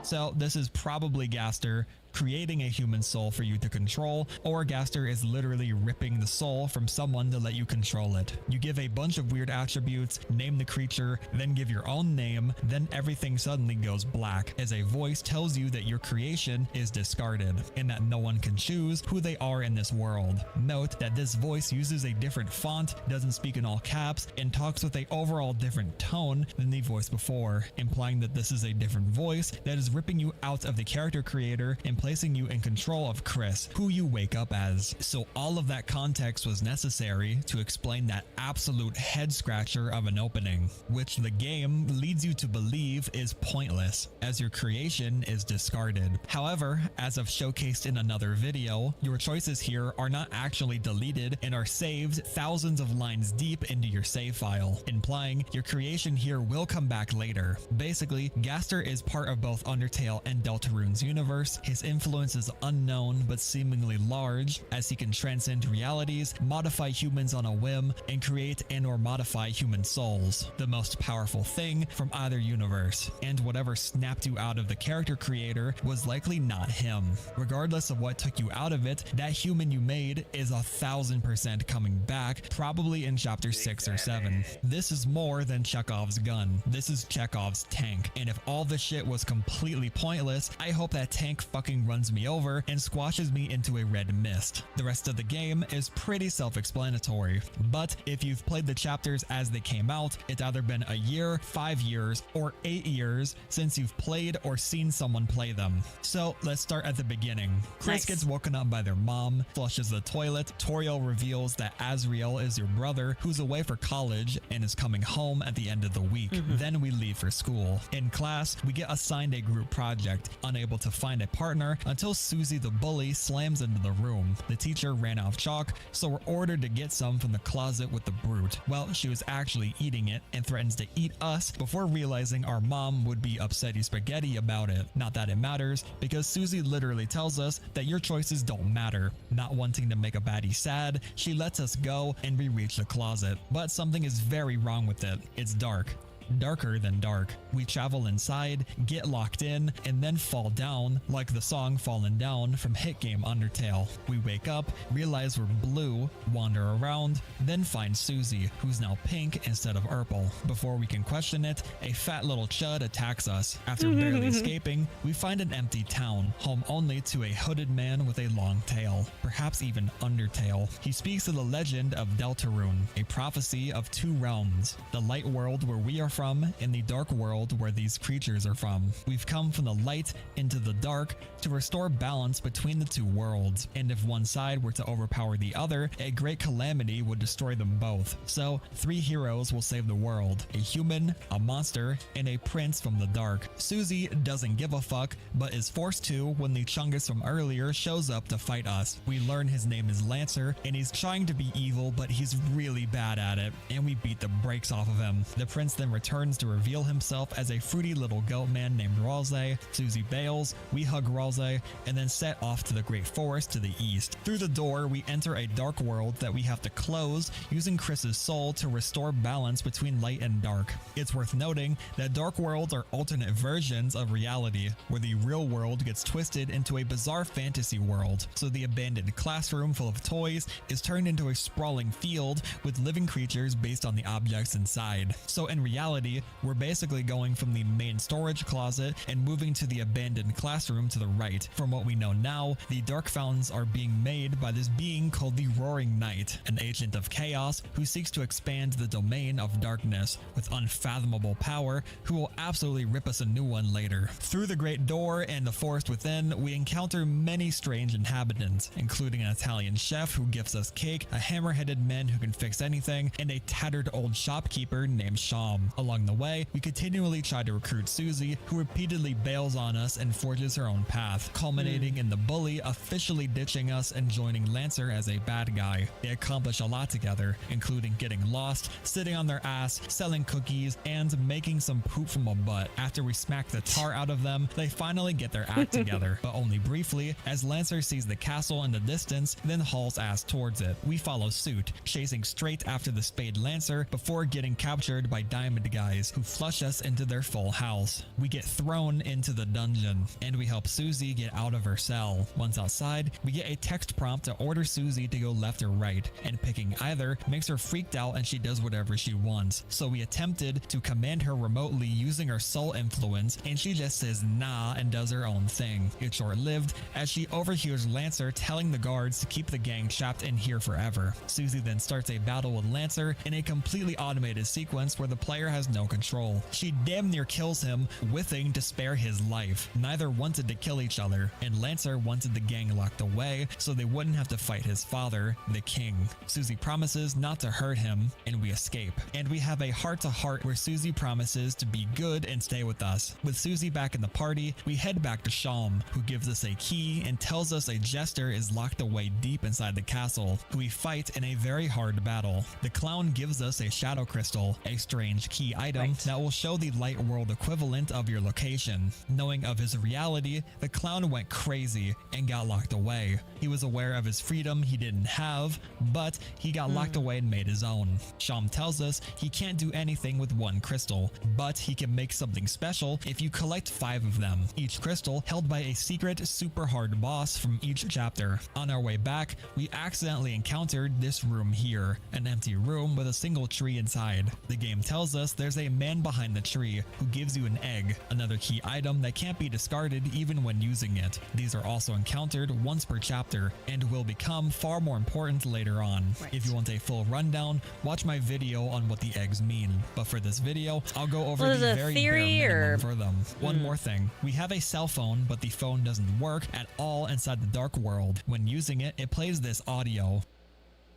So this is probably Gaster creating a human soul for you to control, or Gaster is literally ripping the soul from someone to let you control it. You give a bunch of weird attributes, name the creature, then give your own name, then everything suddenly goes black as a voice tells you that your creation is discarded and that no one can choose who they are in this world. Note that this voice uses a different font, doesn't speak in all caps, and talks with a overall different tone than the voice before, implying that this is a different voice that is ripping you out of the character creator and placing you in control of Chris, who you wake up as. So all of that context was necessary to explain that absolute head scratcher of an opening, which the game leads you to believe is pointless, as your creation is discarded. However, as I've showcased in another video, your choices here are not actually deleted and are saved thousands of lines deep into your save file, implying your creation here will come back later. Basically, Gaster is part of both Undertale and Deltarune's universe. His influence is unknown but seemingly large, as he can transcend realities, modify humans on a whim, and create and or modify human souls, the most powerful thing from either universe. And whatever snapped you out of the character creator was likely not him. Regardless of what took you out of it, that human you made is 1000% coming back, probably in chapter 6 or 7. This is more than Chekhov's gun. This is Chekhov's tank. And if all this shit was completely pointless, I hope that tank fucking runs me over and squashes me into a red mist. The rest of the game is pretty self-explanatory, but if you've played the chapters as they came out, it's either been a year, 5 years, or 8 years since you've played or seen someone play them. So let's start at the beginning. Chris gets woken up by their mom, flushes the toilet. Toriel reveals that Azriel is your brother who's away for college and is coming home at the end of the week. Then we leave for school. In class, we get assigned a group project, unable to find a partner until Susie the bully slams into the room. The teacher ran out of chalk, so we're ordered to get some from the closet with the brute. Well, she was actually eating it and threatens to eat us before realizing our mom would be upsetty spaghetti about it. Not that it matters, because Susie literally tells us that your choices don't matter. Not wanting to make a baddie sad, she lets us go and we reach the closet. But something is very wrong with it. It's dark. Darker than dark. We travel inside, get locked in, and then fall down like the song Fallen Down from hit game Undertale. We wake up, realize we're blue, wander around, then find Susie, who's now pink instead of purple. Before we can question it, a fat little chud attacks us. After barely escaping, we find an empty town, home only to a hooded man with a long tail, perhaps even Undertale. He speaks of the legend of Deltarune, a prophecy of two realms, the light world where we are from and the dark world where these creatures are from. We've come from the light into the dark to restore balance between the two worlds, and if one side were to overpower the other, a great calamity would destroy them both. So 3 heroes will save the world: a human, a monster, and a prince from the dark. Susie doesn't give a fuck, but is forced to when the Chungus from earlier shows up to fight us. We learn his name is Lancer, and he's trying to be evil, but he's really bad at it, and we beat the brakes off of him. The prince then returns returns to reveal himself as a fruity little goat man named Ralsei. Susie bails, we hug Ralsei, and then set off to the Great Forest to the east. Through the door, we enter a dark world that we have to close using Chris's soul to restore balance between light and dark. It's worth noting that dark worlds are alternate versions of reality, where the real world gets twisted into a bizarre fantasy world. So the abandoned classroom full of toys is turned into a sprawling field with living creatures based on the objects inside. So in reality, we're basically going from the main storage closet and moving to the abandoned classroom to the right. From what we know now, the dark fountains are being made by this being called the Roaring Knight, an agent of chaos who seeks to expand the domain of darkness with unfathomable power, who will absolutely rip us a new one later. Through the great door and the forest within, we encounter many strange inhabitants, including an Italian chef who gives us cake, a hammer-headed man who can fix anything, and a tattered old shopkeeper named Sham. Along the way, we continually try to recruit Susie, who repeatedly bails on us and forges her own path, culminating in the bully officially ditching us and joining Lancer as a bad guy. They accomplish a lot together, including getting lost, sitting on their ass, selling cookies, and making some poop from a butt. After we smack the tar out of them, they finally get their act together, but only briefly, as Lancer sees the castle in the distance, then hauls ass towards it. We follow suit, chasing straight after the Spade Lancer before getting captured by Diamond guys who flush us into their full house. We get thrown into the dungeon, and we help Susie get out of her cell. Once outside, we get a text prompt to order Susie to go left or right, and picking either makes her freaked out and she does whatever she wants. So we attempted to command her remotely using our soul influence, and she just says nah and does her own thing. It's short-lived, as she overhears Lancer telling the guards to keep the gang trapped in here forever. Susie then starts a battle with Lancer in a completely automated sequence where the player has no control. She damn near kills him, whiffing to spare his life. Neither wanted to kill each other, and Lancer wanted the gang locked away so they wouldn't have to fight his father, the king. Susie promises not to hurt him, and we escape. And we have a heart-to-heart where Susie promises to be good and stay with us. With Susie back in the party, we head back to Sham, who gives us a key and tells us a jester is locked away deep inside the castle, who we fight in a very hard battle. The clown gives us a shadow crystal, a strange key item that will show the light world equivalent of your location. Knowing of his reality, the clown went crazy and got locked away. He was aware of his freedom he didn't have, but he got locked away and made his own. Sham tells us he can't do anything with one crystal, but he can make something special if you collect 5 of them, each crystal held by a secret super hard boss from each chapter. On our way back, we accidentally encountered this room here, an empty room with a single tree inside. The game tells us there's a man behind the tree who gives you an egg, another key item that can't be discarded even when using it. These are also encountered once per chapter and will become far more important later on. If you want a full rundown, watch my video on what the eggs mean. But for this video, I'll go over the very bare minimum for them. One more thing, we have a cell phone, but the phone doesn't work at all inside the dark world. When using it, it plays this audio.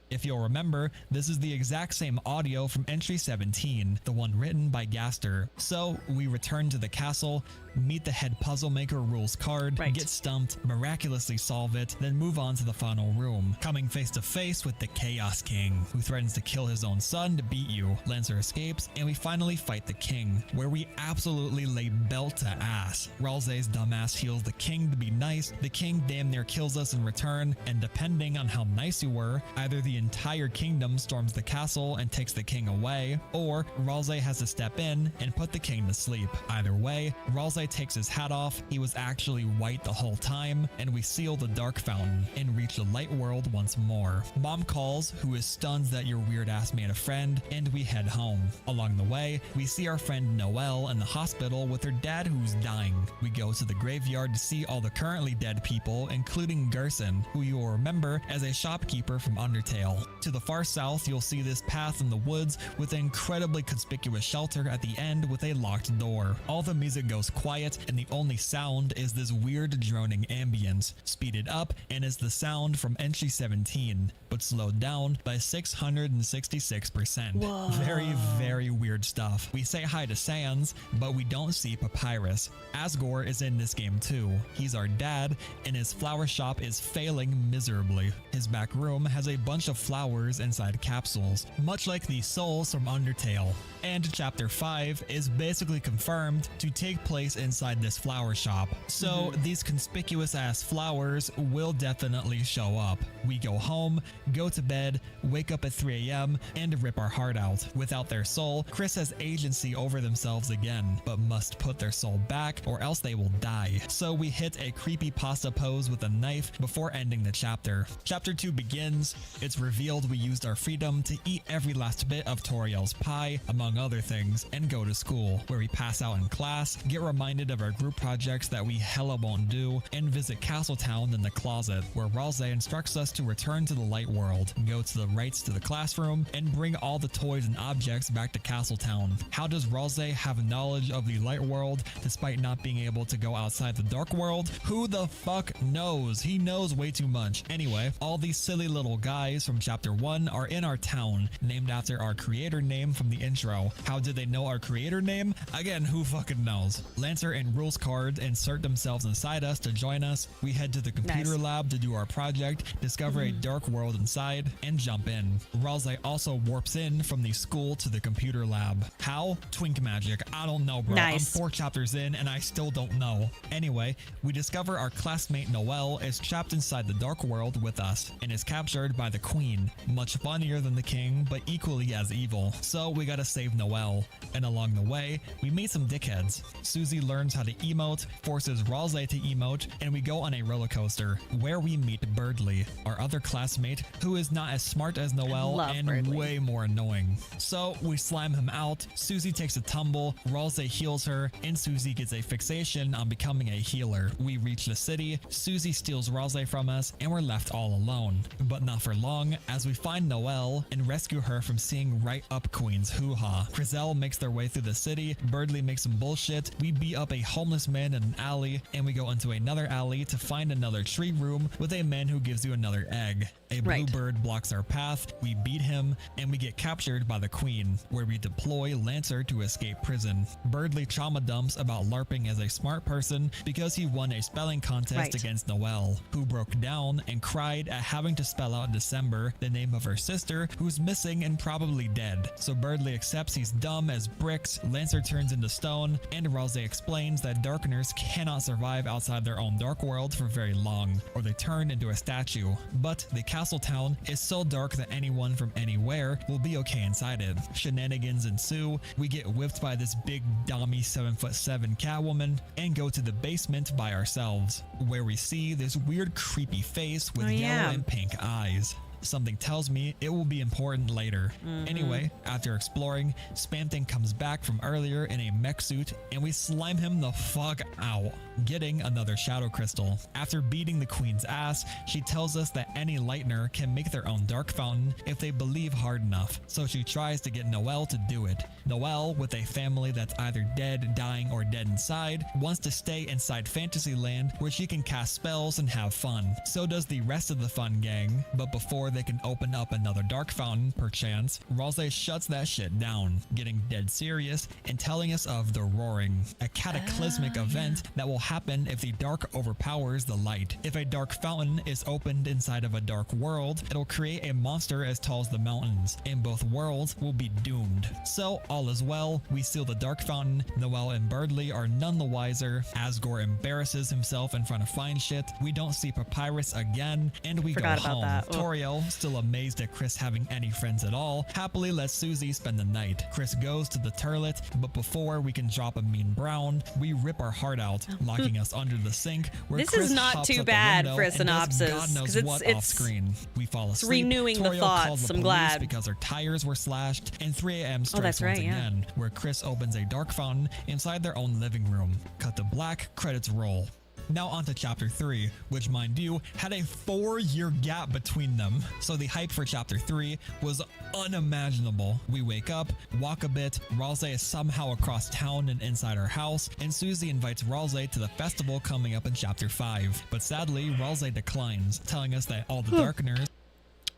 If you'll remember, this is the exact same audio from entry 17, the one written by Gaster. So we return to the castle, meet the head puzzle maker rules card, get stumped, miraculously solve it, then move on to the final room, coming face to face with the Chaos King, who threatens to kill his own son to beat you. Lancer escapes, and we finally fight the king, where we absolutely lay belt to ass. Ralsei's dumbass heals the king to be nice, the king damn near kills us in return, and depending on how nice you were, either the entire kingdom storms the castle and takes the king away, or Ralsei has to step in and put the king to sleep. Either way, Ralsei takes his hat off, he was actually white the whole time, and we seal the dark fountain and reach the light world once more. Mom calls, who is stunned that your weird ass made a friend, and we head home. Along the way, we see our friend Noelle in the hospital with her dad who's dying. We go to the graveyard to see all the currently dead people, including Gerson, who you will remember as a shopkeeper from Undertale. To the far south, you'll see this path in the woods with an incredibly conspicuous shelter at the end with a locked door. All the music goes quiet quiet, and the only sound is this weird droning ambience, speeded up and is the sound from entry 17, but slowed down by 666%. Whoa. Very, very weird stuff. We say hi to Sans, but we don't see Papyrus. Asgore is in this game too. He's our dad, and his flower shop is failing miserably. His back room has a bunch of flowers inside capsules, much like the souls from Undertale. And chapter 5 is basically confirmed to take place inside this flower shop. So these conspicuous ass flowers will definitely show up. We go home, go to bed, wake up at 3 a.m. and rip our heart out. Without their soul, Chris has agency over themselves again, but must put their soul back or else they will die. So we hit a creepy pasta pose with a knife before ending the chapter. Chapter 2 begins. It's revealed we used our freedom to eat every last bit of Toriel's pie, among other things, and go to school, where we pass out in class, get reminded of our group projects that we hella won't do, and visit Castletown in the closet, where Ralze instructs us to return to the light world, go to the rights to the classroom, and bring all the toys and objects back to Castletown. How does Ralze have knowledge of the light world despite not being able to go outside the dark world? Who the fuck knows? He knows way too much. Anyway, all these silly little guys from chapter 1 are in our town, named after our creator name from the intro. How did they know our creator name? Again, who fucking knows? Lancer and Rules Card insert themselves inside us to join us. We head to the computer lab to do our project, discover a dark world inside, and jump in. Ralze also warps in from the school to the computer lab. How? Twink magic. I don't know, bro. Nice. I'm 4 chapters in and I still don't know. Anyway, we discover our classmate Noelle is trapped inside the dark world with us and is captured by the queen. Much funnier than the king, but equally as evil. So we gotta save Noelle. And along the way, we meet some dickheads. Susie learns how to emote, forces Ralze to emote, and we go on a roller coaster where we meet Birdly, our other classmate who is not as smart as Noelle Love and Birdly. way more annoying. So we slime him out, Susie takes a tumble, Ralze heals her, and Susie gets a fixation on becoming a healer. We reach the city, Susie steals Ralze from us, and we're left all alone. But not for long, as we find Noelle and rescue her from seeing right up Queen's hoo-ha. Crizel makes their way through the city, Birdly makes some bullshit, we beat up a homeless man in an alley, and we go into another alley to find another tree room with a man who gives you another egg. A blue bird blocks our path, we beat him, and we get captured by the queen, where we deploy Lancer to escape prison. Birdly trauma dumps about LARPing as a smart person because he won a spelling contest against Noelle, who broke down and cried at having to spell out December, the name of her sister, who's missing and probably dead. So Birdly accepts he's dumb as bricks, Lancer turns into stone, and Ralze explains that Darkeners cannot survive outside their own dark world for very long, or they turn into a statue. But the Castletown is so dark that anyone from anywhere will be okay inside it. Shenanigans ensue, we get whipped by this big dommy 7'7" Catwoman, and go to the basement by ourselves, where we see this weird creepy face with yellow and pink eyes. Something tells me it will be important later. Anyway, after exploring, Spamthing comes back from earlier in a mech suit and we slime him the fuck out, getting another shadow crystal. After beating the queen's ass, she tells us that any Lightner can make their own dark fountain if they believe hard enough, so she tries to get Noelle to do it. Noelle, with a family that's either dead, dying, or dead inside, wants to stay inside Fantasyland where she can cast spells and have fun. So does the rest of the fun gang, but before they can open up another dark fountain, perchance, Ralze shuts that shit down, getting dead serious and telling us of the Roaring, a cataclysmic event that will happen if the dark overpowers the light. If a dark fountain is opened inside of a dark world, it'll create a monster as tall as the mountains, and both worlds will be doomed. So all is well, we seal the dark fountain, Noelle and Birdly are none the wiser, Asgore embarrasses himself in front of fine shit, we don't see Papyrus again, and we go home. Toriel, still amazed at Chris having any friends at all, happily lets Susie spend the night. Chris goes to the turlet, but before we can drop a mean brown, we rip our heart out, locking us under the sink, where this Chris is not hops too out the bad window for a and does synopsis, God knows 'cause what it's off screen. We fall asleep. renewing the Toriel thoughts, calls the I'm police glad. because our tires were slashed, and 3 a.m. strikes that's once right, yeah. again, where Chris opens a dark fountain inside their own living room. Cut to black, credits roll. Now on to chapter 3, which mind you, had a 4-year gap between them. So the hype for chapter 3 was unimaginable. We wake up, walk a bit, Ralsei is somehow across town and inside her house, and Susie invites Ralsei to the festival coming up in chapter 5. But sadly, Ralsei declines, telling us that all the Darkeners.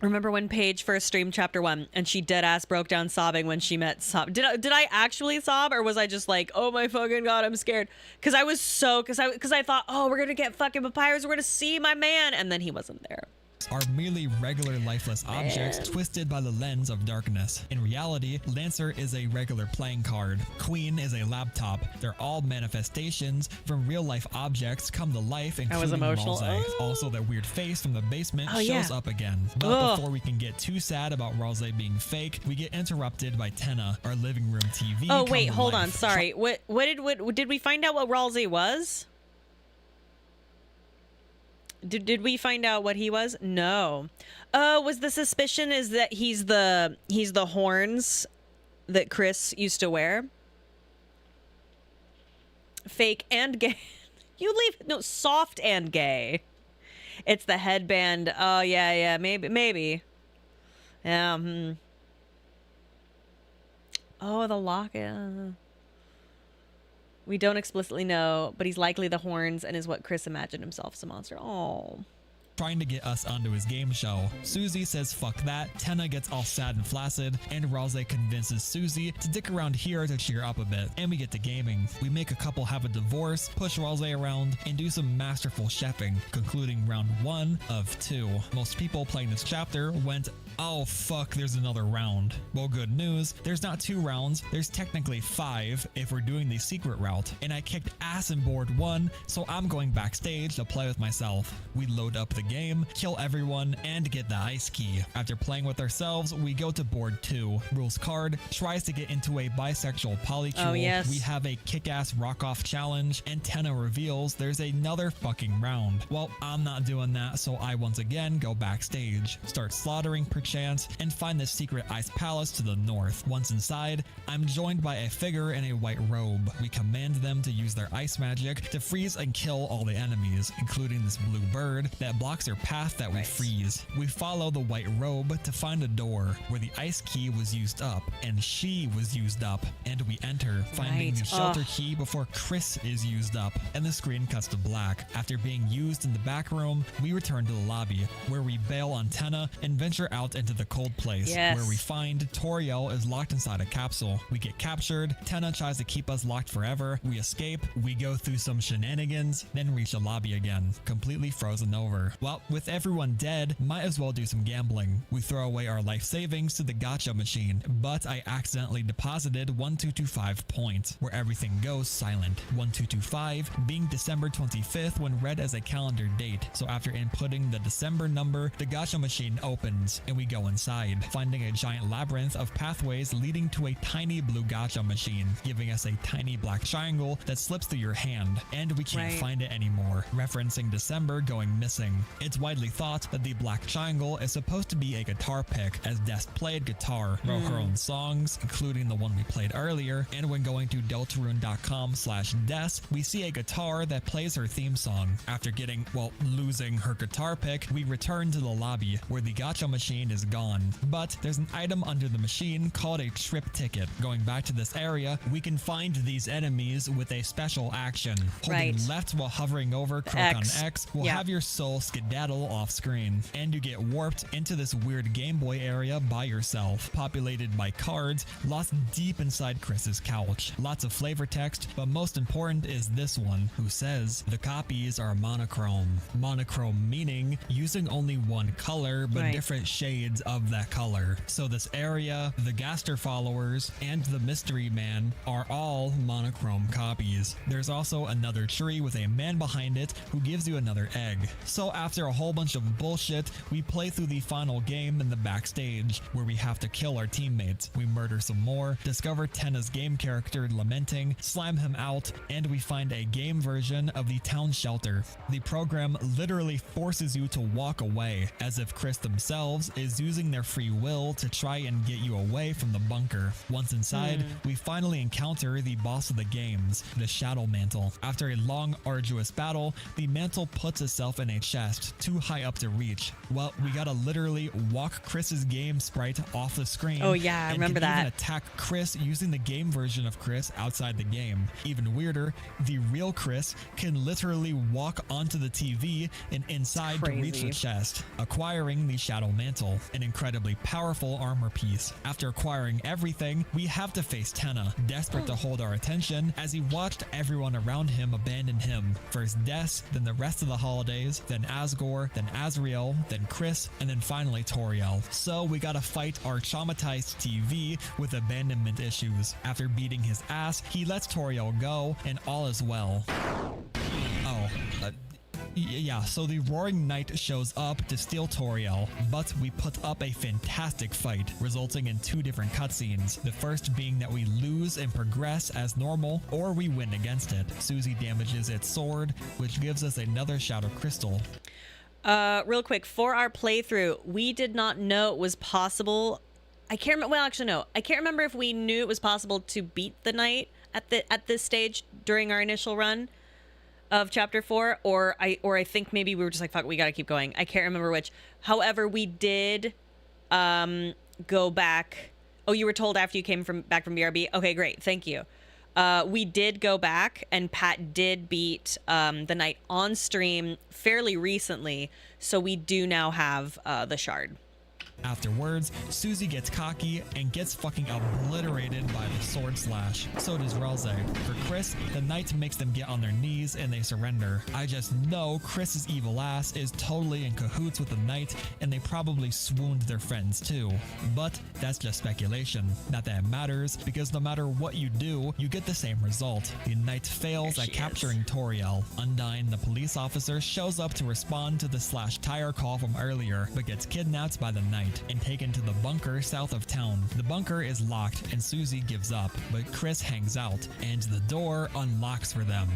Remember when Paige first streamed chapter 1 and she dead ass broke down sobbing when she met Sob? Did I actually sob, or was I just like, oh my fucking god, I'm scared? Because I was so, because I thought, oh, we're gonna get fucking papyrus, we're gonna see my man, and then he wasn't there. Are merely regular lifeless objects twisted by the lens of darkness. In reality, Lancer is a regular playing card. Queen is a laptop. They're all manifestations from real-life objects come to life, including I was emotional. Ralsei. Also, that weird face from the basement shows up again. But before we can get too sad about Ralsei being fake, we get interrupted by Tenna, our living room TV. Oh wait, hold on, sorry. What did we find out what Ralsei was? Did we find out what he was? No. Was the suspicion is that he's the horns that Chris used to wear? Fake and gay. You leave no soft and gay. It's the headband. Oh yeah, maybe. Oh, the locket. We don't explicitly know, but he's likely the horns and is what Chris imagined himself as a monster. Oh. Trying to get us onto his game show. Susie says fuck that, Tenna gets all sad and flaccid, and Ralsei convinces Susie to dick around here to cheer up a bit, and we get to gaming. We make a couple have a divorce, push Ralsei around, and do some masterful chefing, concluding round 1 of 2. Most people playing this chapter went, oh fuck, there's another round. Well, good news, there's not 2 rounds, there's technically 5 if we're doing the secret route, and I kicked ass in board 1, so I'm going backstage to play with myself. We load up the game, kill everyone, and get the ice key. After playing with ourselves, we go to board 2. Rules card tries to get into a bisexual polycule. Oh, yes. We have a kick-ass rock-off challenge, and Tenna reveals there's another fucking round. Well, I'm not doing that, so I once again go backstage, start slaughtering perchance, and find the secret ice palace to the north. Once inside, I'm joined by a figure in a white robe. We command them to use their ice magic to freeze and kill all the enemies, including this blue bird that blocks their path that we freeze. We follow the white robe to find a door where the ice key was used up and she was used up, and we enter, finding the shelter key before Chris is used up, and the screen cuts to black. After being used in the back room, we return to the lobby where we bail on Tenna and venture out into the cold place where we find Toriel is locked inside a capsule. We get captured, Tenna tries to keep us locked forever, we escape, we go through some shenanigans, then reach the lobby again, completely frozen over. Well, with everyone dead, might as well do some gambling. We throw away our life savings to the gacha machine, but I accidentally deposited 1225 points, where everything goes silent. 1225 being December 25th when read as a calendar date, so after inputting the December number, the gacha machine opens, and we go inside, finding a giant labyrinth of pathways leading to a tiny blue gacha machine, giving us a tiny black triangle that slips through your hand, and we can't find it anymore, referencing December going missing. It's widely thought that the black triangle is supposed to be a guitar pick, as Des played guitar, wrote her own songs, including the one we played earlier, and when going to deltarune.com/Des, we see a guitar that plays her theme song. After getting, well, losing her guitar pick, we return to the lobby, where the gacha machine is gone, but there's an item under the machine called a trip ticket. Going back to this area, we can find these enemies with a special action. Holding left while hovering over Crocon X will have your soul skedaddle off screen, and you get warped into this weird Game Boy area by yourself, populated by cards lost deep inside Chris's couch. Lots of flavor text, but most important is this one, who says the copies are monochrome. Monochrome meaning using only one color, but different shades of that color. So this area, the Gaster followers, and the mystery man are all monochrome copies. There's also another tree with a man behind it who gives you another egg. So after After a whole bunch of bullshit, we play through the final game in the backstage, where we have to kill our teammates. We murder some more, discover Tenna's game character lamenting, slam him out, and we find a game version of the town shelter. The program literally forces you to walk away, as if Chris themselves is using their free will to try and get you away from the bunker. Once inside, we finally encounter the boss of the games, the Shadow Mantle. After a long, arduous battle, the mantle puts itself in a chest too high up to reach. Well, we gotta literally walk Chris's game sprite off the screen. Oh yeah, I remember that. Even attack Chris using the game version of Chris outside the game. Even weirder, the real Chris can literally walk onto the TV and inside to reach the chest, acquiring the Shadow Mantle, an incredibly powerful armor piece. After acquiring everything, we have to face Tenna, desperate to hold our attention as he watched everyone around him abandon him. First Des, then the rest of the holidays, then Asgore, then Azrael, then Chris, and then finally Toriel. So we gotta fight our traumatized TV with abandonment issues. After beating his ass, he lets Toriel go, and all is well. Yeah, so the Roaring Knight shows up to steal Toriel, but we put up a fantastic fight, resulting in two different cutscenes. The first being that we lose and progress as normal, or we win against it. Susie damages its sword, which gives us another Shadow Crystal. Real quick, for our playthrough, we did not know it was possible. I can't remember. Well, actually, no. I can't remember if we knew it was possible to beat the knight at this stage during our initial run of chapter 4, or I think maybe we were just like, fuck, we gotta keep going. I can't remember which. However, we did go back. Oh, you were told after you came back from BRB? Okay, great. Thank you. We did go back, and Pat did beat the knight on stream fairly recently, so we do now have the shard. Afterwards, Susie gets cocky and gets fucking obliterated by the sword slash. So does Relze. For Chris, the knight makes them get on their knees and they surrender. I just know Chris's evil ass is totally in cahoots with the knight, and they probably swooned their friends too. But that's just speculation. Not that it matters, because no matter what you do, you get the same result. The knight fails at capturing Toriel. Undyne, the police officer, shows up to respond to the slash tire call from earlier, but gets kidnapped by the knight and taken to the bunker south of town. The bunker is locked and Susie gives up, but Chris hangs out and the door unlocks for them.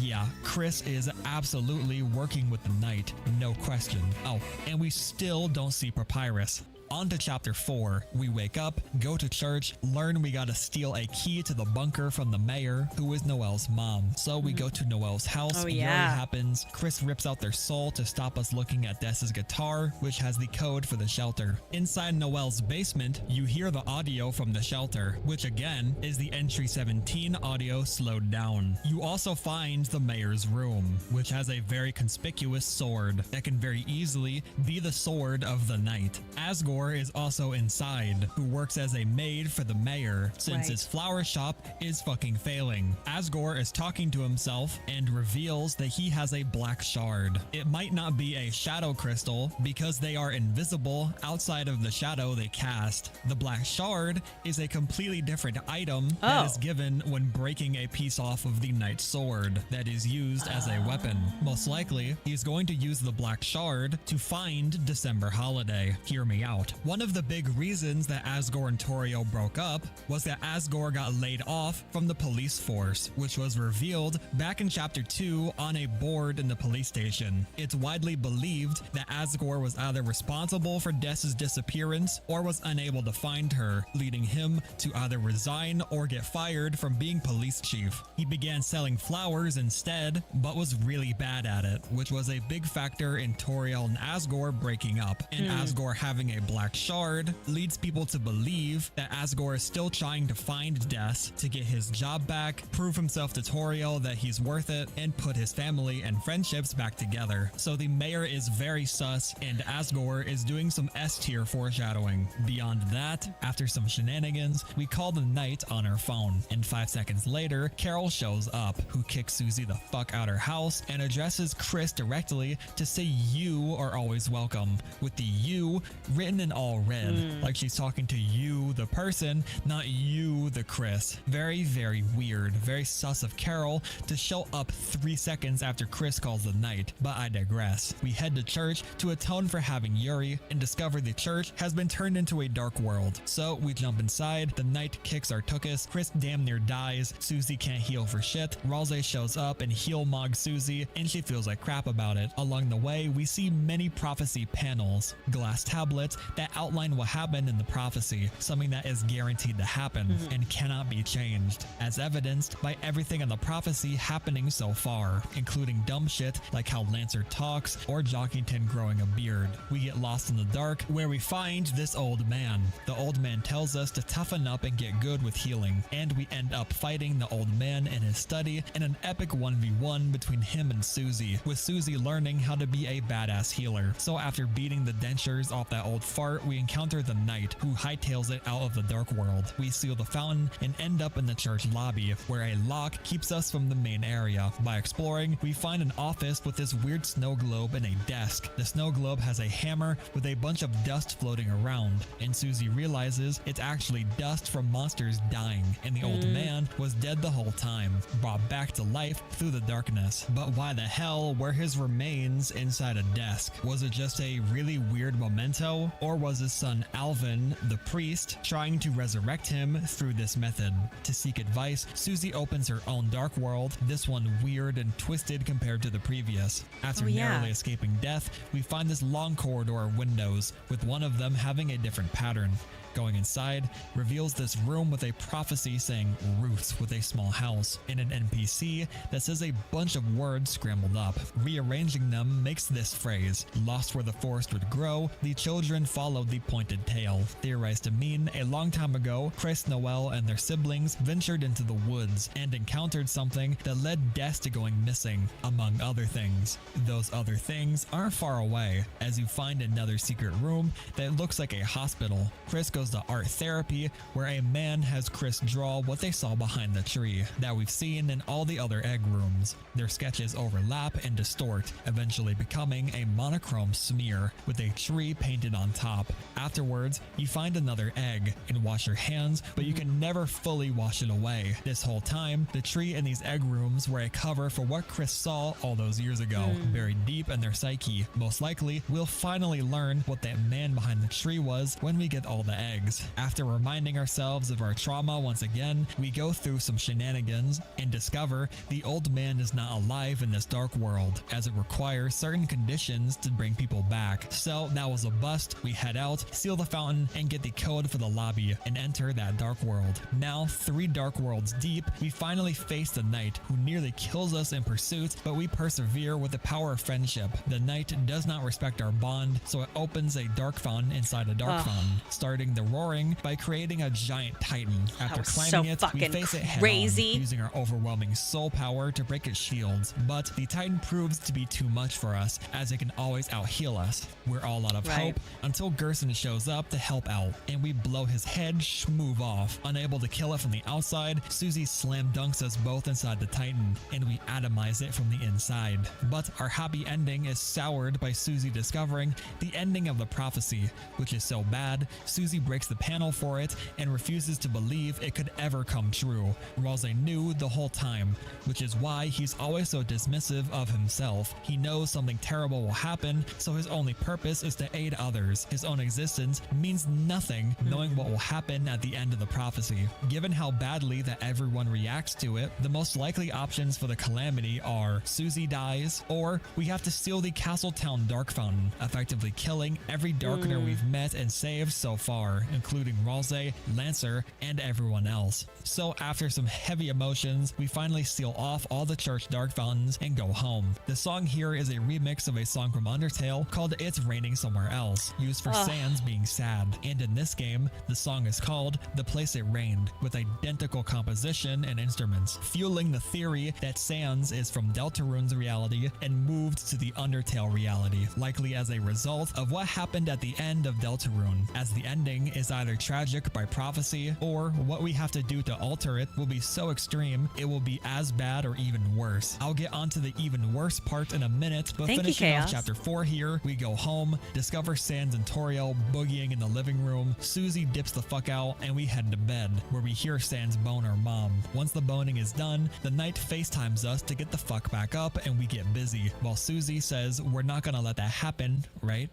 Yeah, Chris is absolutely working with the knight, no question. Oh, and we still don't see Papyrus. On to chapter 4. We wake up, go to church, learn we gotta steal a key to the bunker from the mayor, who is Noelle's mom. So we go to Noelle's house, and here it happens. Chris rips out their soul to stop us looking at Des's guitar, which has the code for the shelter. Inside Noelle's basement, you hear the audio from the shelter, which again is the entry 17 audio slowed down. You also find the mayor's room, which has a very conspicuous sword that can very easily be the sword of the knight. Asgore is also inside, who works as a maid for the mayor since his flower shop is fucking failing. Asgore is talking to himself and reveals that he has a black shard. It might not be a shadow crystal because they are invisible outside of the shadow they cast. The black shard is a completely different item that is given when breaking a piece off of the knight's sword that is used as a weapon. Most likely, he's going to use the black shard to find December Holiday. Hear me out. One of the big reasons that Asgore and Toriel broke up was that Asgore got laid off from the police force, which was revealed back in chapter 2 on a board in the police station. It's widely believed that Asgore was either responsible for Des's disappearance or was unable to find her, leading him to either resign or get fired from being police chief. He began selling flowers instead, but was really bad at it, which was a big factor in Toriel and Asgore breaking up, and Asgore having a black shard leads people to believe that Asgore is still trying to find Des to get his job back, prove himself to Toriel that he's worth it, and put his family and friendships back together. So the mayor is very sus, and Asgore is doing some S-tier foreshadowing. Beyond that, after some shenanigans, we call the knight on her phone, and 5 seconds later, Carol shows up, who kicks Susie the fuck out her house and addresses Chris directly to say you are always welcome, with the you written in in all red, like she's talking to you, the person, not you, the Chris. Very, very weird, very sus of Carol to show up 3 seconds after Chris calls the night, but I digress. We head to church to atone for having Yuri and discover the church has been turned into a dark world. So we jump inside, the knight kicks our tuchus, Chris damn near dies, Susie can't heal for shit, Ralsei shows up and heal mogs Susie, and she feels like crap about it. Along the way, we see many prophecy panels, glass tablets that outline what happened in the prophecy, something that is guaranteed to happen and cannot be changed, as evidenced by everything in the prophecy happening so far, including dumb shit like how Lancer talks or Jockington growing a beard. We get lost in the dark where we find this old man. The old man tells us to toughen up and get good with healing, and we end up fighting the old man in his study in an epic 1v1 between him and Susie, with Susie learning how to be a badass healer. So after beating the dentures off that old fart, we encounter the knight who hightails it out of the dark world. We seal the fountain and end up in the church lobby where a lock keeps us from the main area. By exploring, we find an office with this weird snow globe and a desk. The snow globe has a hammer with a bunch of dust floating around, and Susie realizes it's actually dust from monsters dying, and the old man was dead the whole time, brought back to life through the darkness. But why the hell were his remains inside a desk? Was it just a really weird memento, or was his son Alvin, the priest, trying to resurrect him through this method? To seek advice, Susie opens her own dark world, this one weird and twisted compared to the previous. After narrowly escaping death, we find this long corridor of windows, with one of them having a different pattern. Going inside reveals this room with a prophecy saying Ruth with a small house, and an NPC that says a bunch of words scrambled up. Rearranging them makes this phrase: lost where the forest would grow, the children followed the pointed tail. Theorized to mean a long time ago, Chris, Noelle, and their siblings ventured into the woods and encountered something that led Des to going missing, among other things. Those other things aren't far away, as you find another secret room that looks like a hospital. Chris goes to art therapy, where a man has Chris draw what they saw behind the tree that we've seen in all the other egg rooms. Their sketches overlap and distort, eventually becoming a monochrome smear with a tree painted on top. Afterwards, you find another egg and wash your hands, but you can never fully wash it away. This whole time, the tree and these egg rooms were a cover for what Chris saw all those years ago, buried deep in their psyche. Most likely, we'll finally learn what that man behind the tree was when we get all the eggs. After reminding ourselves of our trauma once again, we go through some shenanigans and discover the old man is not alive in this dark world, as it requires certain conditions to bring people back. So that was a bust. We head out, seal the fountain, and get the code for the lobby and enter that dark world. Now, 3 dark worlds deep, we finally face the knight who nearly kills us in pursuit, but we persevere with the power of friendship. The knight does not respect our bond, so it opens a dark fountain inside a dark fountain, starting the roaring by creating a giant titan. After climbing it, we face it head on, using our overwhelming soul power to break its shields. But the titan proves to be too much for us, as it can always out-heal us. We're all out of hope until Gerson shows up to help out, and we blow his head schmoove off. Unable to kill it from the outside, Susie slam dunks us both inside the titan, and we atomize it from the inside. But our happy ending is soured by Susie discovering the ending of the prophecy, which is so bad, Susie breaks the panel for it and refuses to believe it could ever come true. Ralsei knew the whole time, which is why he's always so dismissive of himself. He knows something terrible will happen, so his only purpose is to aid others. His own existence means nothing, knowing what will happen at the end of the prophecy. Given how badly that everyone reacts to it, the most likely options for the calamity are Susie dies, or we have to seal the Castletown Dark Fountain, effectively killing every Darkener we've met and saved so far, including Ralsei, Lancer, and everyone else. So after some heavy emotions, we finally seal off all the church dark fountains and go home. The song here is a remix of a song from Undertale called It's Raining Somewhere Else, used for Sans being sad. And in this game, the song is called The Place It Rained, with identical composition and instruments, fueling the theory that Sans is from Deltarune's reality and moved to the Undertale reality, likely as a result of what happened at the end of Deltarune, as the ending is either tragic by prophecy, or what we have to do to alter it will be so extreme it will be as bad or even worse. I'll get onto the even worse part in a minute, but finishing off chapter 4 here, we go home, discover Sans and Tori Toriel boogieing in the living room, Susie dips the fuck out, and we head to bed, where we hear Sans bone her mom. Once the boning is done, the knight FaceTimes us to get the fuck back up, and we get busy, while Susie says we're not gonna let that happen, right?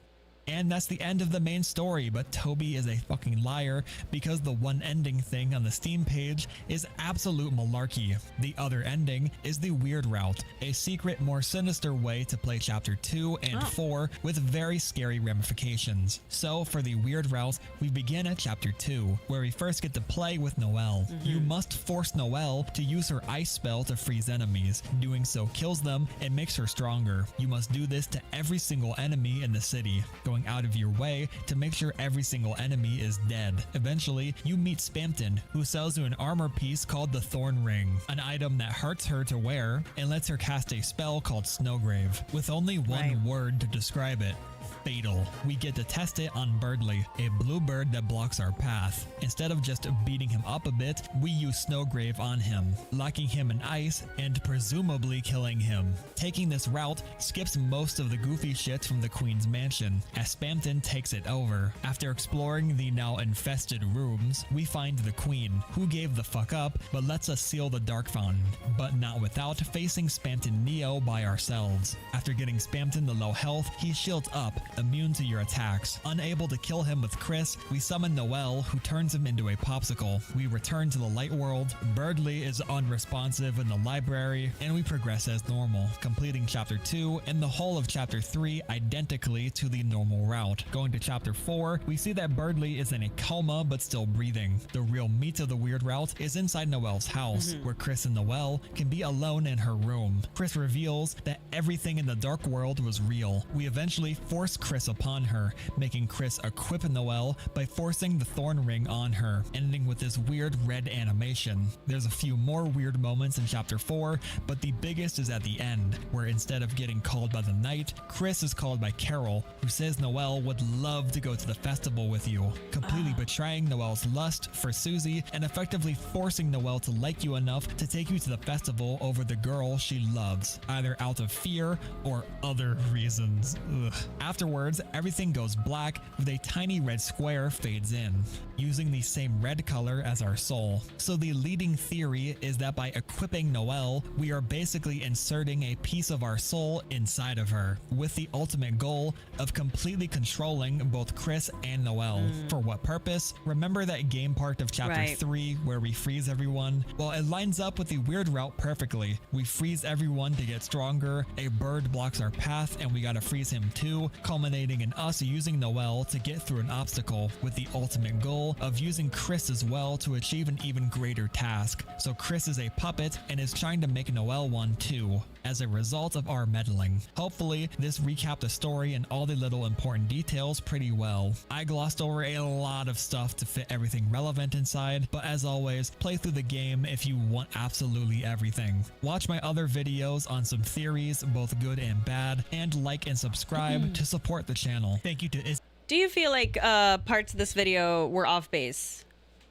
And that's the end of the main story, but Toby is a fucking liar because the one ending thing on the Steam page is absolute malarkey. The other ending is the weird route, a secret, more sinister way to play chapter 2 and 4 with very scary ramifications. So for the weird route, we begin at chapter 2, where we first get to play with Noelle. You must force Noelle to use her ice spell to freeze enemies. Doing so kills them and makes her stronger. You must do this to every single enemy in the city, going out of your way to make sure every single enemy is dead. Eventually, you meet Spamton, who sells you an armor piece called the Thorn Ring, an item that hurts her to wear and lets her cast a spell called Snowgrave, with only one word to describe it: fatal. We get to test it on Birdly, a blue bird that blocks our path. Instead of just beating him up a bit, we use Snowgrave on him, locking him in ice and presumably killing him. Taking this route skips most of the goofy shit from the Queen's mansion, as Spamton takes it over. After exploring the now infested rooms, we find the Queen, who gave the fuck up but lets us seal the Dark Fountain, but not without facing Spamton Neo by ourselves. After getting Spamton to low health, he shields up, immune to your attacks. Unable to kill him with Chris, we summon Noelle, who turns him into a popsicle. We return to the light world. Birdly is unresponsive in the library, and we progress as normal, completing chapter 2 and the whole of chapter 3 identically to the normal route. Going to chapter 4, we see that Birdly is in a coma but still breathing. The real meat of the weird route is inside Noelle's house, where Chris and Noelle can be alone in her room. Chris reveals that everything in the dark world was real. We eventually force Chris upon her, making Chris equip Noelle by forcing the Thorn Ring on her, ending with this weird red animation. There's a few more weird moments in chapter 4, but the biggest is at the end, where instead of getting called by the knight, Chris is called by Carol, who says Noelle would love to go to the festival with you, completely betraying Noelle's lust for Susie and effectively forcing Noelle to like you enough to take you to the festival over the girl she loves, either out of fear or other reasons. Ugh. Afterwards, everything goes black with a tiny red square fades in, using the same red color as our soul. So the leading theory is that by equipping Noelle, we are basically inserting a piece of our soul inside of her, with the ultimate goal of completely controlling both Chris and Noelle. For what purpose? Remember that game part of chapter 3 where we freeze everyone? Well, it lines up with the weird route perfectly. We freeze everyone to get stronger, a bird blocks our path and we gotta freeze him too, culminating in us using Noelle to get through an obstacle, with the ultimate goal of using Chris as well to achieve an even greater task. So Chris is a puppet and is trying to make Noelle one too, as a result of our meddling. Hopefully, this recapped the story and all the little important details pretty well. I glossed over a lot of stuff to fit everything relevant inside, but as always, play through the game if you want absolutely everything. Watch my other videos on some theories, both good and bad, and like and subscribe to support the channel. Thank you to Do you feel like parts of this video were off base?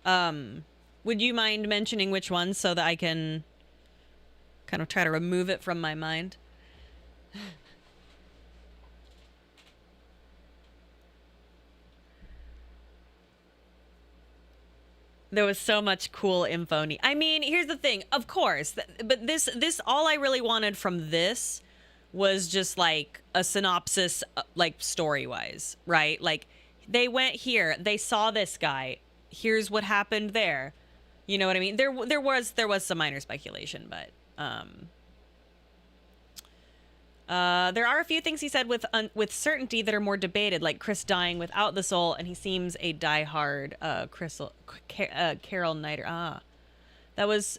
Would you mind mentioning which ones so that I can kind of try to remove it from my mind? There was so much cool info. I mean, here's the thing, of course, but this all I really wanted from this was just like a synopsis, like story-wise, right? Like they went here, they saw this guy, here's what happened there. You know what I mean? There was some minor speculation, but there are a few things he said with certainty that are more debated, like Chris dying without the soul, and he seems a diehard Carol Knighter. That was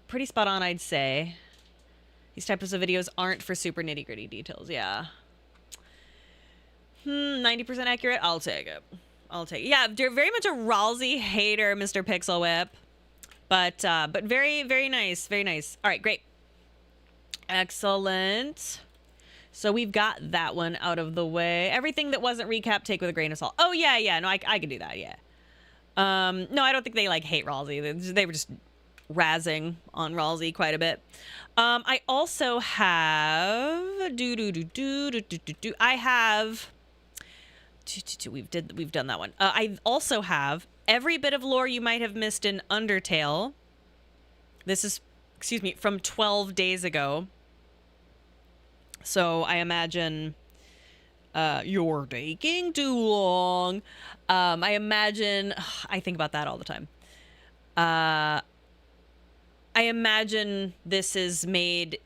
pretty spot on, I'd say. These types of videos aren't for super nitty-gritty details. Yeah. 90% accurate. I'll take it. Yeah, you're very much a Ralsei hater, Mr. Pixel Whip. But very, very nice. Very nice. All right, great. Excellent. So we've got that one out of the way. Everything that wasn't recap, take with a grain of salt. Oh, yeah. No, I can do that, yeah. No, I don't think they, like, hate Ralsei. They were just razzing on Ralsei quite a bit. I also have... I have we've done that one. I also have every bit of lore you might have missed in Undertale. This is, excuse me, from 12 days ago. So I imagine you're taking too long. I imagine, I think about that all the time. I imagine this is made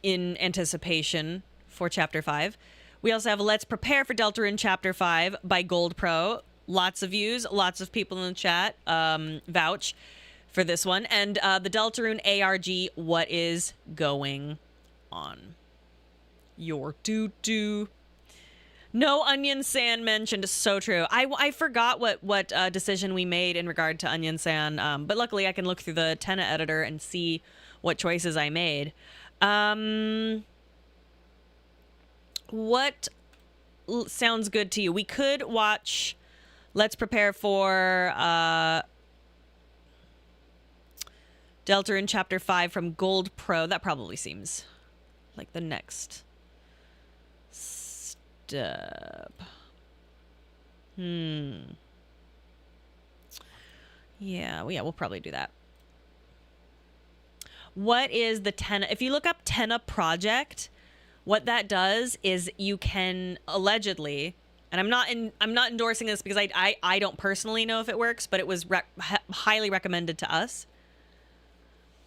in anticipation for Chapter 5. We also have Let's Prepare for Deltarune Chapter 5 by Gold Pro. Lots of views, lots of people in the chat vouch for this one. And the Deltarune ARG, What is Going On? Your doo-doo. No Onion San mentioned. So true. I forgot what decision we made in regard to Onion San, but luckily I can look through the Tenna editor and see what choices I made. What sounds good to you? We could watch Let's Prepare for Deltarune Chapter 5 from Gold Pro. That probably seems like the next step. Yeah, we'll probably do that. What is the Tenna? If you look up Tenna Project, what that does is you can allegedly, and I'm not endorsing this because I don't personally know if it works, but it was highly recommended to us.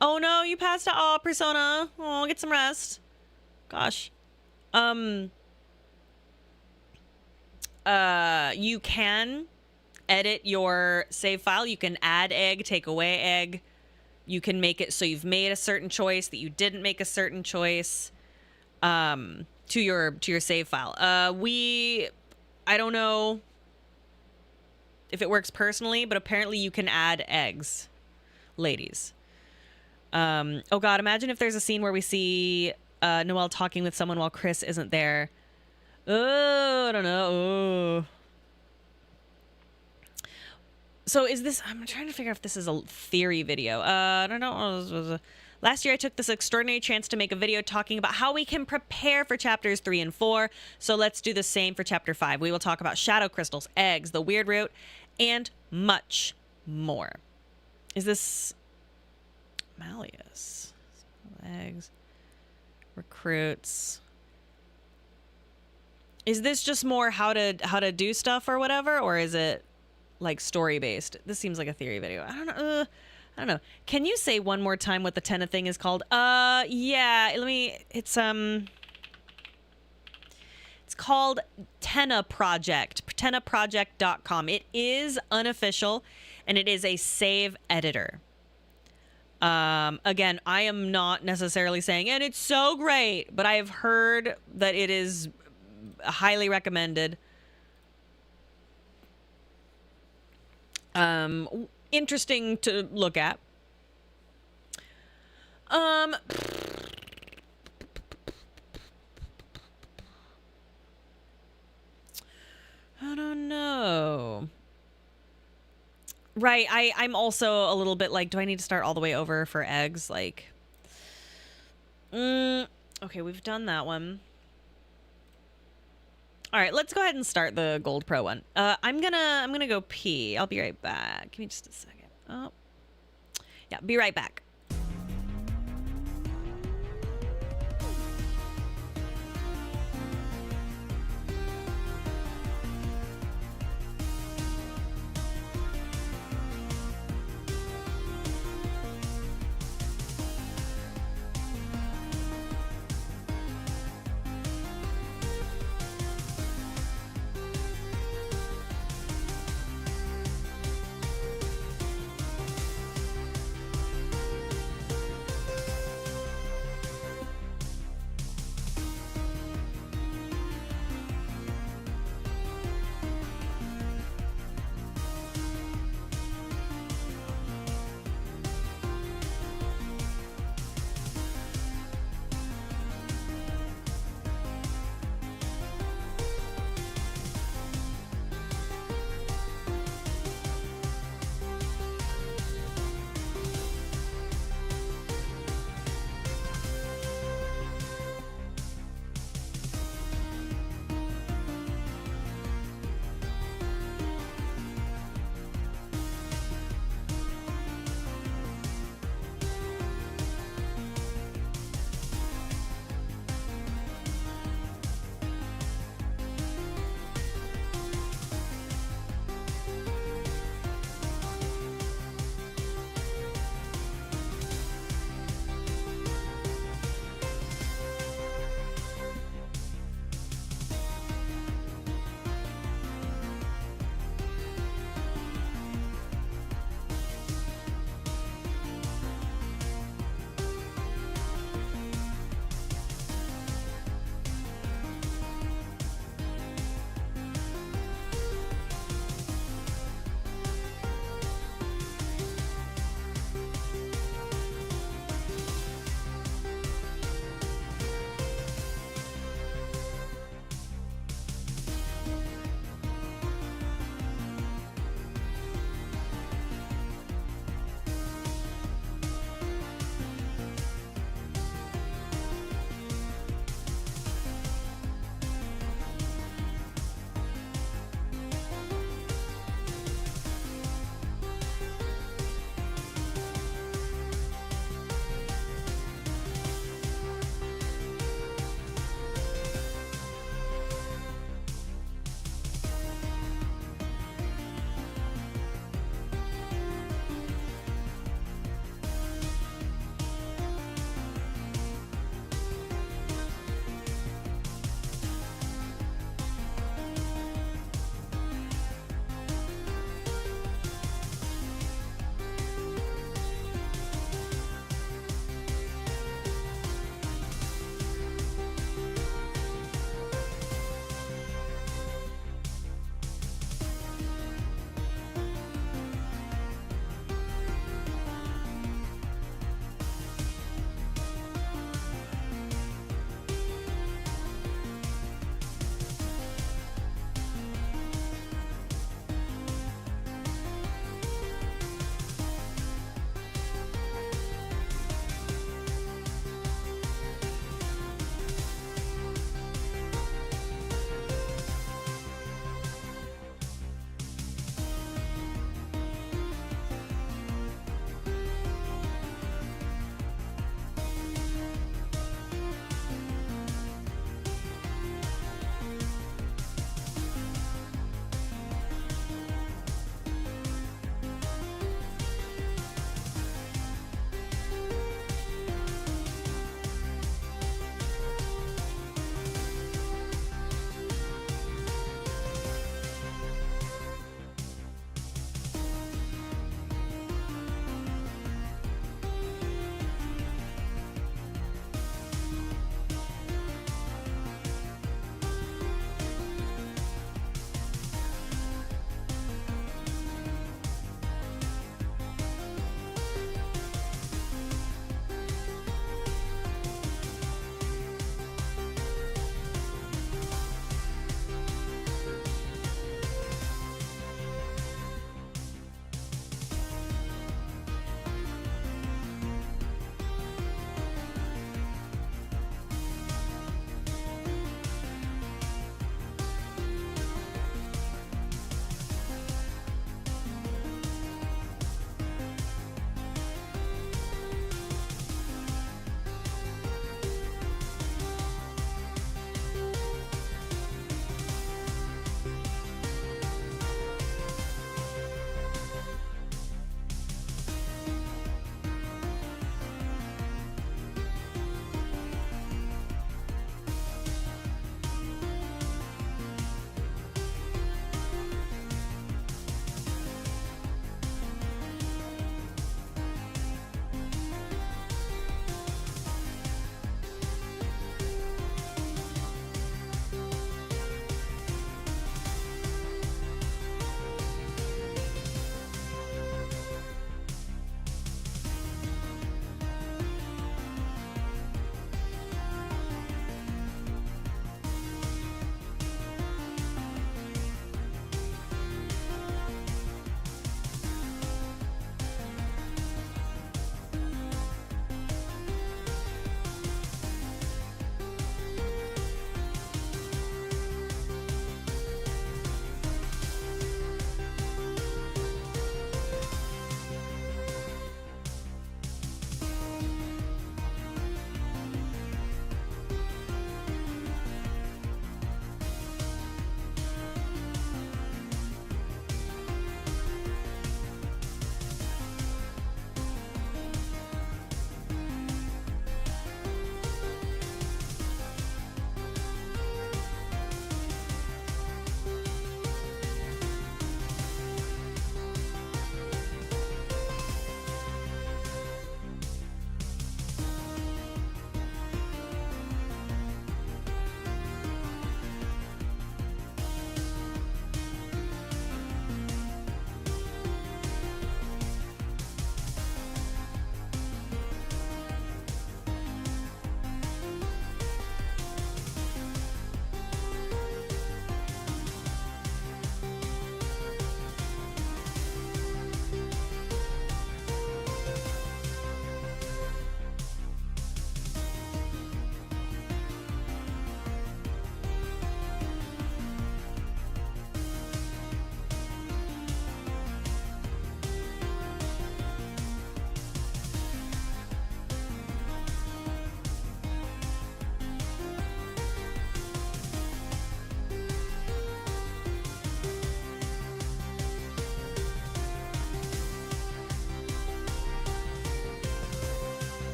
Oh no, you passed out. Oh, Persona. Oh, get some rest. Gosh. You can edit your save file. You can add egg, take away egg. You can make it so you've made a certain choice, that you didn't make a certain choice, to your save file. I don't know if it works personally, but apparently you can add eggs, ladies. Oh God, imagine if there's a scene where we see Noelle talking with someone while Chris isn't there. Oh, I don't know. Oh. So is this, I'm trying to figure out if this is a theory video. I don't know. Last year I took this extraordinary chance to make a video talking about how we can prepare for chapters 3 and 4. So let's do the same for chapter 5. We will talk about shadow crystals, eggs, the weird root, and much more. Is this Malleus? Eggs, recruits. Is this just more how to do stuff or whatever, or is it like story based? This seems like a theory video. I don't know. Can you say one more time what the Tenna thing is called? Yeah. It's called Tenna Project. TennaProject.com. It is unofficial, and it is a save editor. Again, I am not necessarily saying, and it's so great, but I have heard that it is highly recommended. Interesting to look at. I don't know. Right, I'm also a little bit like, do I need to start all the way over for eggs? Like, okay, we've done that one. All right, let's go ahead and start the Gold Pro one. I'm gonna go pee. I'll be right back. Give me just a second. Oh, yeah, be right back.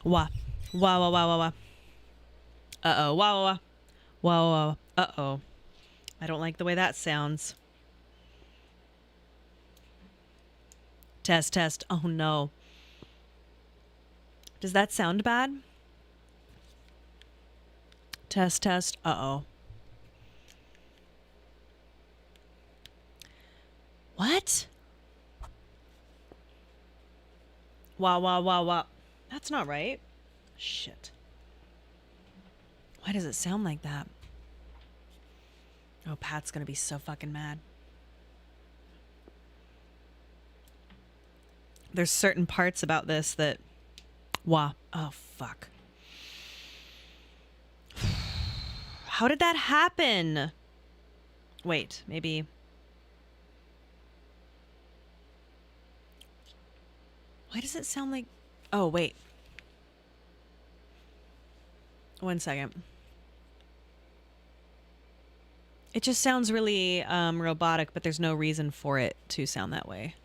Wah. Wah, wah, wah, wah, wah. Uh-oh. Wah, wah, wah. Wah, wah, wah. Uh-oh. I don't like the way that sounds. Test, test. Oh, no. Does that sound bad? Test, test. Uh-oh. What? Wow, wow, wow, wow. That's not right. Shit. Why does it sound like that? Oh, Pat's gonna be so fucking mad. There's certain parts about this that... Wow. Oh, fuck. How did that happen? Wait, maybe... Why does it sound like... Oh, wait. 1 second. It just sounds really robotic, but there's no reason for it to sound that way.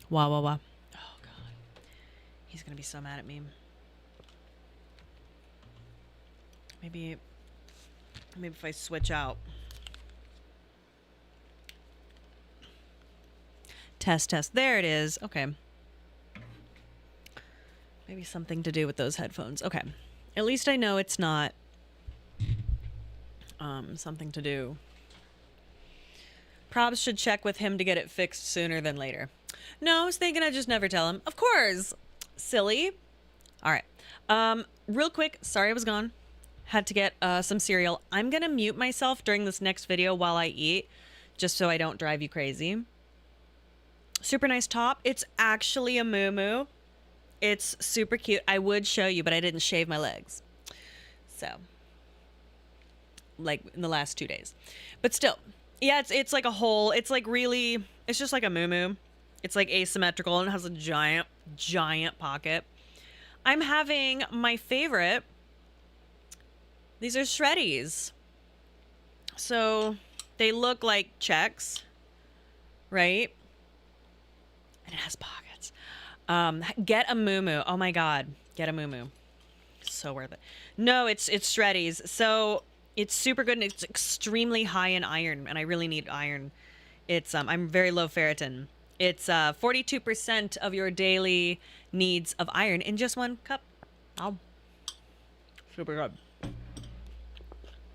Wah, wah, wah. Oh, God. He's going to be so mad at me. Maybe if I switch out. Test, test. There it is. Okay. Maybe something to do with those headphones. Okay. At least I know it's not something to do. Probs should check with him to get it fixed sooner than later. No, I was thinking I'd just never tell him. Of course. Silly. All right. Real quick. Sorry I was gone. Had to get some cereal. I'm going to mute myself during this next video while I eat, just so I don't drive you crazy. Super nice top. It's actually a muumuu. It's super cute. I would show you, but I didn't shave my legs. So, like in the last 2 days. But still, yeah, it's like a whole, it's like really, it's just like a muumuu. It's like asymmetrical and it has a giant, giant pocket. I'm having my favorite. These are shreddies. So they look like checks, right? And it has pockets. Get a muumuu. Oh my God. Get a muumuu. So worth it. No, it's shreddies. So it's super good and it's extremely high in iron, and I really need iron. It's I'm very low ferritin. It's 42% of your daily needs of iron in just one cup. Oh, super good.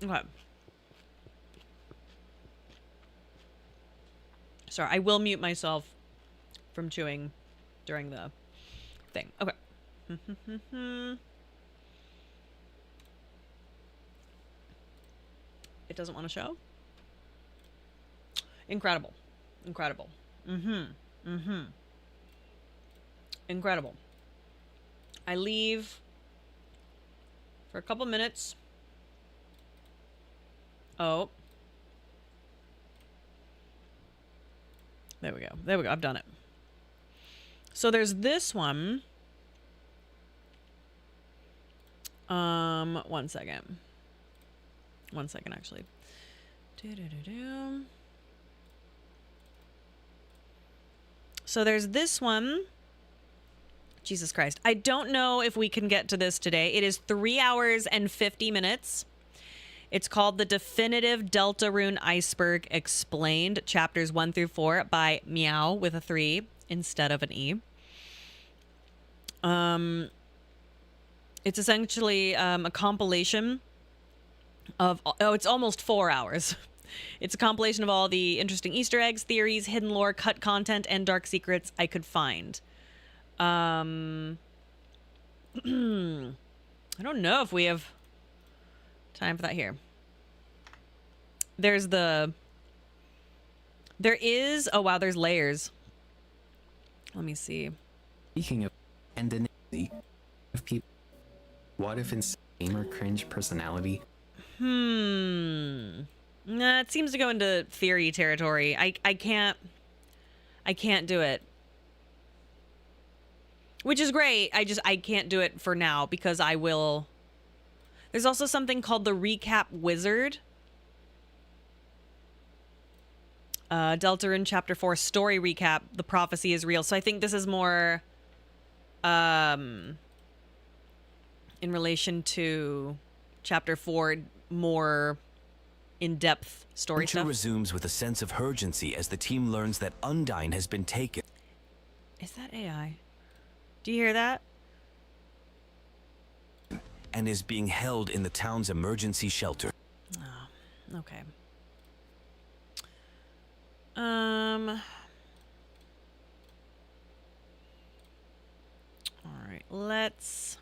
Okay. Sorry, I will mute myself from chewing during the thing. Okay. It doesn't want to show? Incredible. Incredible. Incredible. I leave for a couple minutes. Oh. There we go. There we go. I've done it. So there's this one. 1 second. 1 second, actually. So there's this one. Jesus Christ. I don't know if we can get to this today. It is 3 hours and 50 minutes. It's called The Definitive Deltarune Iceberg Explained, chapters 1 through 4 by Meow with a 3 instead of an E. It's essentially a compilation of, it's almost 4 hours. It's a compilation of all the interesting Easter eggs, theories, hidden lore, cut content, and dark secrets I could find. I don't know if we have time for that here. There is, oh wow, there's layers. Let me see. Speaking of anonymity of people, what if instead of gamer cringe personality? Nah, it seems to go into theory territory. I can't do it. Which is great. I can't do it for now because I will. There's also something called the Recap Wizard. Deltarune Chapter 4 story recap. The prophecy is real. So I think this is more in relation to Chapter 4, more in-depth story Adventure stuff. resumes with a sense of urgency as the team learns that Undyne has been taken. Is that AI? Do you hear that? And is being held in the town's emergency shelter. Oh, okay. All right, let's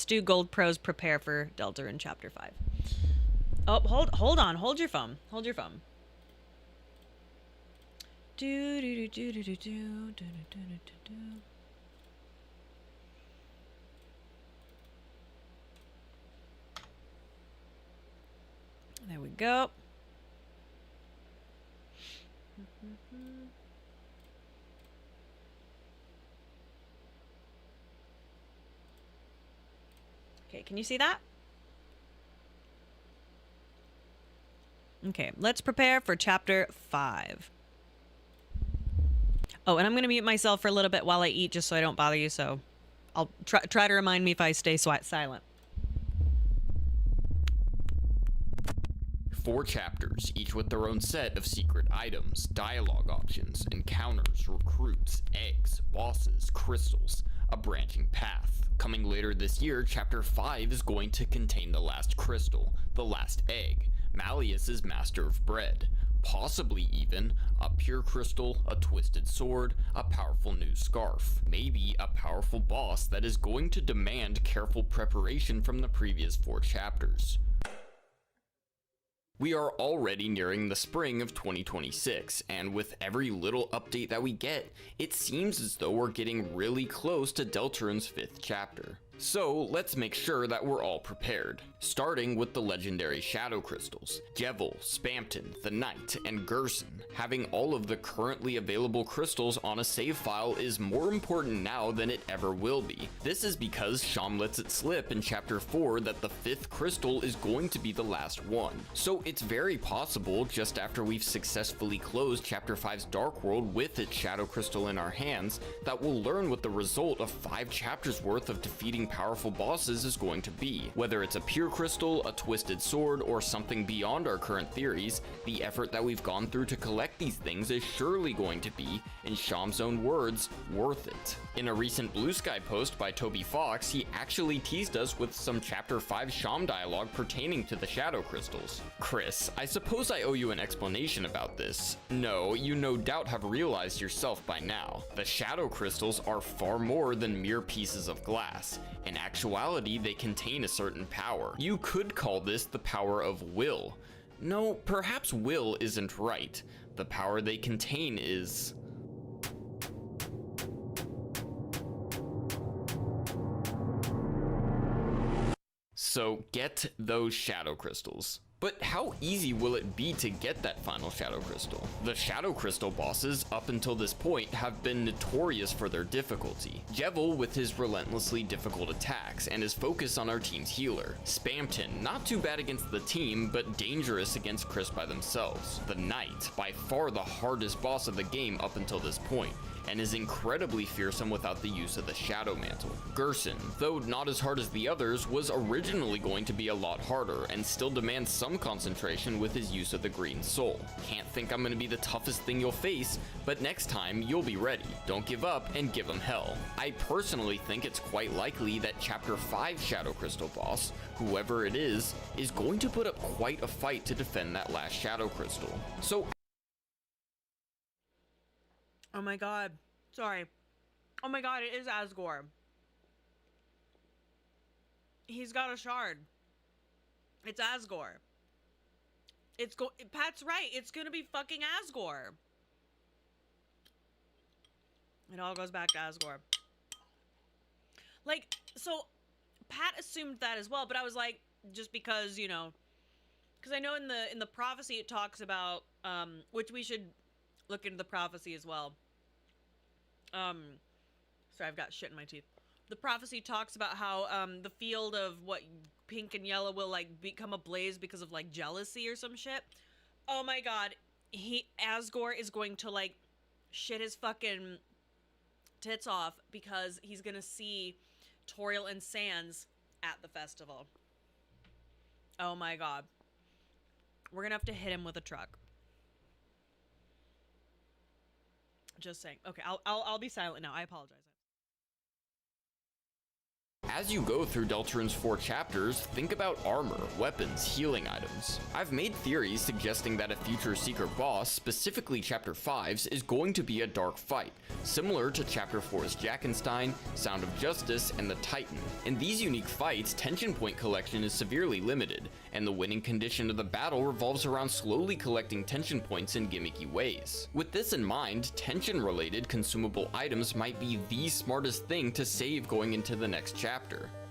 do Gold Pros prepare for Deltarune Chapter 5. Oh, hold on. Hold your phone. Hold your phone. Do do do do do do do do do do do. There we go. Okay, can you see that? Okay, let's prepare for Chapter 5. Oh, and I'm going to mute myself for a little bit while I eat just so I don't bother you, so I'll try to remind me if I stay silent. 4 chapters, each with their own set of secret items, dialogue options, encounters, recruits, eggs, bosses, crystals, a branching path. Coming later this year, Chapter 5 is going to contain the last crystal, the last egg, Malleus's Master of Bread, possibly even a pure crystal, a twisted sword, a powerful new scarf, maybe a powerful boss that is going to demand careful preparation from the previous 4 chapters. We are already nearing the spring of 2026, and with every little update that we get, it seems as though we're getting really close to Deltarune's 5th chapter. So let's make sure that we're all prepared, starting with the legendary Shadow Crystals. Jevil, Spamton, the Knight, and Gerson. Having all of the currently available crystals on a save file is more important now than it ever will be. This is because Sham lets it slip in Chapter 4 that the 5th crystal is going to be the last one. So it's very possible, just after we've successfully closed Chapter 5's Dark World with its Shadow Crystal in our hands, that we'll learn what the result of 5 chapters worth of defeating powerful bosses is going to be. Whether it's a pure crystal, a twisted sword, or something beyond our current theories, the effort that we've gone through to collect these things is surely going to be, in Sham's own words, worth it. In a recent Blue Sky post by Toby Fox, he actually teased us with some Chapter 5 Sham dialogue pertaining to the Shadow Crystals. Chris, I suppose I owe you an explanation about this. No, you no doubt have realized yourself by now. The Shadow Crystals are far more than mere pieces of glass. In actuality, they contain a certain power. You could call this the power of will. No, perhaps will isn't right. The power they contain is... So get those Shadow Crystals. But how easy will it be to get that final Shadow Crystal? The Shadow Crystal bosses, up until this point, have been notorious for their difficulty. Jevil with his relentlessly difficult attacks and his focus on our team's healer. Spamton, not too bad against the team, but dangerous against Chris by themselves. The Knight, by far the hardest boss of the game up until this point, and is incredibly fearsome without the use of the Shadow Mantle. Gerson, though not as hard as the others, was originally going to be a lot harder, and still demands some concentration with his use of the Green Soul. Can't think I'm gonna be the toughest thing you'll face, but next time, you'll be ready. Don't give up, and give him hell. I personally think it's quite likely that Chapter 5 Shadow Crystal boss, whoever it is going to put up quite a fight to defend that last Shadow Crystal. So Oh my god. Sorry. Oh my god, it is Asgore. He's got a shard. It's Asgore. Pat's right. It's gonna be fucking Asgore. It all goes back to Asgore. Like, so Pat assumed that as well, but I was like, just because, you know, because I know in the prophecy it talks about, which we should look into the prophecy as well. Sorry, I've got shit in my teeth. The prophecy talks about how, the field of what pink and yellow will, like, become ablaze because of, like, jealousy or some shit. Oh my god. Asgore is going to like shit his fucking tits off because he's gonna see Toriel and Sans at the festival. Oh my god. We're gonna have to hit him with a truck. Just saying. Okay, I'll be silent now. I apologize. As you go through Deltarune's 4 chapters, think about armor, weapons, healing items. I've made theories suggesting that a future secret boss, specifically Chapter 5's, is going to be a dark fight, similar to Chapter 4's Jackenstein, Sound of Justice, and the Titan. In these unique fights, tension point collection is severely limited, and the winning condition of the battle revolves around slowly collecting tension points in gimmicky ways. With this in mind, tension-related consumable items might be the smartest thing to save going into the next chapter.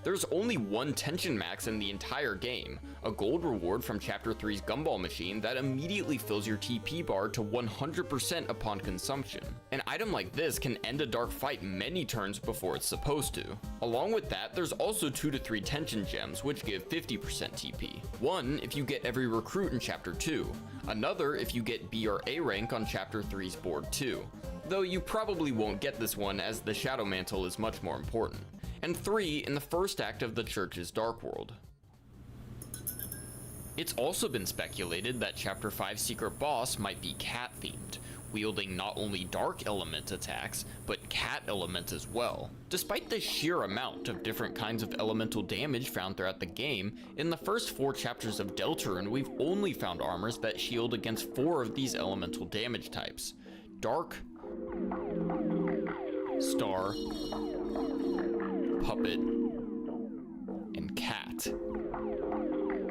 There's only one tension max in the entire game, a gold reward from Chapter 3's Gumball machine that immediately fills your TP bar to 100% upon consumption. An item like this can end a dark fight many turns before it's supposed to. Along with that, there's also 2 to 3 tension gems which give 50% TP. One if you get every recruit in Chapter 2, another if you get B or A rank on Chapter 3's board 2, though you probably won't get this one as the Shadow Mantle is much more important. And 3 in the first act of the Church's Dark World. It's also been speculated that Chapter 5's secret boss might be cat-themed, wielding not only dark element attacks, but cat element as well. Despite the sheer amount of different kinds of elemental damage found throughout the game, in the first 4 chapters of Deltarune, we've only found armors that shield against 4 of these elemental damage types: Dark, Star, Puppet, and Cat.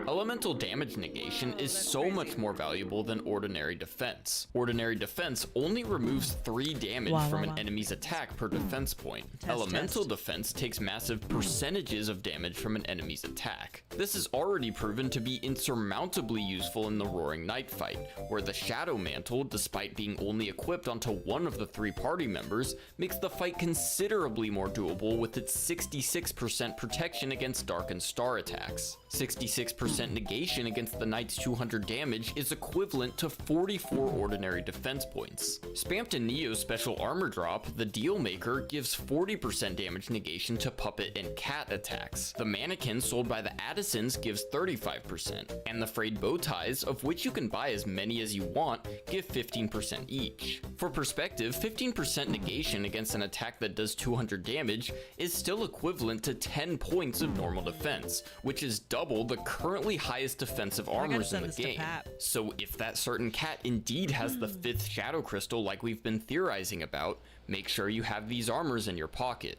Elemental damage negation is so much more valuable than ordinary defense. Ordinary defense only removes 3 damage from an enemy's attack per defense point. Elemental defense takes massive percentages of damage from an enemy's attack. This is already proven to be insurmountably useful in the Roaring Night fight, where the Shadow Mantle, despite being only equipped onto one of the 3 party members, makes the fight considerably more doable with its 66% protection against Dark and Star attacks. 66% negation against the Knight's 200 damage is equivalent to 44 ordinary defense points. Spammed in Neo's special armor drop, the Deal Maker gives 40% damage negation to Puppet and Cat attacks. The Mannequin sold by the Addisons gives 35%, and the Frayed Bow Ties, of which you can buy as many as you want, give 15% each. For perspective, 15% negation against an attack that does 200 damage is still equivalent to 10 points of normal defense, which is double the currently highest defensive armors in the game. So if that certain cat indeed has the 5th Shadow Crystal like we've been theorizing about, make sure you have these armors in your pocket.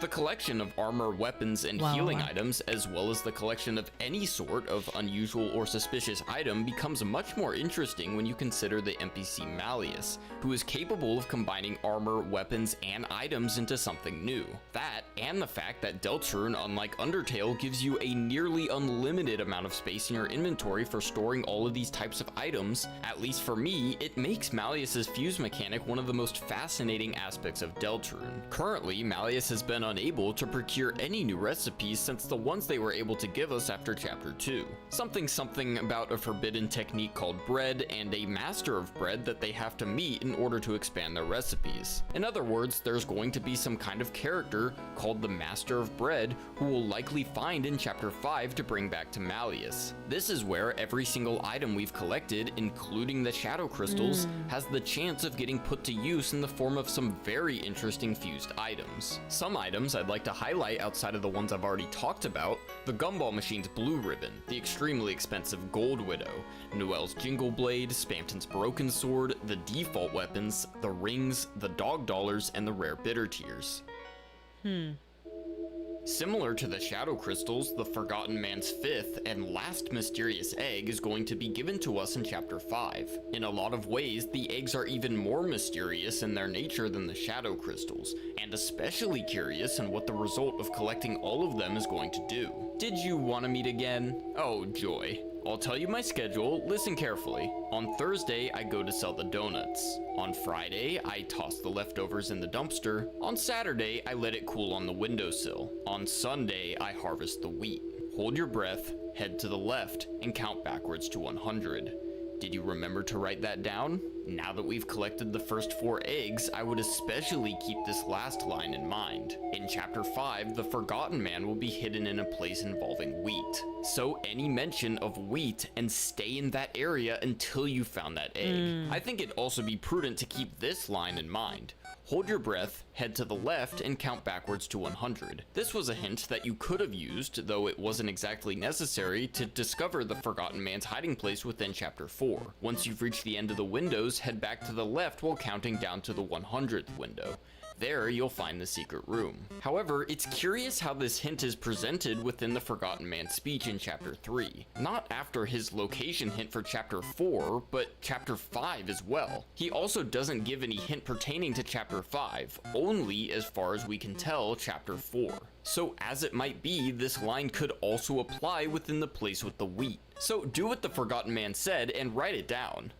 The collection of armor, weapons, and healing items, as well as the collection of any sort of unusual or suspicious item, becomes much more interesting when you consider the NPC Malleus, who is capable of combining armor, weapons, and items into something new. That, and the fact that Deltarune, unlike Undertale, gives you a nearly unlimited amount of space in your inventory for storing all of these types of items, at least for me, it makes Malleus's fuse mechanic one of the most fascinating aspects of Deltarune. Currently, Malleus has been unable to procure any new recipes since the ones they were able to give us after Chapter 2. Something about a forbidden technique called bread and a master of bread that they have to meet in order to expand their recipes. In other words, there's going to be some kind of character called the Master of Bread who we'll likely find in Chapter 5 to bring back to Malleus. This is where every single item we've collected, including the Shadow Crystals, has the chance of getting put to use in the form of some very interesting fused items. Some items I'd like to highlight outside of the ones I've already talked about: the Gumball machine's Blue Ribbon, the extremely expensive Gold Widow, Noelle's Jingle Blade, Spamton's Broken Sword, the default weapons, the rings, the Dog Dollars, and the rare Bitter Tears. Similar to the Shadow Crystals, the Forgotten Man's 5th and last mysterious egg is going to be given to us in Chapter 5. In a lot of ways, the eggs are even more mysterious in their nature than the Shadow Crystals, and especially curious in what the result of collecting all of them is going to do. Did you want to meet again? Oh, joy. I'll tell you my schedule, listen carefully. On Thursday, I go to sell the donuts. On Friday, I toss the leftovers in the dumpster. On Saturday, I let it cool on the windowsill. On Sunday, I harvest the wheat. Hold your breath, head to the left, and count backwards to 100. Did you remember to write that down? Now that we've collected the first 4 eggs, I would especially keep this last line in mind. In Chapter 5, the Forgotten Man will be hidden in a place involving wheat. So any mention of wheat and stay in that area until you found that egg. I think it'd also be prudent to keep this line in mind. Hold your breath, head to the left, and count backwards to 100. This was a hint that you could have used, though it wasn't exactly necessary, to discover the Forgotten Man's hiding place within Chapter 4. Once you've reached the end of the windows, head back to the left while counting down to the 100th window. There, you'll find the secret room. However, it's curious how this hint is presented within the Forgotten Man's speech in Chapter 3. Not after his location hint for Chapter 4, but Chapter 5 as well. He also doesn't give any hint pertaining to Chapter 5, only, as far as we can tell, Chapter 4. So as it might be, this line could also apply within the place with the wheat. So do what the Forgotten Man said and write it down.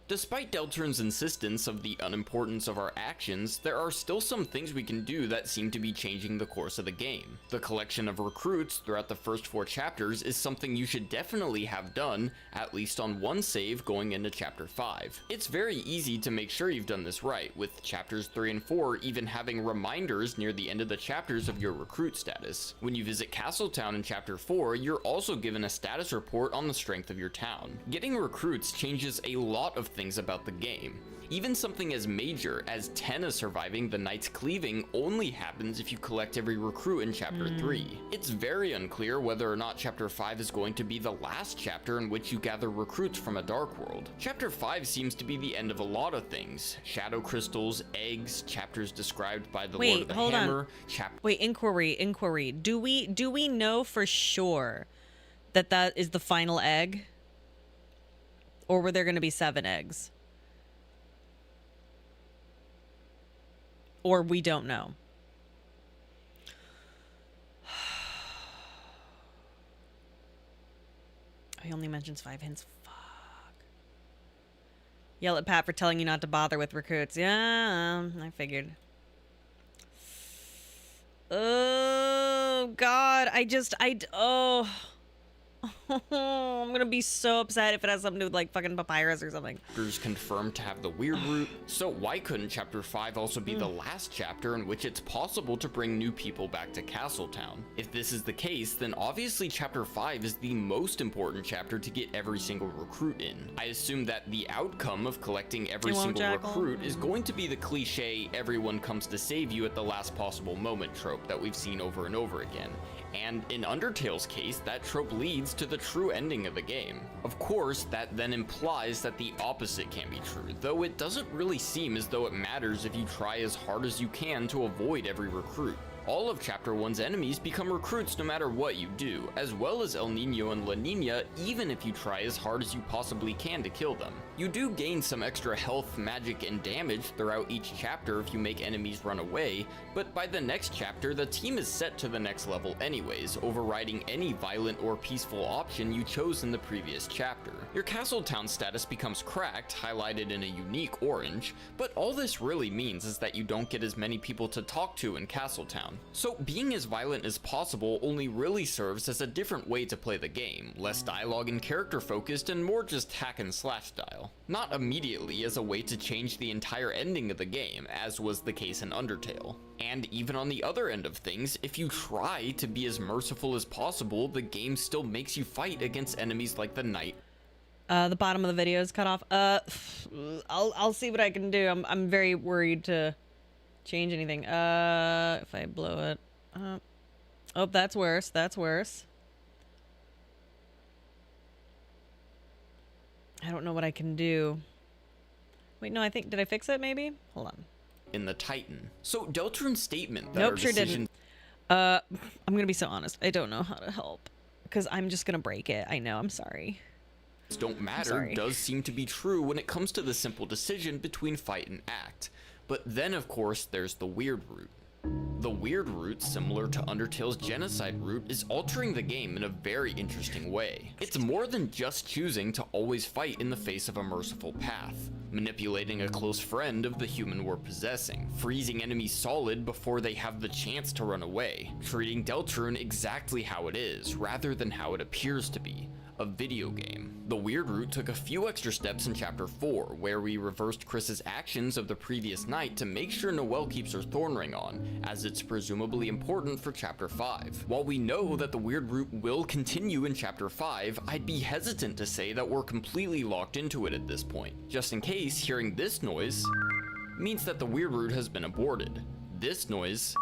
Despite Deltarune's insistence of the unimportance of our actions, there are still some things we can do that seem to be changing the course of the game. The collection of recruits throughout the first 4 chapters is something you should definitely have done, at least on one save going into Chapter 5. It's very easy to make sure you've done this right, with Chapters 3 and 4 even having reminders near the end of the chapters of your recruit status. When you visit Castletown in Chapter 4, you're also given a status report on the strength of your town. Getting recruits changes a lot of things about the game. Even something as major as Tenna surviving the Knight's Cleaving only happens if you collect every recruit in Chapter 3. It's very unclear whether or not Chapter 5 is going to be the last chapter in which you gather recruits from a Dark World. Chapter 5 seems to be the end of a lot of things. Shadow crystals, eggs, chapters described by the Lord of the Hammer. Wait, inquiry. Do we know for sure that is the final egg? Or were there going to be 7 eggs? Or we don't know. He only mentions 5 hints. Fuck. Yell at Pat for telling you not to bother with recruits. Yeah, I figured. Oh, God. Oh. I'm gonna be so upset if it has something to do with like fucking papyrus or something. Chapters confirmed to have the weird root, so why couldn't Chapter 5 also be the last chapter in which it's possible to bring new people back to Castletown? If this is the case, then obviously Chapter 5 is the most important chapter to get every single recruit in. I assume that the outcome of collecting every single recruit is going to be the cliche everyone comes to save you at the last possible moment trope that we've seen over and over again. And in Undertale's case, that trope leads to the true ending of the game. Of course, that then implies that the opposite can be true, though it doesn't really seem as though it matters if you try as hard as you can to avoid every recruit. All of Chapter 1's enemies become recruits no matter what you do, as well as El Nino and La Nina, even if you try as hard as you possibly can to kill them. You do gain some extra health, magic, and damage throughout each chapter if you make enemies run away, but by the next chapter, the team is set to the next level anyways, overriding any violent or peaceful option you chose in the previous chapter. Your Castletown status becomes cracked, highlighted in a unique orange, but all this really means is that you don't get as many people to talk to in Castletown. So being as violent as possible only really serves as a different way to play the game, less dialogue and character focused and more just hack and slash style. Not immediately as a way to change the entire ending of the game, as was the case in Undertale. And even on the other end of things, if you try to be as merciful as possible, the game still makes you fight against enemies like the Knight. The bottom of the video is cut off. I'll see what I can do. I'm very worried to change anything. If I blow it up. Oh, that's worse. That's worse. I don't know what I can do. Wait, no, did I fix it maybe? Hold on. In the Titan. So Deltarune's statement that nope, our sure decision... didn't. I'm gonna be so honest. I don't know how to help. Because I'm just gonna break it. I know, I'm sorry. Don't matter does seem to be true when it comes to the simple decision between fight and act. But then, of course, there's the weird route. The weird route, similar to Undertale's genocide route, is altering the game in a very interesting way. It's more than just choosing to always fight in the face of a merciful path, manipulating a close friend of the human we're possessing, freezing enemies solid before they have the chance to run away, treating Deltarune exactly how it is, rather than how it appears to be. a video game. The Weird Root took a few extra steps in Chapter 4, where we reversed Chris's actions of the previous night to make sure Noelle keeps her thorn ring on, as it's presumably important for Chapter 5. While we know that the Weird Root will continue in Chapter 5, I'd be hesitant to say that we're completely locked into it at this point. Just in case, hearing this noise means that the Weird Root has been aborted. This noise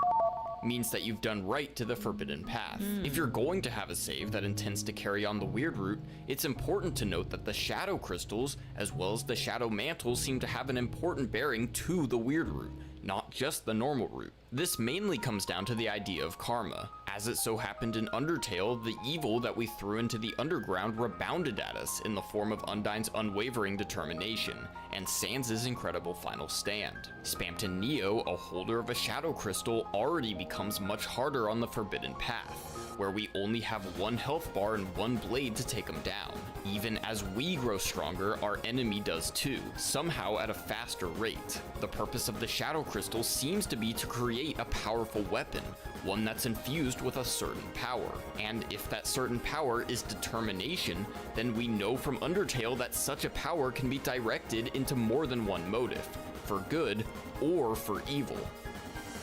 means that you've done right to the forbidden path. If you're going to have a save that intends to carry on the Weird Root, it's important to note that the shadow crystals as well as the shadow mantle seem to have an important bearing to the Weird Root, not just the normal route. This mainly comes down to the idea of karma. As it so happened in Undertale, the evil that we threw into the underground rebounded at us in the form of Undyne's unwavering determination, and Sans' incredible final stand. Spamton Neo, a holder of a shadow crystal, already becomes much harder on the forbidden path, where we only have one health bar and one blade to take him down. Even as we grow stronger, our enemy does too, somehow at a faster rate. The purpose of the shadow crystal seems to be to create a powerful weapon, one that's infused with a certain power. And if that certain power is determination, then we know from Undertale that such a power can be directed into more than one motive, for good or for evil.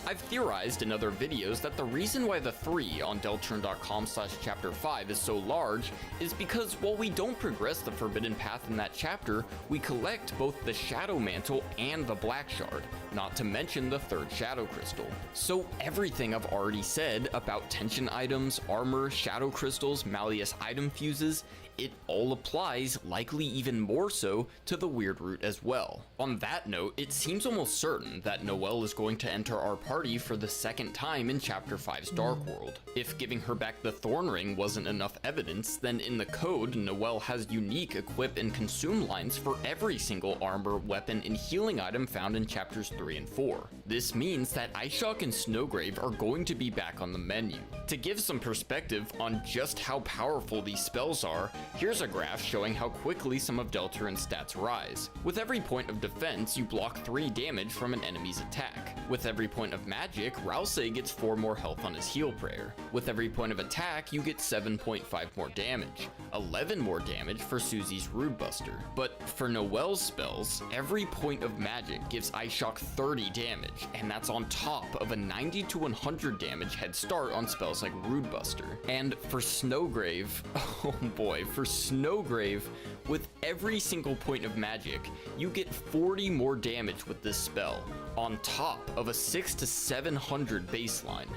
I've theorized in other videos that the reason why the 3 on Deltarune.com/chapter 5 is so large is because while we don't progress the forbidden path in that chapter, we collect both the shadow mantle and the black shard, not to mention the 3rd shadow crystal. So everything I've already said about tension items, armor, shadow crystals, Malleus item fuses, it all applies, likely even more so, to the Weird Root as well. On that note, it seems almost certain that Noelle is going to enter our party for the 2nd time in Chapter 5's Dark World. If giving her back the Thorn Ring wasn't enough evidence, then in the code, Noelle has unique equip and consume lines for every single armor, weapon, and healing item found in Chapters 3 and 4. This means that Eyeshock and Snowgrave are going to be back on the menu. To give some perspective on just how powerful these spells are, here's a graph showing how quickly some of Deltarune's stats rise. With every point of defense, you block 3 damage from an enemy's attack. With every point of magic, Rouse gets 4 more health on his heal prayer. With every point of attack, you get 7.5 more damage, 11 more damage for Susie's Rude Buster. But for Noelle's spells, every point of magic gives Eyeshock 30 damage, and that's on top of a 90 to 100 damage head start on spells like Rude Buster. And for Snowgrave, oh boy, for Snowgrave, with every single point of magic, you get 40 more damage with this spell, on top of a 600 to 700 baseline.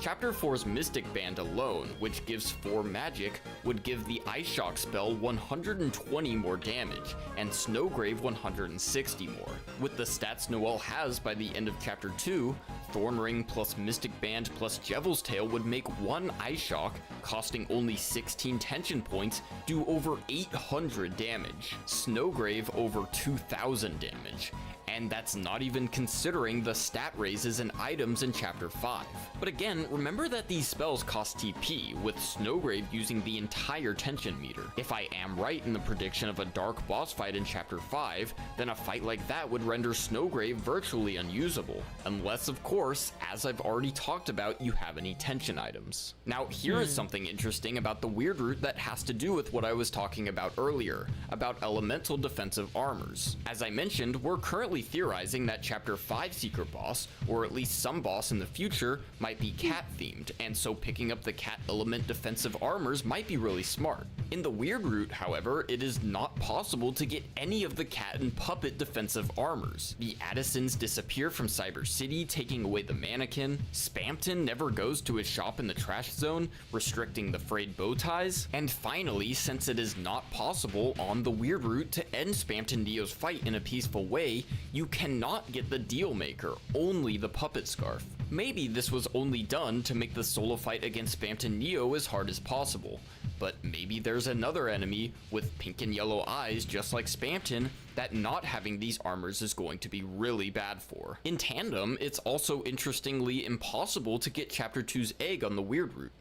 Chapter 4's Mystic Band alone, which gives 4 magic, would give the Eyeshock spell 120 more damage, and Snowgrave 160 more. With the stats Noelle has by the end of Chapter 2, Thorn Ring plus Mystic Band plus Jevil's Tail would make one Eyeshock, costing only 16 tension points, do over 800 damage. Snowgrave over 2,000 damage. And that's not even considering the stat raises and items in Chapter 5. But again, remember that these spells cost TP, with Snowgrave using the entire tension meter. If I am right in the prediction of a dark boss fight in Chapter 5, then a fight like that would render Snowgrave virtually unusable. Unless, of course, as I've already talked about, you have any tension items. Now, here is something interesting about the Weird Root that has to do with what I was talking about earlier, about elemental defensive armors. As I mentioned, we're currently theorizing that Chapter 5 secret boss, or at least some boss in the future, might be cat themed, and so picking up the cat element defensive armors might be really smart. In the Weird Root, however, it is not possible to get any of the cat and puppet defensive armors. The Addisons disappear from Cyber City, taking away the mannequin. Spamton never goes to his shop in the trash zone, restricting the frayed bow ties. And finally, since it is not possible on the Weird Root to end Spamton Neo's fight in a peaceful way, you cannot get the Deal Maker, only the Puppet Scarf. Maybe this was only done to make the solo fight against Spamton Neo as hard as possible, but maybe there's another enemy with pink and yellow eyes just like Spamton that not having these armors is going to be really bad for. In tandem, it's also interestingly impossible to get Chapter 2's egg on the Weird Root.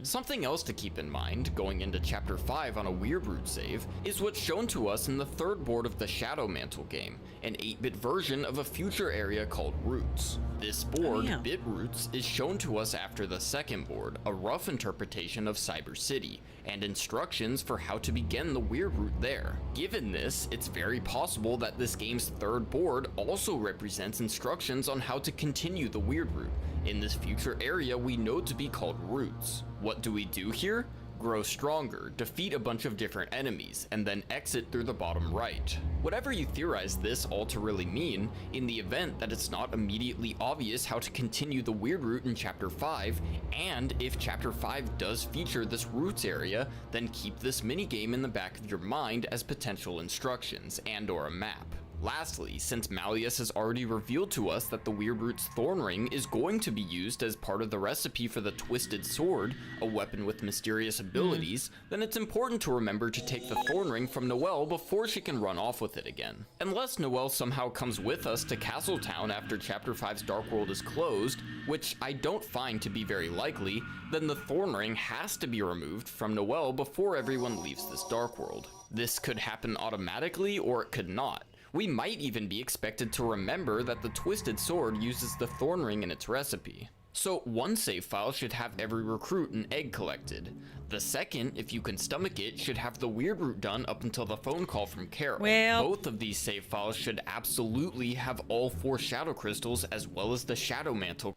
Something else to keep in mind going into Chapter 5 on a Weird Root save is what's shown to us in the third board of the Shadow Mantle game, an 8-bit version of a future area called Roots. This board, Bit Roots, is shown to us after the second board, a rough interpretation of Cyber City, and instructions for how to begin the Weird Root there. Given this, it's very possible that this game's third board also represents instructions on how to continue the Weird Root in this future area we know to be called Roots. What do we do here? Grow stronger, defeat a bunch of different enemies, and then exit through the bottom right. Whatever you theorize this all to really mean, in the event that it's not immediately obvious how to continue the Weird Root in Chapter 5, and if Chapter 5 does feature this Roots area, then keep this minigame in the back of your mind as potential instructions and/or a map. Lastly, since Malleus has already revealed to us that the Weird Root's Thorn Ring is going to be used as part of the recipe for the Twisted Sword, a weapon with mysterious abilities, then it's important to remember to take the Thorn Ring from Noelle before she can run off with it again. Unless Noelle somehow comes with us to Castletown after Chapter 5's Dark World is closed, which I don't find to be very likely, then the Thorn Ring has to be removed from Noelle before everyone leaves this Dark World. This could happen automatically, or it could not. We might even be expected to remember that the Twisted Sword uses the Thorn Ring in its recipe. So one save file should have every recruit and egg collected. The second, if you can stomach it, should have the Weird Root done up until the phone call from Carol. Well, both of these save files should absolutely have all 4 Shadow Crystals as well as the Shadow Mantle.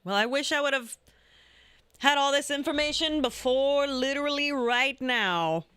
Well, I wish I would have had all this information before literally right now.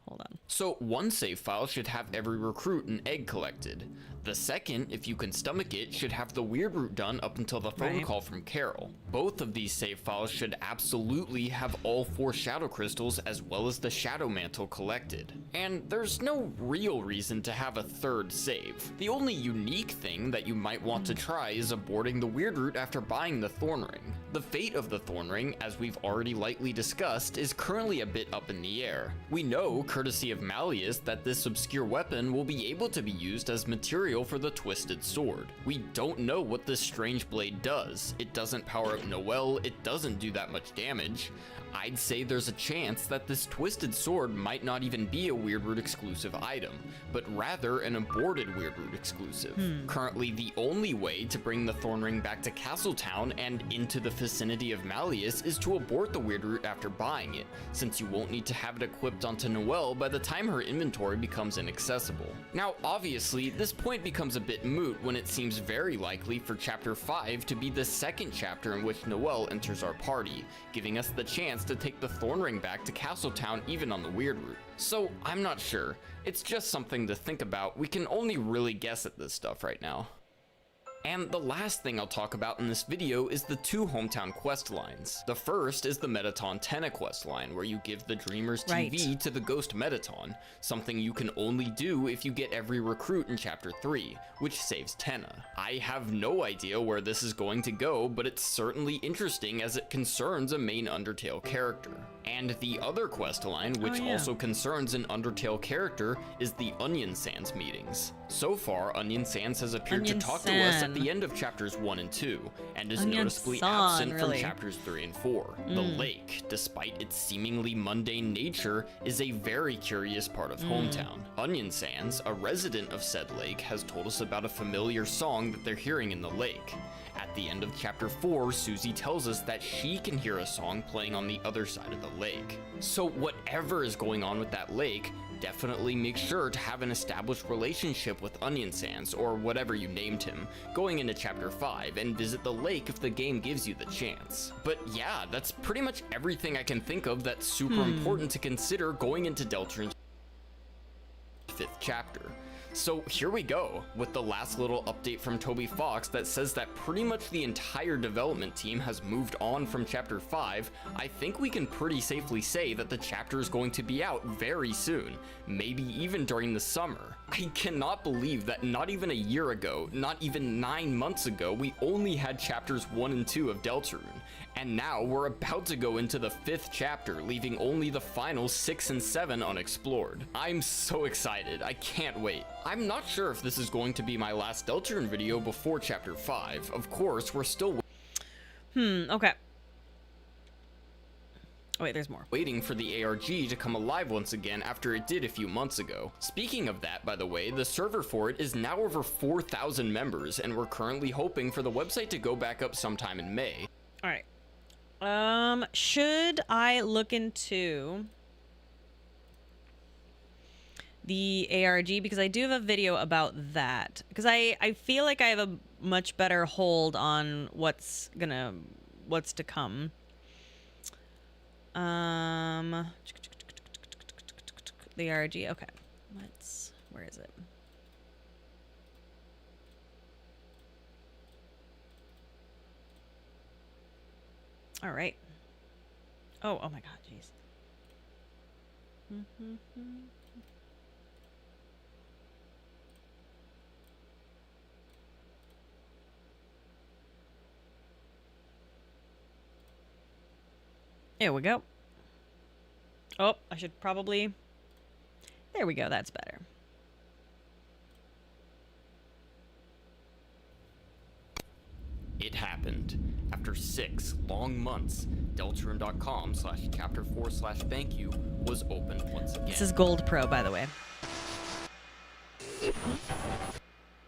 Hold on. So one save file should have every recruit and egg collected. The second, if you can stomach it, should have the Weird Root done up until the phone call from Carol. Both of these save files should absolutely have all 4 Shadow Crystals as well as the Shadow Mantle collected. And there's no real reason to have a third save. The only unique thing that you might want to try is aborting the Weird Root after buying the Thorn Ring. The fate of the Thorn Ring, as we've already lightly discussed, is currently a bit up in the air. We know, courtesy of Malleus, that this obscure weapon will be able to be used as material for the Twisted Sword. We don't know what this strange blade does. It doesn't power up Noelle, it doesn't do that much damage. I'd say there's a chance that this Twisted Sword might not even be a Weird Root exclusive item, but rather an aborted Weird Root exclusive. Currently, the only way to bring the Thorn Ring back to Castletown and into the vicinity of Malleus is to abort the Weird Root after buying it, since you won't need to have it equipped onto Noelle by the time her inventory becomes inaccessible. Now, obviously, this point becomes a bit moot when it seems very likely for Chapter 5 to be the second chapter in which Noelle enters our party, giving us the chance to take the Thorn Ring back to Castletown even on the Weird Root. So, I'm not sure. It's just something to think about. We can only really guess at this stuff right now. And the last thing I'll talk about in this video is the 2 hometown quest lines. The first is the Metaton Tenna quest line, where you give the Dreamer's TV to the Ghost Metaton, something you can only do if you get every recruit in Chapter 3, which saves Tenna. I have no idea where this is going to go, but it's certainly interesting as it concerns a main Undertale character. And the other quest line, which also concerns an Undertale character, is the Onion Sands meetings. So far, Onion Sands has appeared to talk to us at the end of chapters 1 and 2, and is noticeably absent from chapters 3 and 4. The lake, despite its seemingly mundane nature, is a very curious part of Hometown. Onion Sands, a resident of said lake, has told us about a familiar song that they're hearing in the lake. At the end of chapter 4, Susie tells us that she can hear a song playing on the other side of the lake. So whatever is going on with that lake, definitely make sure to have an established relationship with Onion Sands, or whatever you named him, going into chapter 5, and visit the lake if the game gives you the chance. But yeah, that's pretty much everything I can think of that's super important to consider going into Deltarune's 5th chapter. So here we go, with the last little update from Toby Fox that says that pretty much the entire development team has moved on from Chapter 5. I think we can pretty safely say that the chapter is going to be out very soon, maybe even during the summer. I cannot believe that not even a year ago, not even 9 months ago, we only had chapters 1 and 2 of Deltarune. And now we're about to go into the 5th chapter, leaving only the final 6 and 7 unexplored. I'm so excited, I can't wait. I'm not sure if this is going to be my last Deltarune video before chapter 5. Of course, we're still Okay. Oh wait, there's more. waiting for the ARG to come alive once again after it did a few months ago. Speaking of that, by the way, the server for it is now over 4,000 members, and we're currently hoping for the website to go back up sometime in May. All right. Should I look into the ARG? Because I do have a video about that. Because I feel like I have a much better hold on what's to come. The ARG. Okay. Where is it? All right. Oh my God, jeez. There we go. Oh, I should probably... There we go, that's better. It happened. After 6 long months, deltarune.com/chapter4/thankyou was opened once again. This is Gold Pro, by the way.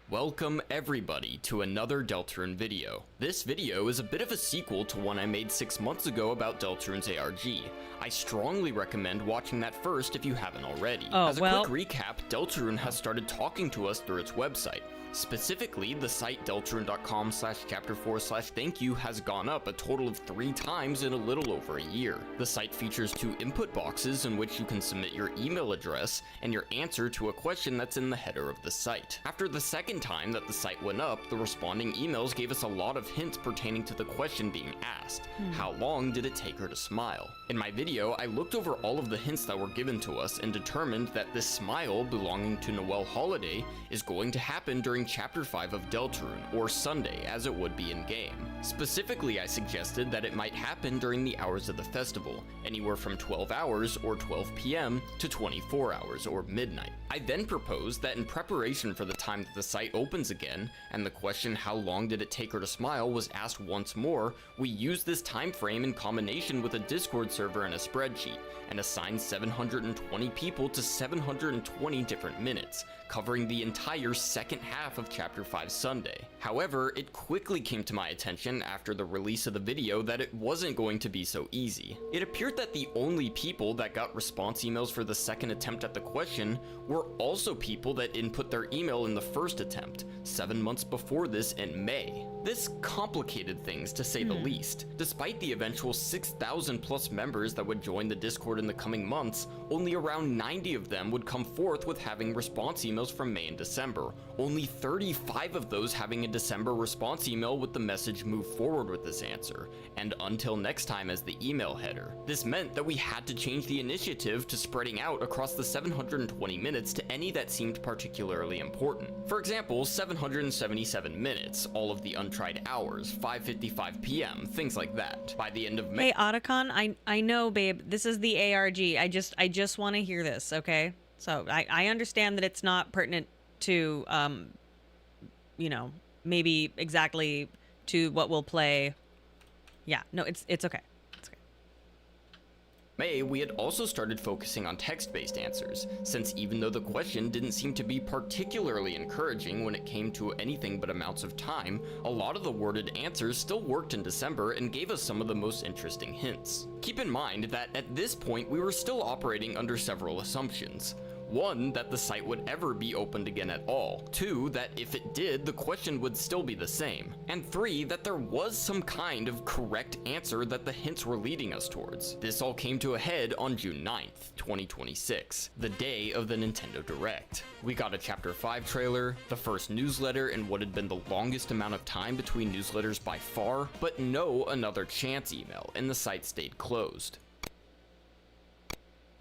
Welcome everybody to another Deltarune video. This video is a bit of a sequel to one I made 6 months ago about Deltarune's ARG. I strongly recommend watching that first if you haven't already. As a quick recap, Deltarune has started talking to us through its website. Specifically, the site deltarune.com/chapter4/thankyou has gone up a total of 3 times in a little over a year. The site features 2 input boxes in which you can submit your email address and your answer to a question that's in the header of the site. After the second time that the site went up, the responding emails gave us a lot of hints pertaining to the question being asked. How long did it take her to smile? In my video, I looked over all of the hints that were given to us and determined that this smile belonging to Noel Holiday is going to happen during Chapter 5 of Deltarune, or Sunday as it would be in game. Specifically, I suggested that it might happen during the hours of the festival, anywhere from 12 hours or 12 p.m. to 24 hours or midnight. I then proposed that in preparation for the time that the site opens again, and the question how long did it take her to smile was asked once more, we use this time frame in combination with a Discord server and a spreadsheet, and assign 720 people to 720 different minutes, covering the entire second half of Chapter 5 Sunday. However, it quickly came to my attention after the release of the video that it wasn't going to be so easy. It appeared that the only people that got response emails for the second attempt at the question were also people that input their email in the first attempt, 7 months before this in May. This complicated things to say the least. Despite the eventual 6,000 plus members that would join the Discord in the coming months, only around 90 of them would come forth with having response emails from May and December, only 35 of those having a December response email with the message "move forward with this answer," and "until next time" as the email header. This meant that we had to change the initiative to spreading out across the 720 minutes to any that seemed particularly important. For example, 777 minutes, all of the untried hours, 5:55 p.m., things like that. By the end of May... Hey, Otacon, I know, babe, this is the ARG. I just want to hear this, okay? So I understand that it's not pertinent to, maybe exactly to what we'll play. Yeah, no, it's okay. It's okay. May, we had also started focusing on text-based answers, since even though the question didn't seem to be particularly encouraging when it came to anything but amounts of time, a lot of the worded answers still worked in December and gave us some of the most interesting hints. Keep in mind that at this point we were still operating under several assumptions. 1, that the site would ever be opened again at all. 2, that if it did, the question would still be the same. And 3, that there was some kind of correct answer that the hints were leading us towards. This all came to a head on June 9th, 2026, the day of the Nintendo Direct. We got a Chapter 5 trailer, the first newsletter in what had been the longest amount of time between newsletters by far, but no another chance email, and the site stayed closed.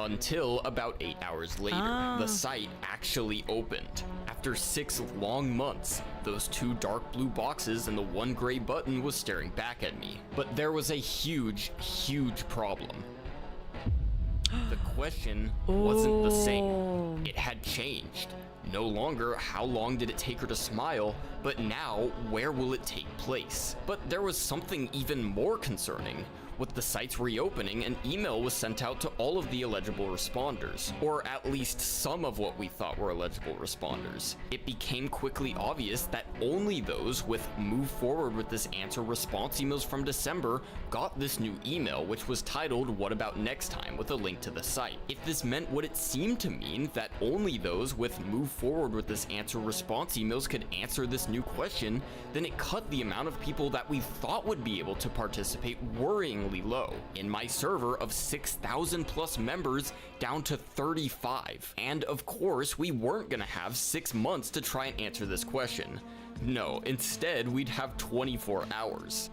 Until about 8 hours later, the site actually opened. After 6 long months, those 2 dark blue boxes and the 1 gray button was staring back at me. But there was a huge problem. The question wasn't the same. It had changed. No longer how long did it take her to smile, but now where will it take place? But there was something even more concerning. With the site's reopening, an email was sent out to all of the eligible responders, or at least some of what we thought were eligible responders. It became quickly obvious that only those with "move forward with this answer" response emails from December got this new email, which was titled "What about next time?" with a link to the site. If this meant what it seemed to mean, that only those with "move forward with this answer" response emails could answer this new question, then it cut the amount of people that we thought would be able to participate worryingly low. In my server of 6,000 plus members, down to 35. And of course, we weren't gonna have 6 months to try and answer this question. No, instead we'd have 24 hours.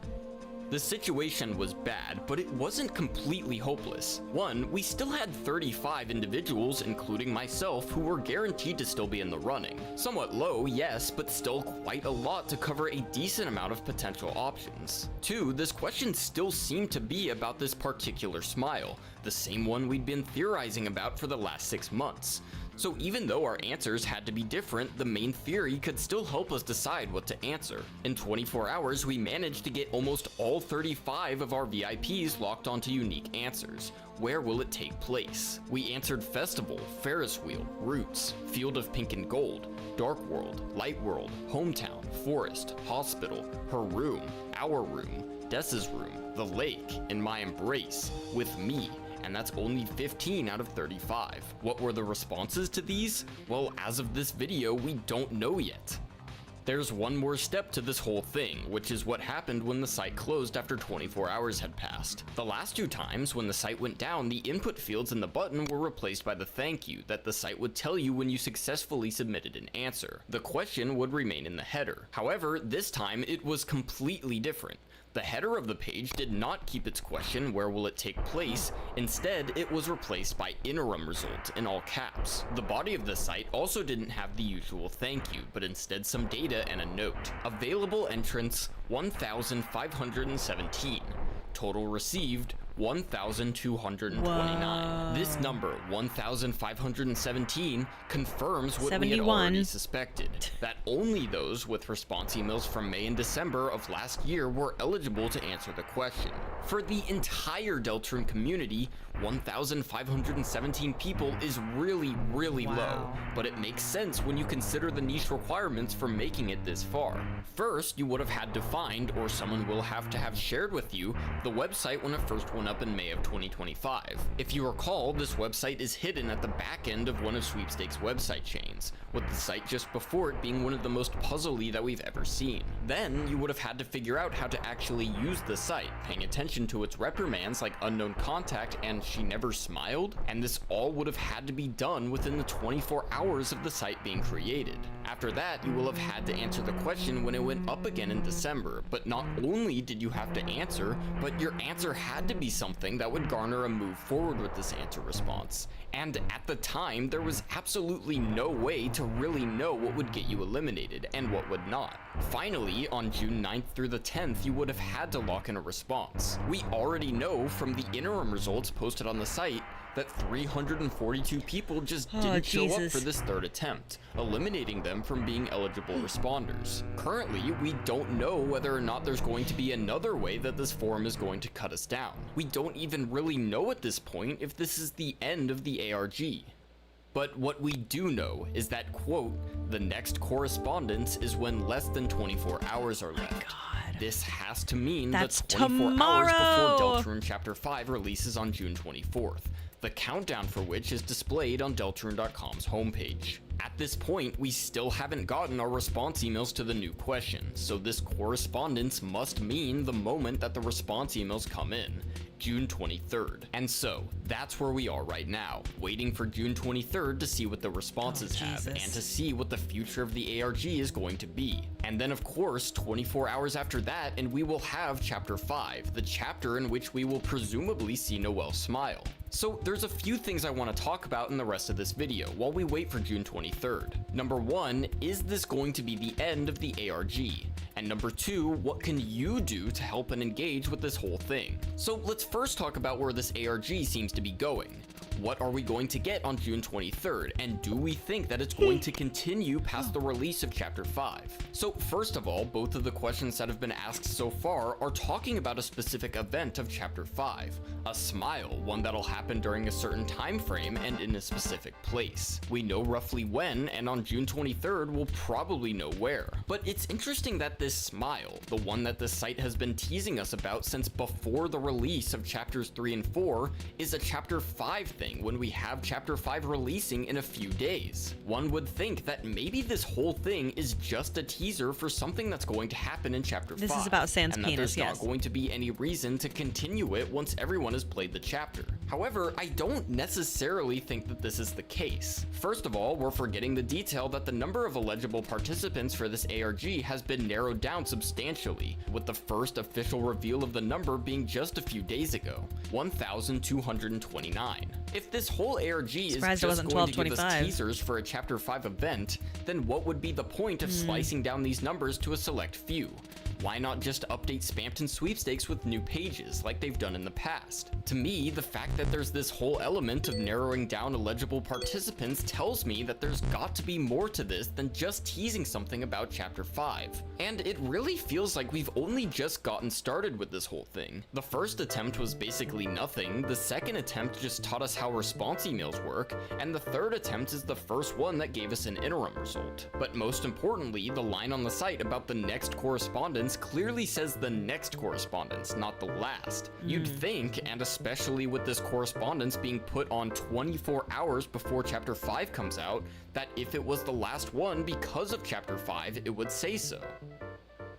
The situation was bad, but it wasn't completely hopeless. One, we still had 35 individuals, including myself, who were guaranteed to still be in the running. Somewhat low, yes, but still quite a lot to cover a decent amount of potential options. Two, this question still seemed to be about this particular smile, the same one we'd been theorizing about for the last 6 months. So even though our answers had to be different, the main theory could still help us decide what to answer. In 24 hours, we managed to get almost all 35 of our VIPs locked onto unique answers. Where will it take place? We answered Festival, Ferris Wheel, Roots, Field of Pink and Gold, Dark World, Light World, Hometown, Forest, Hospital, Her Room, Our Room, Dessa's Room, The Lake, In My Embrace, With Me, and that's only 15 out of 35. What were the responses to these? Well, as of this video, we don't know yet. There's one more step to this whole thing, which is what happened when the site closed after 24 hours had passed. The last 2 times when the site went down, the input fields in the button were replaced by the thank you that the site would tell you when you successfully submitted an answer. The question would remain in the header. However, this time it was completely different. The header of the page did not keep its question, "Where will it take place?" Instead, it was replaced by "interim result" in all caps. The body of the site also didn't have the usual thank you, but instead some data and a note. Available entrants 1,517. Total received 1,229. This number, 1,517, confirms what we had already suspected, that only those with response emails from May and December of last year were eligible to answer the question. For the entire Deltarune community, 1,517 people is really low, but it makes sense when you consider the niche requirements for making it this far. First, you would have had to find, or someone will have to have shared with you, the website when it first went up in May of 2025. If you recall, this website is hidden at the back end of one of Sweepstakes' website chains, with the site just before it being one of the most puzzly that we've ever seen. Then, you would have had to figure out how to actually use the site, paying attention to its reprimands like unknown contact and she never smiled, and this all would have had to be done within the 24 hours of the site being created. After that, you will have had to answer the question when it went up again in December, but not only did you have to answer, but your answer had to be something that would garner a move forward with this answer response. And at the time, there was absolutely no way to really know what would get you eliminated and what would not. Finally, on June 9th through the 10th, you would have had to lock in a response. We already know from the interim results posted on the site that 342 people just didn't show up for this third attempt, eliminating them from being eligible responders. Currently, we don't know whether or not there's going to be another way that this forum is going to cut us down. We don't even really know at this point if this is the end of the ARG. But what we do know is that, quote, "the next correspondence is when less than 24 hours are left." This has to mean that's the 24 tomorrow. hours before Deltarune Chapter 5 releases on June 24th. The countdown for which is displayed on Deltarune.com's homepage. At this point, we still haven't gotten our response emails to the new question, so this correspondence must mean the moment that the response emails come in, June 23rd. And so, that's where we are right now, waiting for June 23rd to see what the responses have, and to see what the future of the ARG is going to be. And then of course, 24 hours after that, and we will have Chapter 5, the chapter in which we will presumably see Noelle smile. So there's a few things I want to talk about in the rest of this video while we wait for June 23rd. Number 1, is this going to be the end of the ARG? And number 2, what can you do to help and engage with this whole thing? So let's first talk about where this ARG seems to be going. What are we going to get on June 23rd, and do we think that it's going to continue past the release of Chapter 5? So first of all, both of the questions that have been asked so far are talking about a specific event of Chapter 5, a smile, one that'll happen during a certain time frame and in a specific place. We know roughly when, and on June 23rd we'll probably know where. But it's interesting that this smile, the one that the site has been teasing us about since before the release of Chapters 3 and 4, is a Chapter 5 thing when we have Chapter 5 releasing in a few days. One would think that maybe this whole thing is just a teaser for something that's going to happen in Chapter 5. This is about Sans and that penis, there's yes. not going to be any reason to continue it once everyone has played the chapter. However, I don't necessarily think that this is the case. First of all, we're forgetting the detail that the number of eligible participants for this ARG has been narrowed down substantially, with the first official reveal of the number being just a few days ago, 1,229. If this whole ARG is Surprised it just wasn't going to give us 1225. teasers for a Chapter 5 event, then what would be the point of slicing down these numbers to a select few? Why not just update Spamton Sweepstakes with new pages like they've done in the past? To me, the fact that there's this whole element of narrowing down eligible participants tells me that there's got to be more to this than just teasing something about Chapter 5. And it really feels like we've only just gotten started with this whole thing. The first attempt was basically nothing, the second attempt just taught us how response emails work, and the third attempt is the first one that gave us an interim result. But most importantly, the line on the site about the next correspondence clearly says the next correspondence, not the last. You'd think, and especially with this correspondence being put on 24 hours before Chapter 5 comes out, that if it was the last one because of Chapter 5, it would say so.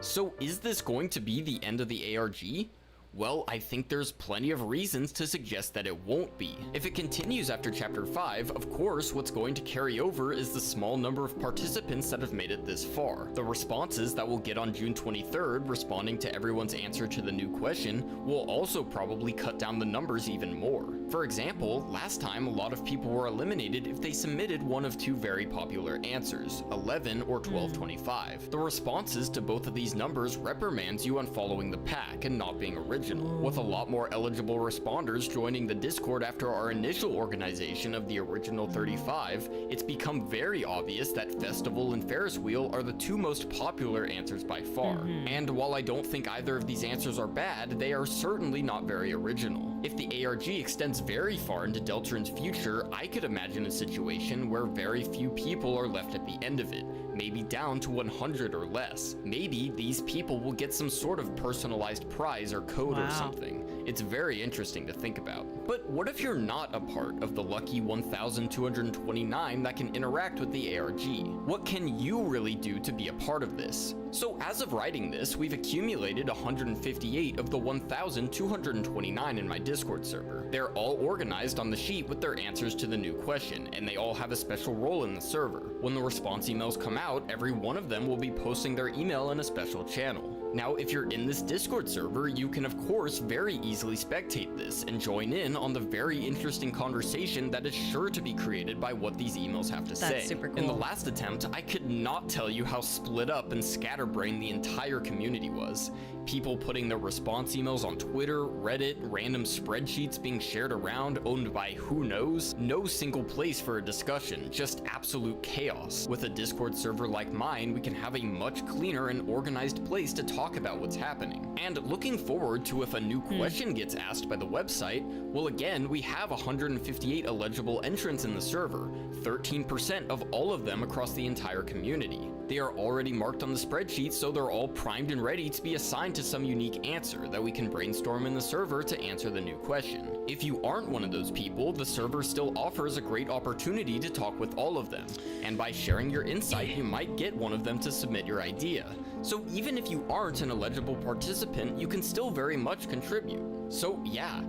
So is this going to be the end of the ARG? Well, I think there's plenty of reasons to suggest that it won't be. If it continues after Chapter 5, of course, what's going to carry over is the small number of participants that have made it this far. The responses that we'll get on June 23rd, responding to everyone's answer to the new question, will also probably cut down the numbers even more. For example, last time a lot of people were eliminated if they submitted one of two very popular answers, 11 or 1225. The responses to both of these numbers reprimands you on following the pack and not being original. With a lot more eligible responders joining the Discord after our initial organization of the original 35, it's become very obvious that Festival and Ferris Wheel are the two most popular answers by far. And while I don't think either of these answers are bad, they are certainly not very original. If the ARG extends very far into Deltarune's future, I could imagine a situation where very few people are left at the end of it, maybe down to 100 or less. Maybe these people will get some sort of personalized prize or code or something. It's very interesting to think about. But what if you're not a part of the lucky 1,229 that can interact with the ARG? What can you really do to be a part of this? So as of writing this, we've accumulated 158 of the 1,229 in my Discord server. They're all organized on the sheet with their answers to the new question, and they all have a special role in the server. When the response emails come out, every one of them will be posting their email in a special channel. Now, if you're in this Discord server, you can of course very easily spectate this and join in on the very interesting conversation that is sure to be created by what these emails have to say. That's super cool. In the last attempt, I could not tell you how split up and scatterbrained the entire community was. People putting their response emails on Twitter, Reddit, random spreadsheets being shared around, owned by who knows. No single place for a discussion, just absolute chaos. With a Discord server like mine, we can have a much cleaner and organized place to talk about what's happening. And looking forward to if a new question gets asked by the website, well again, we have 158 eligible entrants in the server, 13% of all of them across the entire community. They are already marked on the spreadsheet, so they're all primed and ready to be assigned to some unique answer that we can brainstorm in the server to answer the new question. If you aren't one of those people, the server still offers a great opportunity to talk with all of them, and by sharing your insight, you might get one of them to submit your idea. So even if you aren't an eligible participant, you can still very much contribute. So yeah,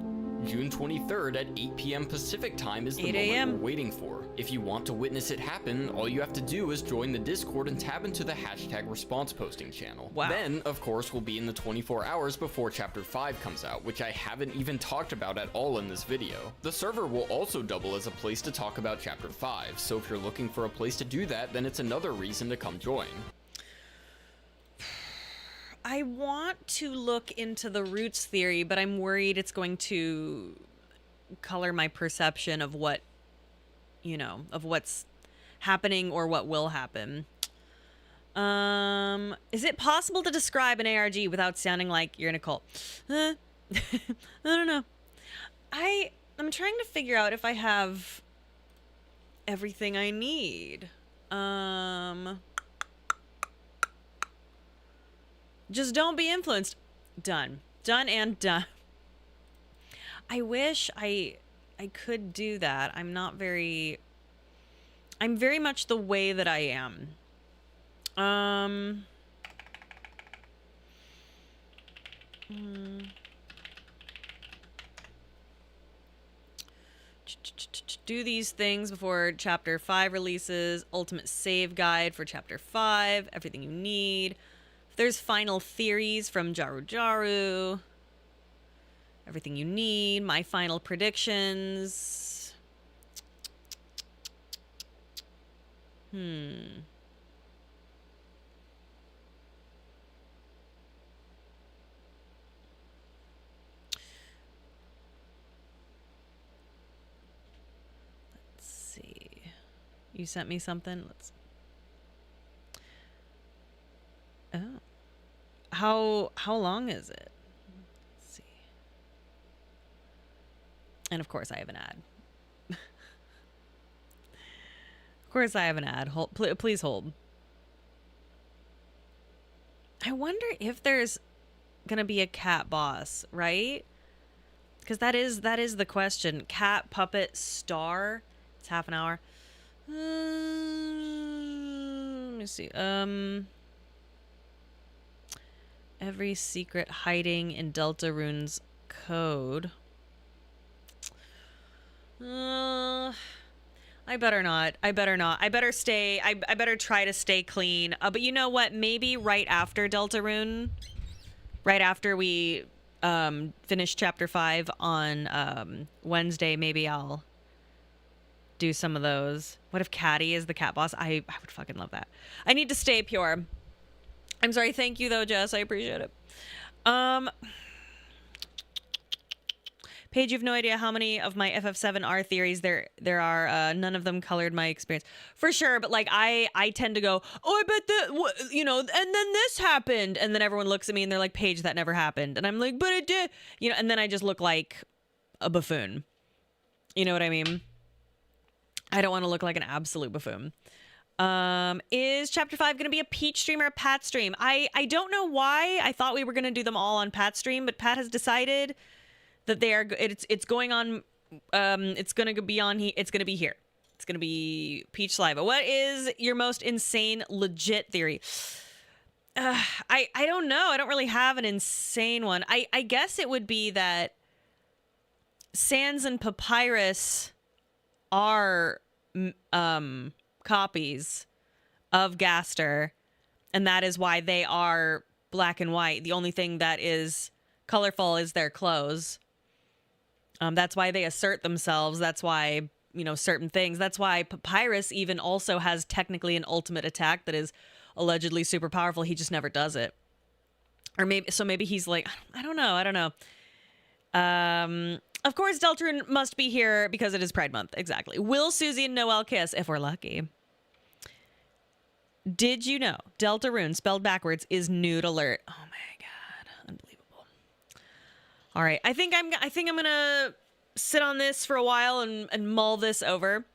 June 23rd at 8 p.m. Pacific time is the 8 moment a.m. we're waiting for. If you want to witness it happen, all you have to do is join the Discord and tab into the hashtag response posting channel. Wow. Then, of course, we'll be in the 24 hours before Chapter 5 comes out, which I haven't even talked about at all in this video. The server will also double as a place to talk about Chapter 5, so if you're looking for a place to do that, then it's another reason to come join. I want to look into the roots theory, but I'm worried it's going to color my perception of what, of what's happening or what will happen. Is it possible to describe an ARG without sounding like you're in a cult? I don't know. I'm trying to figure out if I have everything I need. Just don't be influenced. Done and done. I wish I could do that. I'm very much the way that I am. Do these things before chapter 5 releases. Ultimate save guide for chapter 5. Everything you need. There's final theories from Jaru Jaru. Everything you need. My final predictions. Let's see. You sent me something? Let's. Oh. How long is it? Let's see. And of course I have an ad. Of course I have an ad. Hold, please hold. I wonder if there's gonna be a cat boss, right? Because that is the question. Cat, puppet, star. It's half an hour. Let me see. Every secret hiding in Deltarune's code. I better not. I better stay. I better try to stay clean. But you know what? Maybe right after Deltarune, right after we finish chapter 5 on Wednesday, maybe I'll do some of those. What if Caddy is the cat boss? I would fucking love that. I need to stay pure. I'm sorry. Thank you though, Jess. I appreciate it. Paige, you have no idea how many of my FF7R theories there are. None of them colored my experience. For sure, but like I tend to go, oh, I bet that, and then this happened. And then everyone looks at me and they're like, Paige, that never happened. And I'm like, but it did. And then I just look like a buffoon. You know what I mean? I don't want to look like an absolute buffoon. Is chapter 5 going to be a Peach stream or a Pat stream? I don't know why. I thought we were going to do them all on Pat stream, but Pat has decided that it's going on, it's going to be on, it's going to be here. It's going to be Peach Saliva. What is your most insane, legit theory? I don't know. I don't really have an insane one. I guess it would be that Sans and Papyrus are copies of Gaster, and that is why they are black and white. The only thing that is colorful is their clothes. That's why they assert themselves. That's why, certain things. That's why Papyrus even also has technically an ultimate attack that is allegedly super powerful. He just never does it. Or maybe he's like, I don't know. Of course, Deltarune must be here because it is Pride Month. Exactly. Will Susie and Noelle kiss if we're lucky? Did you know Deltarune spelled backwards is nude alert? Oh my god, unbelievable. All right, I think I'm gonna sit on this for a while and mull this over.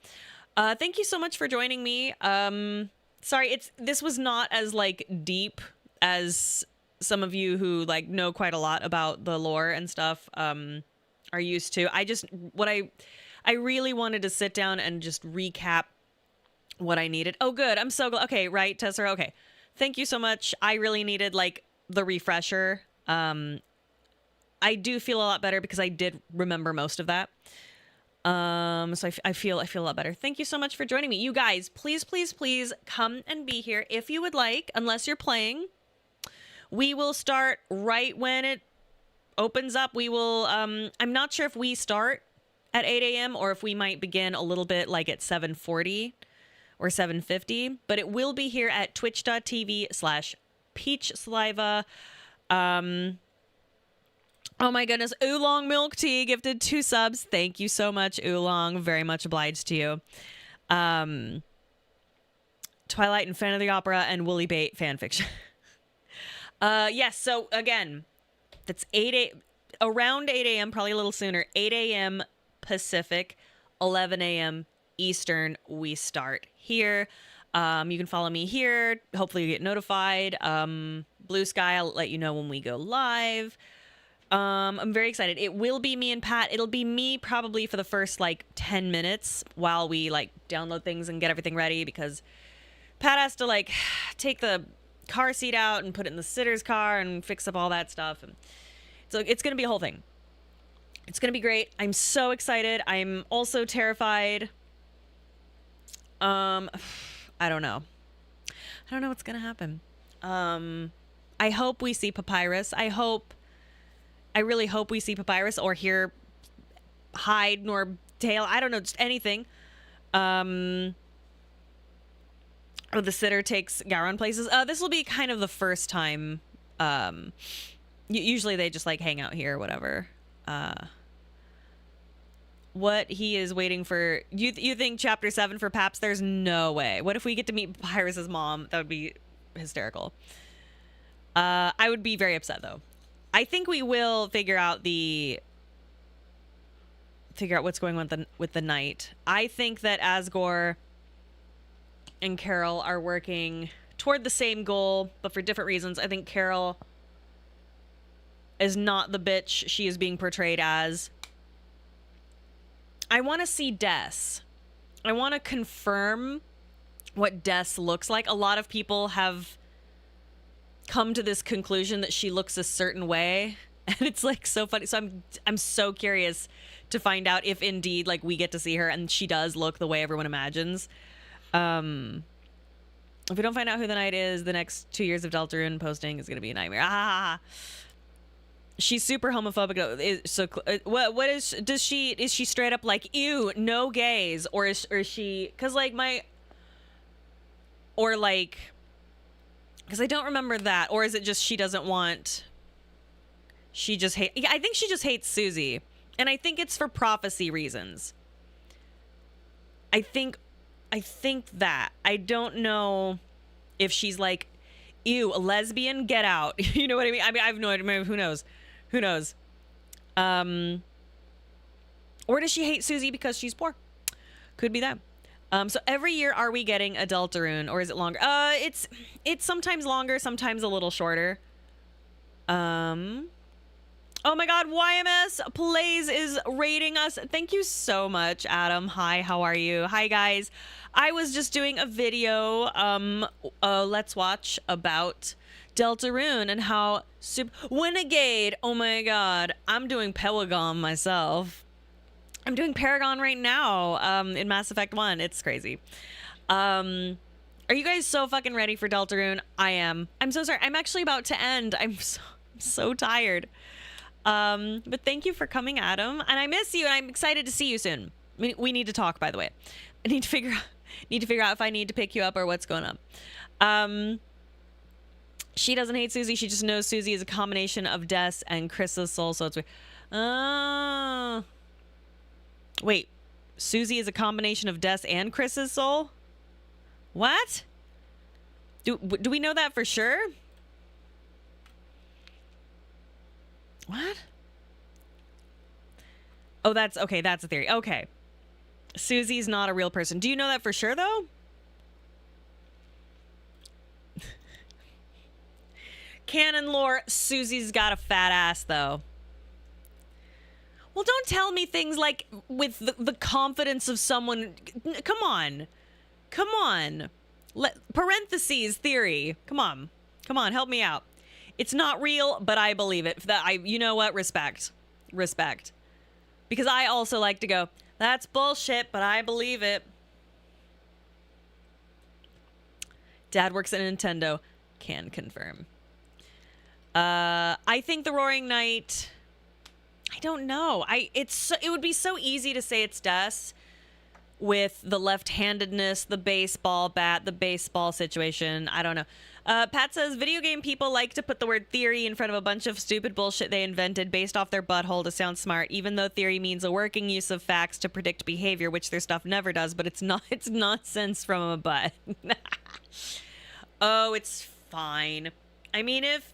Thank you so much for joining me. Sorry, this was not as like deep as some of you who like know quite a lot about the lore and stuff are used to. I really wanted to sit down and just recap what I needed. Oh, good. I'm so glad. Okay, right, Tessera. Okay. Thank you so much. I really needed like the refresher. I do feel a lot better because I did remember most of that. So I feel a lot better. Thank you so much for joining me. You guys, please, please, please come and be here if you would like, unless you're playing. We will start right when it opens up. We will, I'm not sure if we start at 8 a.m. or if we might begin a little bit like at 7:40 or 7:50, but it will be here at twitch.tv/peachsaliva. Oh my goodness. Oolong Milk Tea gifted 2 subs. Thank you so much, Oolong. Very much obliged to you. Twilight and Fan of the Opera and Woolly Bait fanfiction. Yes, so again, that's around 8 a.m., probably a little sooner. 8 a.m. Pacific, 11 a.m. Eastern, we start here. You can follow me here. Hopefully you get notified. Blue Sky, I'll let you know when we go live. I'm very excited. It will be me and Pat. It'll be me probably for the first like 10 minutes while we like download things and get everything ready, because Pat has to like take the car seat out and put it in the sitter's car and fix up all that stuff. And so it's going to be a whole thing. It's going to be great. I'm so excited. I'm also terrified. I don't know. I don't know what's going to happen. I hope we see Papyrus. I really hope we see Papyrus or hear hide nor tail. I don't know, just anything. Or the sitter takes Gowron places. This will be kind of the first time. Usually they just like hang out here or whatever. What he is waiting for. You think chapter 7 for Paps? There's no way. What if we get to meet Papyrus's mom? That would be hysterical. I would be very upset though. I think we will figure out what's going on with the night. I think that Asgore and Carol are working toward the same goal, but for different reasons. I think Carol is not the bitch she is being portrayed as. I want to see Des. I want to confirm what Des looks like. A lot of people have come to this conclusion that she looks a certain way, and it's like so funny. So I'm so curious to find out if indeed like we get to see her and she does look the way everyone imagines. If we don't find out who the knight is, the next 2 years of Deltarune posting is going to be a nightmare. She's super homophobic. So what is, is she straight up like, ew, no gays? Or is she, cause like cause I don't remember that. Or is it just, she just hates, I think she just hates Susie. And I think it's for prophecy reasons. I think that. I don't know if she's like, ew, a lesbian, get out. You know what I mean? I mean, I have no idea. Who knows? Who knows? Or does she hate Susie because she's poor? Could be that. So every year, are we getting a Deltarune, or is it longer? It's sometimes longer, sometimes a little shorter. Oh my God, YMS Plays is rating us. Thank you so much, Adam. Hi, how are you? Hi, guys. I was just doing a video, Let's Watch, about Deltarune and how Renegade. Oh my God, I'm doing Paragon myself. I'm doing Paragon right now, in Mass Effect 1. It's crazy. Are you guys so fucking ready for Deltarune? I am. I'm so sorry. I'm actually about to end. I'm so tired. But thank you for coming, Adam. And I miss you, and I'm excited to see you soon. We need to talk, by the way. I need to figure out if I need to pick you up or what's going on. She doesn't hate Susie. She just knows Susie is a combination of Des and Chris's soul, so it's weird. Wait. Susie is a combination of Des and Chris's soul? What? Do we know that for sure? What? Oh, that's okay. That's a theory. Okay. Susie's not a real person. Do you know that for sure, though? Canon lore, Susie's got a fat ass, though. Well, don't tell me things like with the confidence of someone. Come on. Come on. Parentheses theory. Come on. Come on, help me out. It's not real, but I believe it. You know what? Respect. Because I also like to go, that's bullshit, but I believe it. Dad works at Nintendo. Can confirm. I think the Roaring Knight, I don't know. It would be so easy to say it's Des with the left-handedness, the baseball bat, the baseball situation. I don't know. Pat says, video game people like to put the word theory in front of a bunch of stupid bullshit they invented based off their butthole to sound smart, even though theory means a working use of facts to predict behavior, which their stuff never does, but it's nonsense from a butt. Oh, it's fine. I mean, if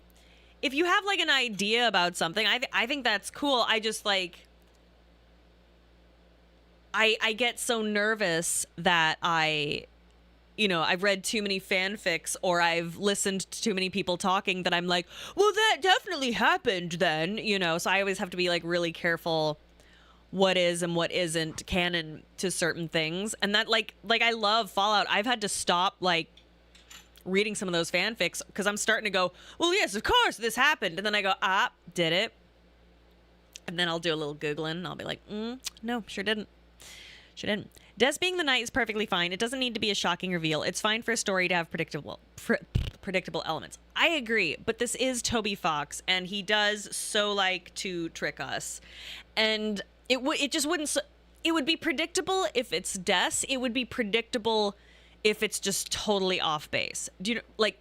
you have like an idea about something, I think that's cool. I just like... I get so nervous that I've read too many fanfics or I've listened to too many people talking that I'm like, well, that definitely happened then, so I always have to be like really careful what is and what isn't canon to certain things. And that like I love Fallout. I've had to stop like reading some of those fanfics because I'm starting to go, well, yes, of course this happened. And then I go, did it? And then I'll do a little Googling and I'll be like, no, sure didn't. Des being the knight is perfectly fine. It doesn't need to be a shocking reveal. It's fine for a story to have predictable elements. I agree, but this is Toby Fox, and he does so like to trick us. And it just wouldn't. It would be predictable if it's Des. It would be predictable if it's just totally off base. Do you know, like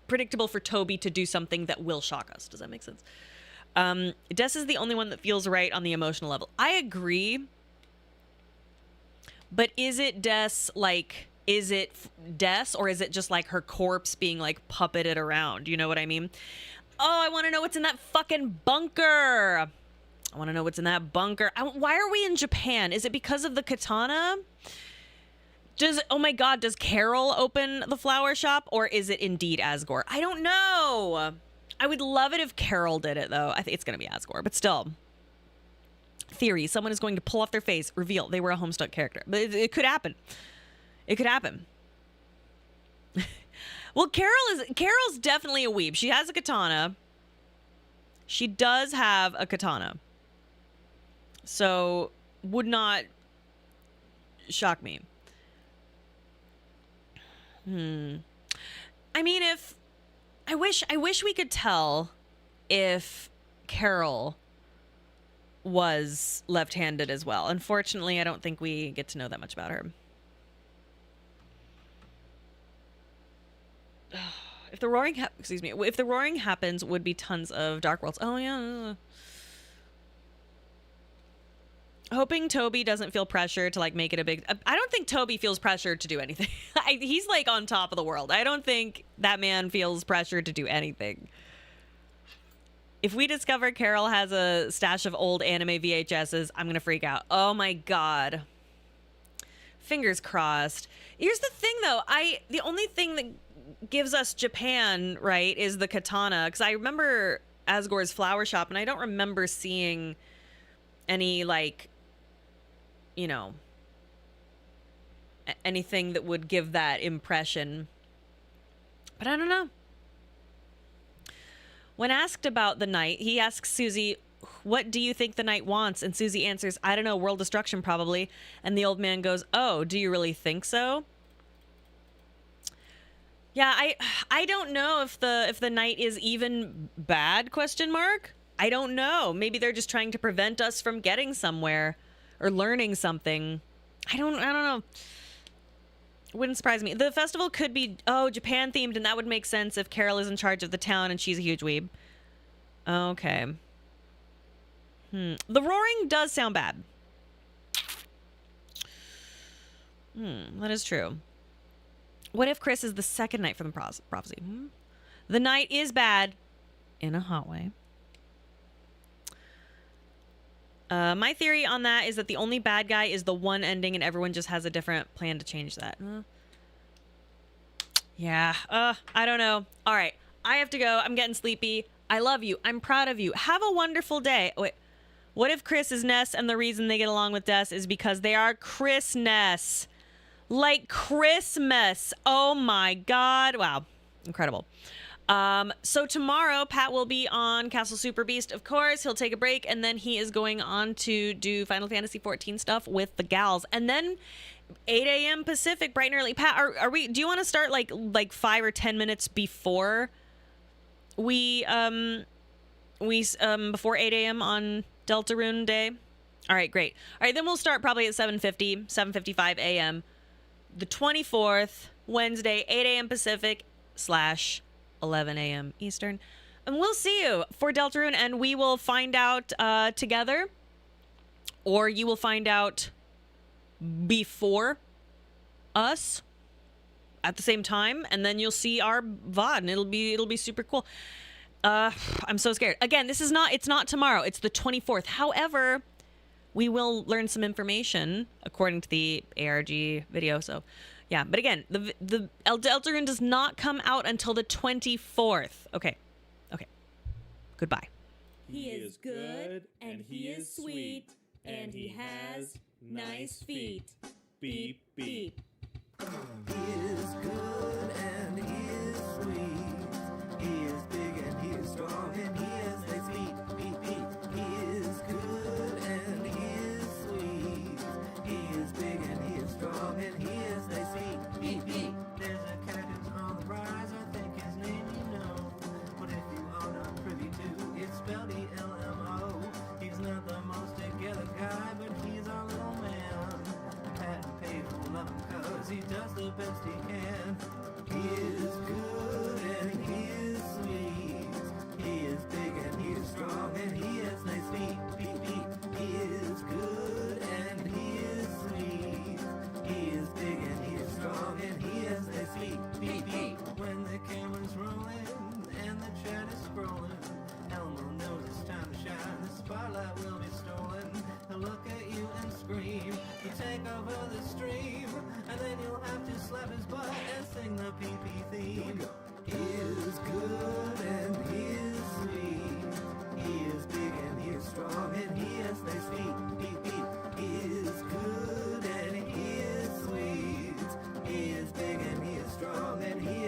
predictable for Toby to do something that will shock us? Does that make sense? Des is the only one that feels right on the emotional level. I agree. But is it Des, like, is it Des, or is it just, like, her corpse being, like, puppeted around? You know what I mean? Oh, I want to know what's in that fucking bunker. Why are we in Japan? Is it because of the katana? Oh my God, does Carol open the flower shop, or is it indeed Asgore? I don't know. I would love it if Carol did it, though. I think it's going to be Asgore, but still. Theory, someone is going to pull off their face, reveal they were a Homestuck character. But it could happen. Well, Carol's definitely a weeb. She has a katana. She does have a katana. So would not shock me. I mean, I wish we could tell if Carol was left-handed as well. Unfortunately, I don't think we get to know that much about her. If the roaring happens, would be tons of Dark Worlds. Oh yeah. Hoping Toby doesn't feel pressure to like make it a big... I don't think Toby feels pressure to do anything. He's like on top of the world. I don't think that man feels pressure to do anything. If we discover Carol has a stash of old anime VHSs, I'm going to freak out. Oh my God. Fingers crossed. Here's the thing though. The only thing that gives us Japan, right, is the katana. Because I remember Asgore's flower shop, and I don't remember seeing any, like, anything that would give that impression. But I don't know. When asked about the knight, he asks Susie, what do you think the knight wants? And Susie answers, I don't know, world destruction probably. And the old man goes, oh, do you really think so? Yeah, I don't know if the knight is even bad, ? I don't know. Maybe they're just trying to prevent us from getting somewhere or learning something. I don't know. Wouldn't surprise me. The festival could be, Japan themed, and that would make sense if Carol is in charge of the town and she's a huge weeb. Okay. The roaring does sound bad. That is true. What if Chris is the second knight from the prophecy? The knight is bad in a hot way. My theory on that is that the only bad guy is the one ending and everyone just has a different plan to change that. Yeah, I don't know. All right, I have to go. I'm getting sleepy. I love you. I'm proud of you. Have a wonderful day. Wait, what if Chris is Ness and the reason they get along with Des is because they are Chris Ness? Like Christmas. Oh my God. Wow. Incredible. So tomorrow, Pat will be on Castle Super Beast, of course. He'll take a break, and then he is going on to do Final Fantasy 14 stuff with the gals. And then 8 a.m. Pacific, bright and early. Pat, are we? Do you want to start like 5 or 10 minutes before we before 8 a.m. on Deltarune Day? All right, great. All right, then we'll start probably at 7:55 a.m. the 24th, Wednesday, 8 a.m. Pacific / 11 a.m. Eastern. And we'll see you for Deltarune, and we will find out together, or you will find out before us at the same time, and then you'll see our VOD, and it'll be super cool. I'm so scared. Again, it's not tomorrow. It's the 24th. However, we will learn some information according to the ARG video. So, yeah. But again, the Deltarune does not come out until the 24th. Okay. Goodbye. He is good, and he is sweet, and he has nice feet. Beep, beep. He is good and he is sweet. He is big and he is strong and he has nice feet. Beep, beep. He is good and he is sweet. He is big and he is strong and he has nice feet. Beep, beep. There's a cat who's on the rise. I think his name you know. But if you are not privy to, it's spelled E-L-M-O. He's not the most together guy, but he's our little man. Pat and Paige will love him 'cause he does the best he can. He is good and he is